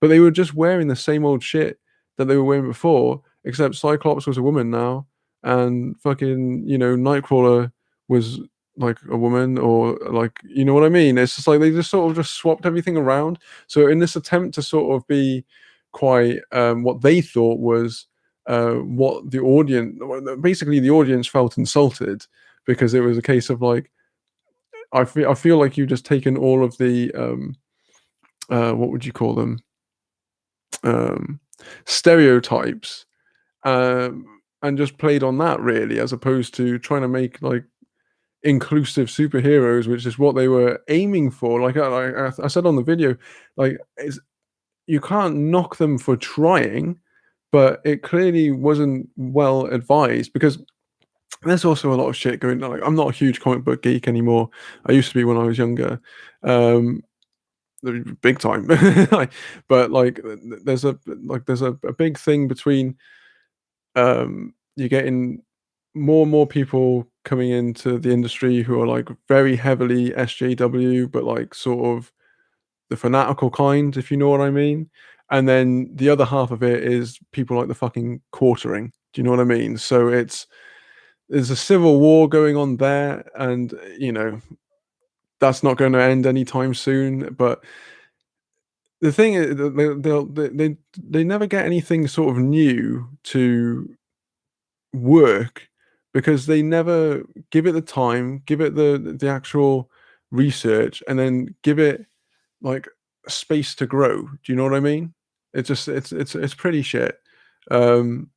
but they were just wearing the same old shit that they were wearing before, except Cyclops was a woman now, and fucking Nightcrawler was like a woman, or like what I mean. It's just like they just sort of just swapped everything around. So in this attempt to sort of be quite what they thought was what the audience basically the audience felt insulted because it was a case of like I feel like you just taken all of the what would you call them, um, stereotypes, and just played on that really, as opposed to trying to make like inclusive superheroes, which is what they were aiming for. Like I said on the video, like you can't knock them for trying, but it clearly wasn't well advised because there's also a lot of shit going on. Like, I'm not a huge comic book geek anymore. I used to be when I was younger, um, big time. Like, but like, there's a big thing between you're getting more and more people coming into the industry who are like very heavily SJW, but like sort of the fanatical kind, if you know what I mean. And then the other half of it is people like the fucking quartering. Do you know what I mean? So there's a civil war going on there, and that's not going to end anytime soon. But the thing is, they never get anything sort of new to work because they never give it the time, give it the actual research, and then give it like space to grow. Do you know what I mean? It's pretty shit. Um,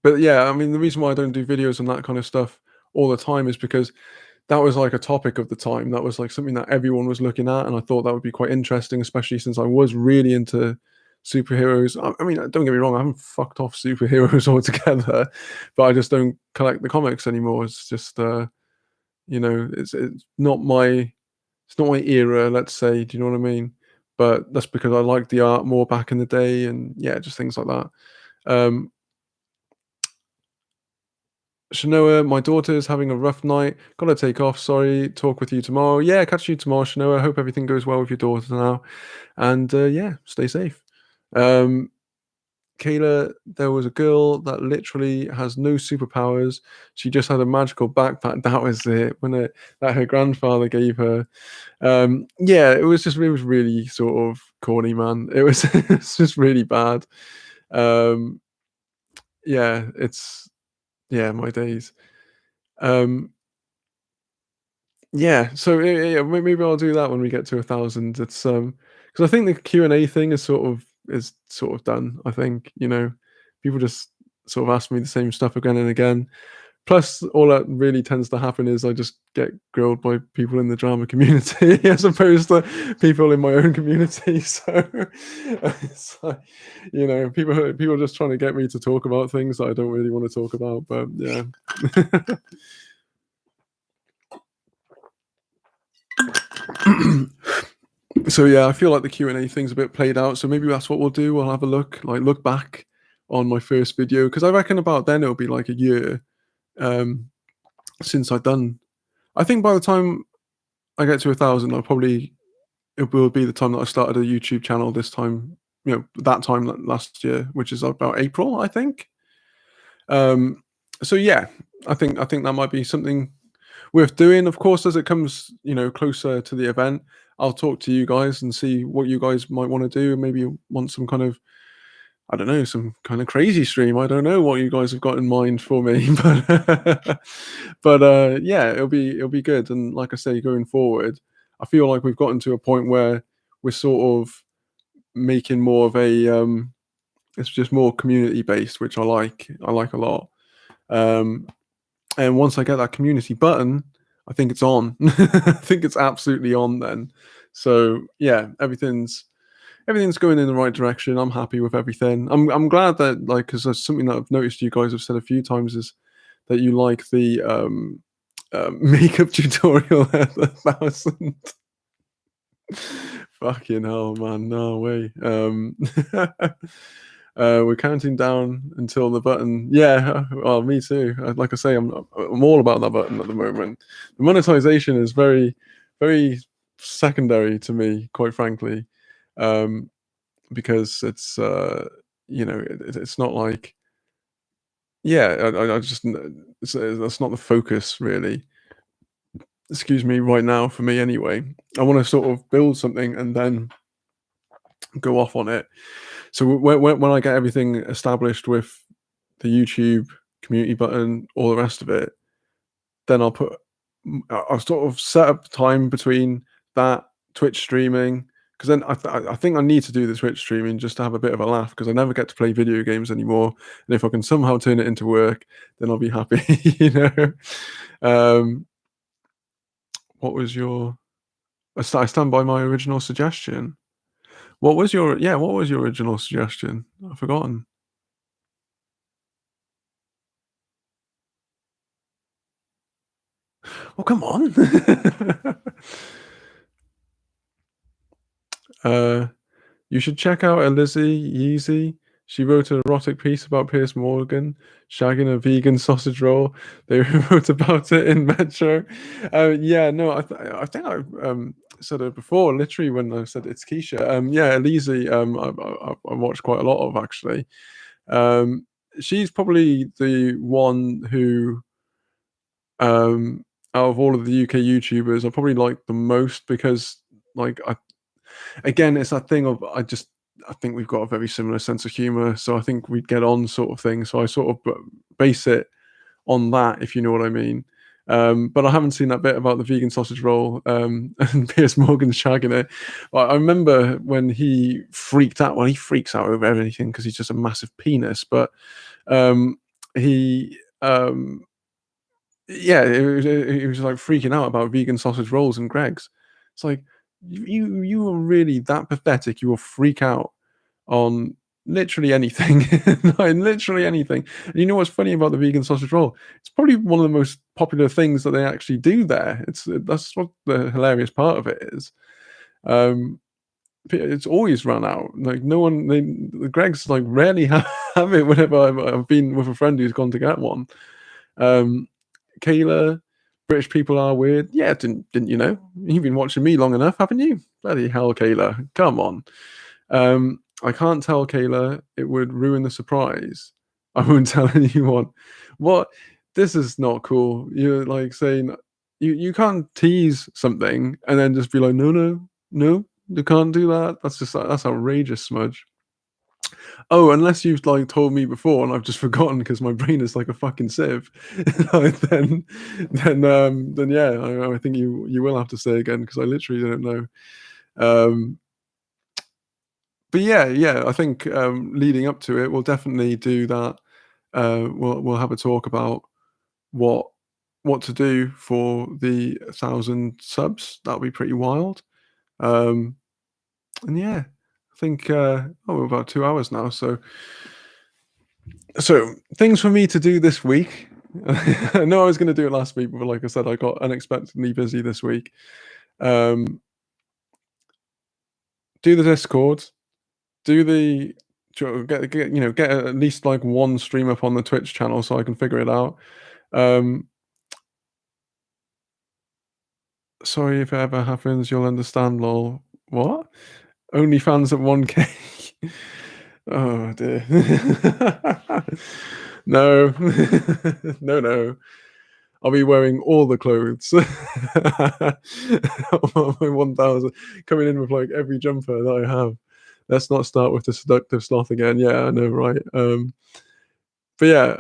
but yeah, I mean the reason why I don't do videos on that kind of stuff all the time is because that was like a topic of the time. That was like something that everyone was looking at, and I thought that would be quite interesting, especially since I was really into superheroes. I mean, don't get me wrong, I haven't fucked off superheroes altogether, but I just don't collect the comics anymore. It's just it's not my era, let's say. Do you know what I mean? But that's because I liked the art more back in the day, and yeah, just things like that. Um, Shanoa, my daughter's having a rough night. Gotta take off. Sorry. Talk with you tomorrow. Yeah, catch you tomorrow, Shanoa. Hope everything goes well with your daughter now. And yeah, stay safe. Um, Kayla, there was a girl that literally has no superpowers. She just had a magical backpack. That was it. That her grandfather gave her. Yeah, it was really sort of corny, man. It's just really bad. Um, yeah, yeah, my days. Um, yeah, so yeah, maybe I'll do that when we get to 1,000. It's because I think the Q&A thing is sort of done. I think people just sort of ask me the same stuff again and again. Plus, all that really tends to happen is I just get grilled by people in the drama community as opposed to people in my own community. So it's like, people are just trying to get me to talk about things that I don't really want to talk about. But yeah. So yeah, I feel like the Q&A thing's a bit played out. So maybe that's what we'll do. We'll have a look back on my first video because I reckon about then it'll be like a year um, since I've done. I think by the time I get to 1,000, it will be the time that I started a YouTube channel. This time, that time last year, which is about April, I think. Um, so yeah, I think that might be something worth doing. Of course, as it comes, closer to the event, I'll talk to you guys and see what you guys might want to do. Maybe you want some kind of, I don't know, some kind of crazy stream. I don't know what you guys have got in mind for me, but yeah, it'll be good. And like I say, going forward, I feel like we've gotten to a point where we're sort of making more of a it's just more community based, which I like. I like a lot. Um, and once I get that community button, I think it's on. I think it's absolutely on then. So yeah, everything's going in the right direction. I'm happy with everything. I'm glad that because that's something that I've noticed you guys have said a few times is that you like the makeup tutorial at 1,000. Fucking hell, man! No way. We're counting down until the button. Yeah, well, me too. Like I say, I'm all about that button at the moment. The monetization is very, very secondary to me, quite frankly, because it's not like, yeah, I just that's not the focus really. Excuse me, right now for me anyway. I want to sort of build something and then go off on it. So when I get everything established with the YouTube community button, all the rest of it, then I'll sort of set up time between that Twitch streaming because then I think I need to do the Twitch streaming just to have a bit of a laugh because I never get to play video games anymore, and if I can somehow turn it into work, then I'll be happy. Um, what was your? I stand by my original suggestion. What was your original suggestion? I've forgotten. Oh, come on. uh, you should check out Elizzy Yeezy. She wrote an erotic piece about Piers Morgan shagging a vegan sausage roll. They wrote about it in Metro. Yeah, no, I think I said it before, literally when I said it's Keisha. Yeah, Elise, I watched quite a lot of actually. She's probably the one who, out of all of the UK YouTubers, I probably like the most because, like, again, it's that thing of I think we've got a very similar sense of humor, so I think we'd get on sort of thing. So I sort of base it on that, if you know what I mean. But I haven't seen that bit about the vegan sausage roll and Piers Morgan shagging it. I remember when he freaked out. Well, he freaks out over everything because he's just a massive penis. But he, yeah, he was like freaking out about vegan sausage rolls and Greg's. It's like you were really that pathetic. You will freak out on literally anything, like literally anything. And you know what's funny about the vegan sausage roll? It's probably one of the most popular things that they actually do there. That's what the hilarious part of it is. It's always run out. Like no one, the Greg's like rarely have it whenever I've been with a friend who's gone to get one. Um, Kayla, British people are weird. Yeah, didn't you know? You've been watching me long enough, haven't you? Bloody hell, Kayla, come on. I can't tell Kayla. It would ruin the surprise. I won't tell anyone. What? This is not cool. You're like saying you can't tease something and then just be like, no, no, no, you can't do that. That's just that's outrageous, Smudge. Oh, unless you've like told me before and I've just forgotten because my brain is like a fucking sieve. Like, then yeah, I think you will have to say again because I literally don't know. Um, but yeah, I think leading up to it, we'll definitely do that. We'll have a talk about what what to do for the 1,000 subs. That'll be pretty wild. Um, and yeah, I think we're about 2 hours now, so things for me to do this week. I know I was going to do it last week, but like I said, I got unexpectedly busy this week. Um, do the Discord, do the get at least like one stream up on the Twitch channel so I can figure it out. Um, sorry if it ever happens, you'll understand. Lol. What? Only fans at 1K. Oh dear. No, no. I'll be wearing all the clothes. My 1,000 coming in with like every jumper that I have. Let's not start with the seductive sloth again. Yeah, I know, right? But yeah,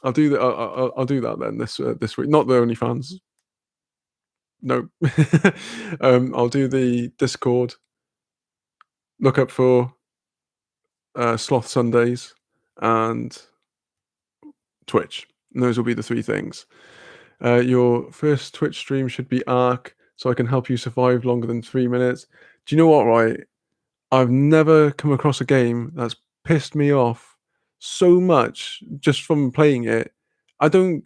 I'll do that. I'll do that then this week. Not the OnlyFans. No. I'll do the Discord. Look up for Sloth Sundays and Twitch. And those will be the three things. Your first Twitch stream should be Ark, so I can help you survive longer than 3 minutes. Do you know what, right? I've never come across a game that's pissed me off so much just from playing it. I don't.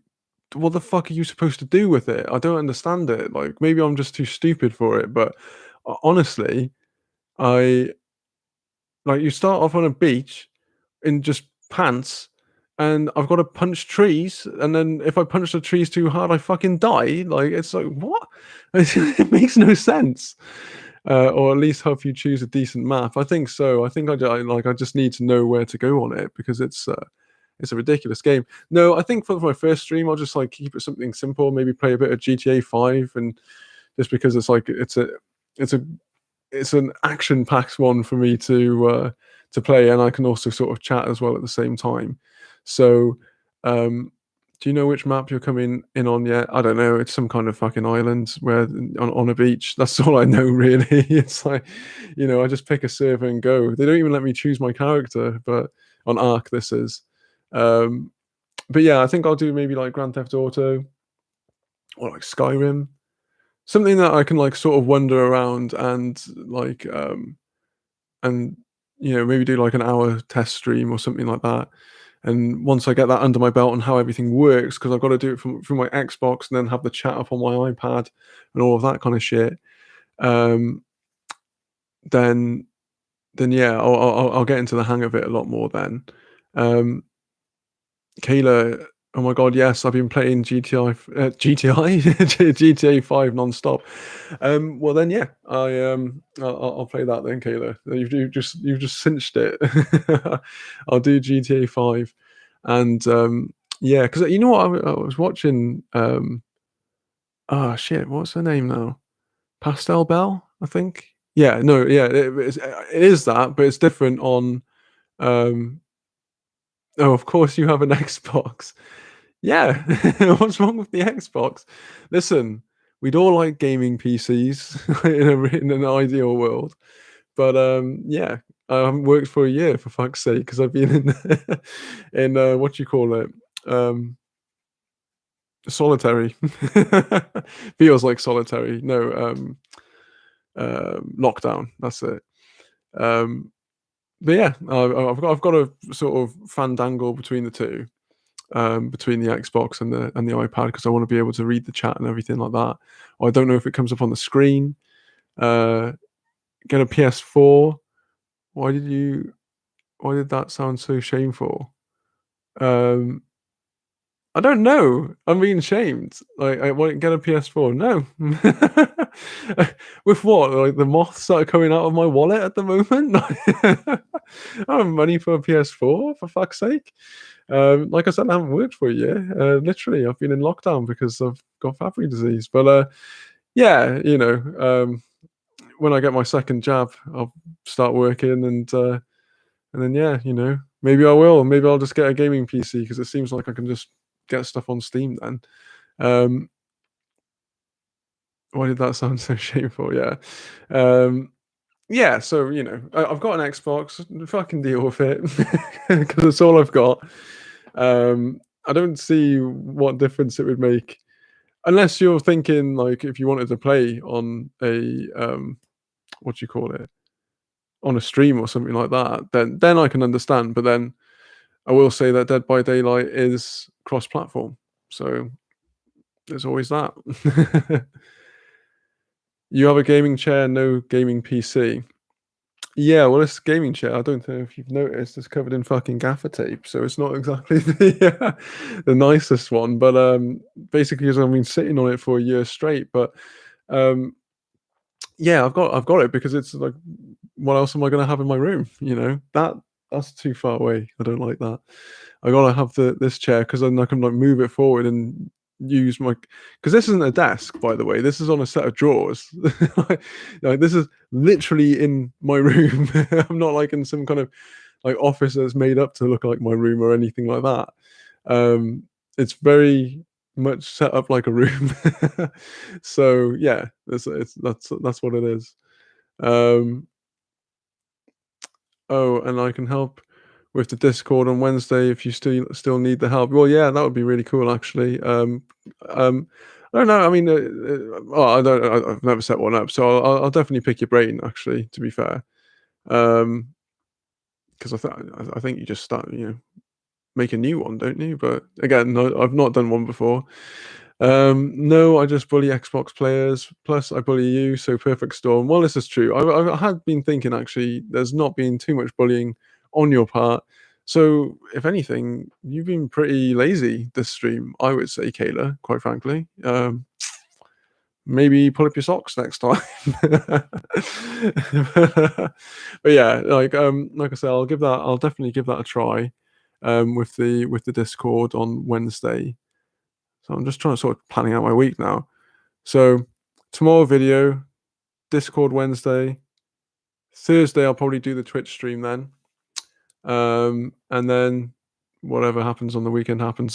What the fuck are you supposed to do with it? I don't understand it. Like, maybe I'm just too stupid for it, but honestly, I like you start off on a beach in just pants, and I've got to punch trees, and then if I punch the trees too hard, I fucking die. Like it's like what? It makes no sense. Or at least help you choose a decent map. I think so. I think I just need to know where to go on it because it's a ridiculous game. No, I think for my first stream, I'll just like keep it something simple. Maybe play a bit of GTA 5, and just because it's like it's a it's an action-packed one for me to play, and I can also sort of chat as well at the same time. So, do you know which map you're coming in on yet? I don't know. It's some kind of fucking island where on a beach. That's all I know, really. It's like, I just pick a server and go. They don't even let me choose my character, but on Ark this is. Um, but yeah, I think I'll do maybe like Grand Theft Auto or like Skyrim, something that I can like sort of wander around and like and maybe do like an hour test stream or something like that. And once I get that under my belt and how everything works, because I've got to do it from my Xbox and then have the chat up on my iPad and all of that kind of shit, um, then yeah, I'll get into the hang of it a lot more then. Um, Kayla, oh my god, yes, I've been playing GTA 5 non-stop. Well then, yeah, I'll play that then, Kayla. You've just cinched it. I'll do GTA 5, and yeah, because you know what, I was watching. Oh shit, what's her name now? Pastel Bell, I think. Yeah, no, yeah, it is that, but it's different on. Um, oh, of course you have an Xbox. Yeah, what's wrong with the Xbox? Listen, we'd all like gaming PCs in an ideal world, but yeah, I haven't worked for a year for fuck's sake because I've been in what do you call it? Solitary. Feels like solitary. No, lockdown. That's it. Um, but yeah, I've got a sort of fandangle between the two. Between the Xbox and the iPad because I want to be able to read the chat and everything like that. Or I don't know if it comes up on the screen. Get a PS4. Why did you? Why did that sound so shameful? Um, I don't know. I'm being shamed. Like, I won't get a PS4. No. With what? Like the moths that are coming out of my wallet at the moment? I don't have money for a PS4, for fuck's sake. Like I said, I haven't worked for a year. Literally, I've been in lockdown because I've got Fabry disease. But yeah, when I get my second jab, I'll start working and then yeah, maybe I will. Maybe I'll just get a gaming PC because it seems like I can just get stuff on Steam then. Um, why did that sound so shameful? Yeah. Um, yeah, so I've got an Xbox. Fucking deal with it because it's all I've got. I don't see what difference it would make unless you're thinking like if you wanted to play on a what do you call it, on a stream or something like that, then I can understand. But then I will say that Dead by Daylight is cross-platform, so there's always that. You have a gaming chair, no gaming PC. Yeah, well, this gaming chair, I don't know if you've noticed, it's covered in fucking gaffer tape, so it's not exactly the nicest one. But basically, because I've been sitting on it for a year straight. But um, yeah, I've got it because it's like, what else am I going to have in my room? That's too far away. I don't like that. I gotta have this chair because then I can like move it forward and use my, because this isn't a desk, by the way. This is on a set of drawers. Like this is literally in my room. I'm not like in some kind of like office that's made up to look like my room or anything like that. It's very much set up like a room. So yeah, that's what it is. Um, oh, and I can help with the Discord on Wednesday if you still need the help. Well, yeah, that would be really cool, actually. Um, I don't know. I mean, well, I've never set one up, so I'll definitely pick your brain. Actually, to be fair, because I think you just start, make a new one, don't you? But again, no, I've not done one before. No, I just bully Xbox players. Plus, I bully you, so perfect storm. Well, this is true. I had been thinking actually, there's not been too much bullying on your part. So, if anything, you've been pretty lazy this stream, I would say, Kayla. Quite frankly, maybe pull up your socks next time. But yeah, like I said, I'll definitely give that a try. With the Discord on Wednesday. So I'm just trying to sort of planning out my week now. So tomorrow video, Discord Wednesday, Thursday I'll probably do the Twitch stream then, and then whatever happens on the weekend happens.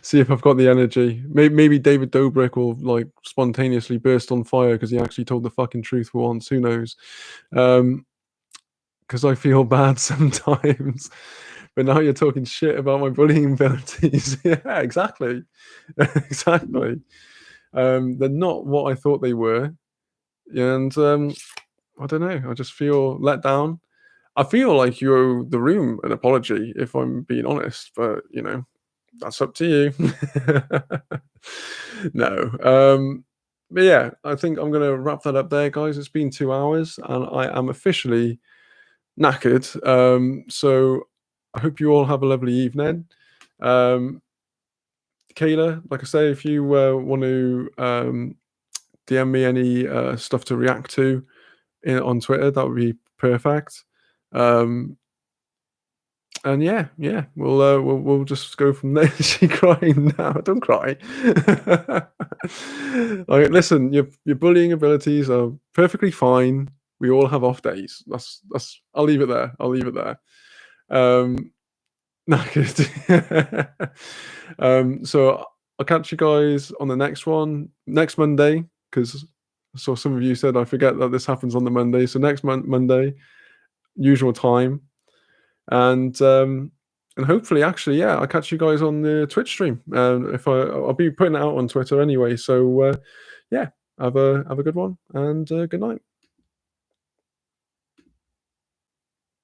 See if I've got the energy. Maybe David Dobrik will like spontaneously burst on fire because he actually told the fucking truth for once. Who knows? Because I feel bad sometimes. But now you're talking shit about my bullying abilities. Yeah, exactly. Exactly. They're not what I thought they were. And I don't know. I just feel let down. I feel like you owe the room an apology, if I'm being honest. But, that's up to you. No. But yeah, I think I'm going to wrap that up there, guys. It's been 2 hours and I am officially knackered. So I hope you all have a lovely evening. Kayla, like I say, if you want to DM me any stuff to react to on Twitter, that would be perfect. And yeah, we'll just go from there. Is she crying now? Don't cry. Like, listen, your bullying abilities are perfectly fine. We all have off days. That's. I'll leave it there. No, good. So I'll catch you guys on the next one next Monday, because I saw some of you said I forget that this happens on the Monday. So next Monday, usual time, and hopefully, actually, yeah, I'll catch you guys on the Twitch stream. If I'll be putting it out on Twitter anyway. So yeah, have a good one and good night.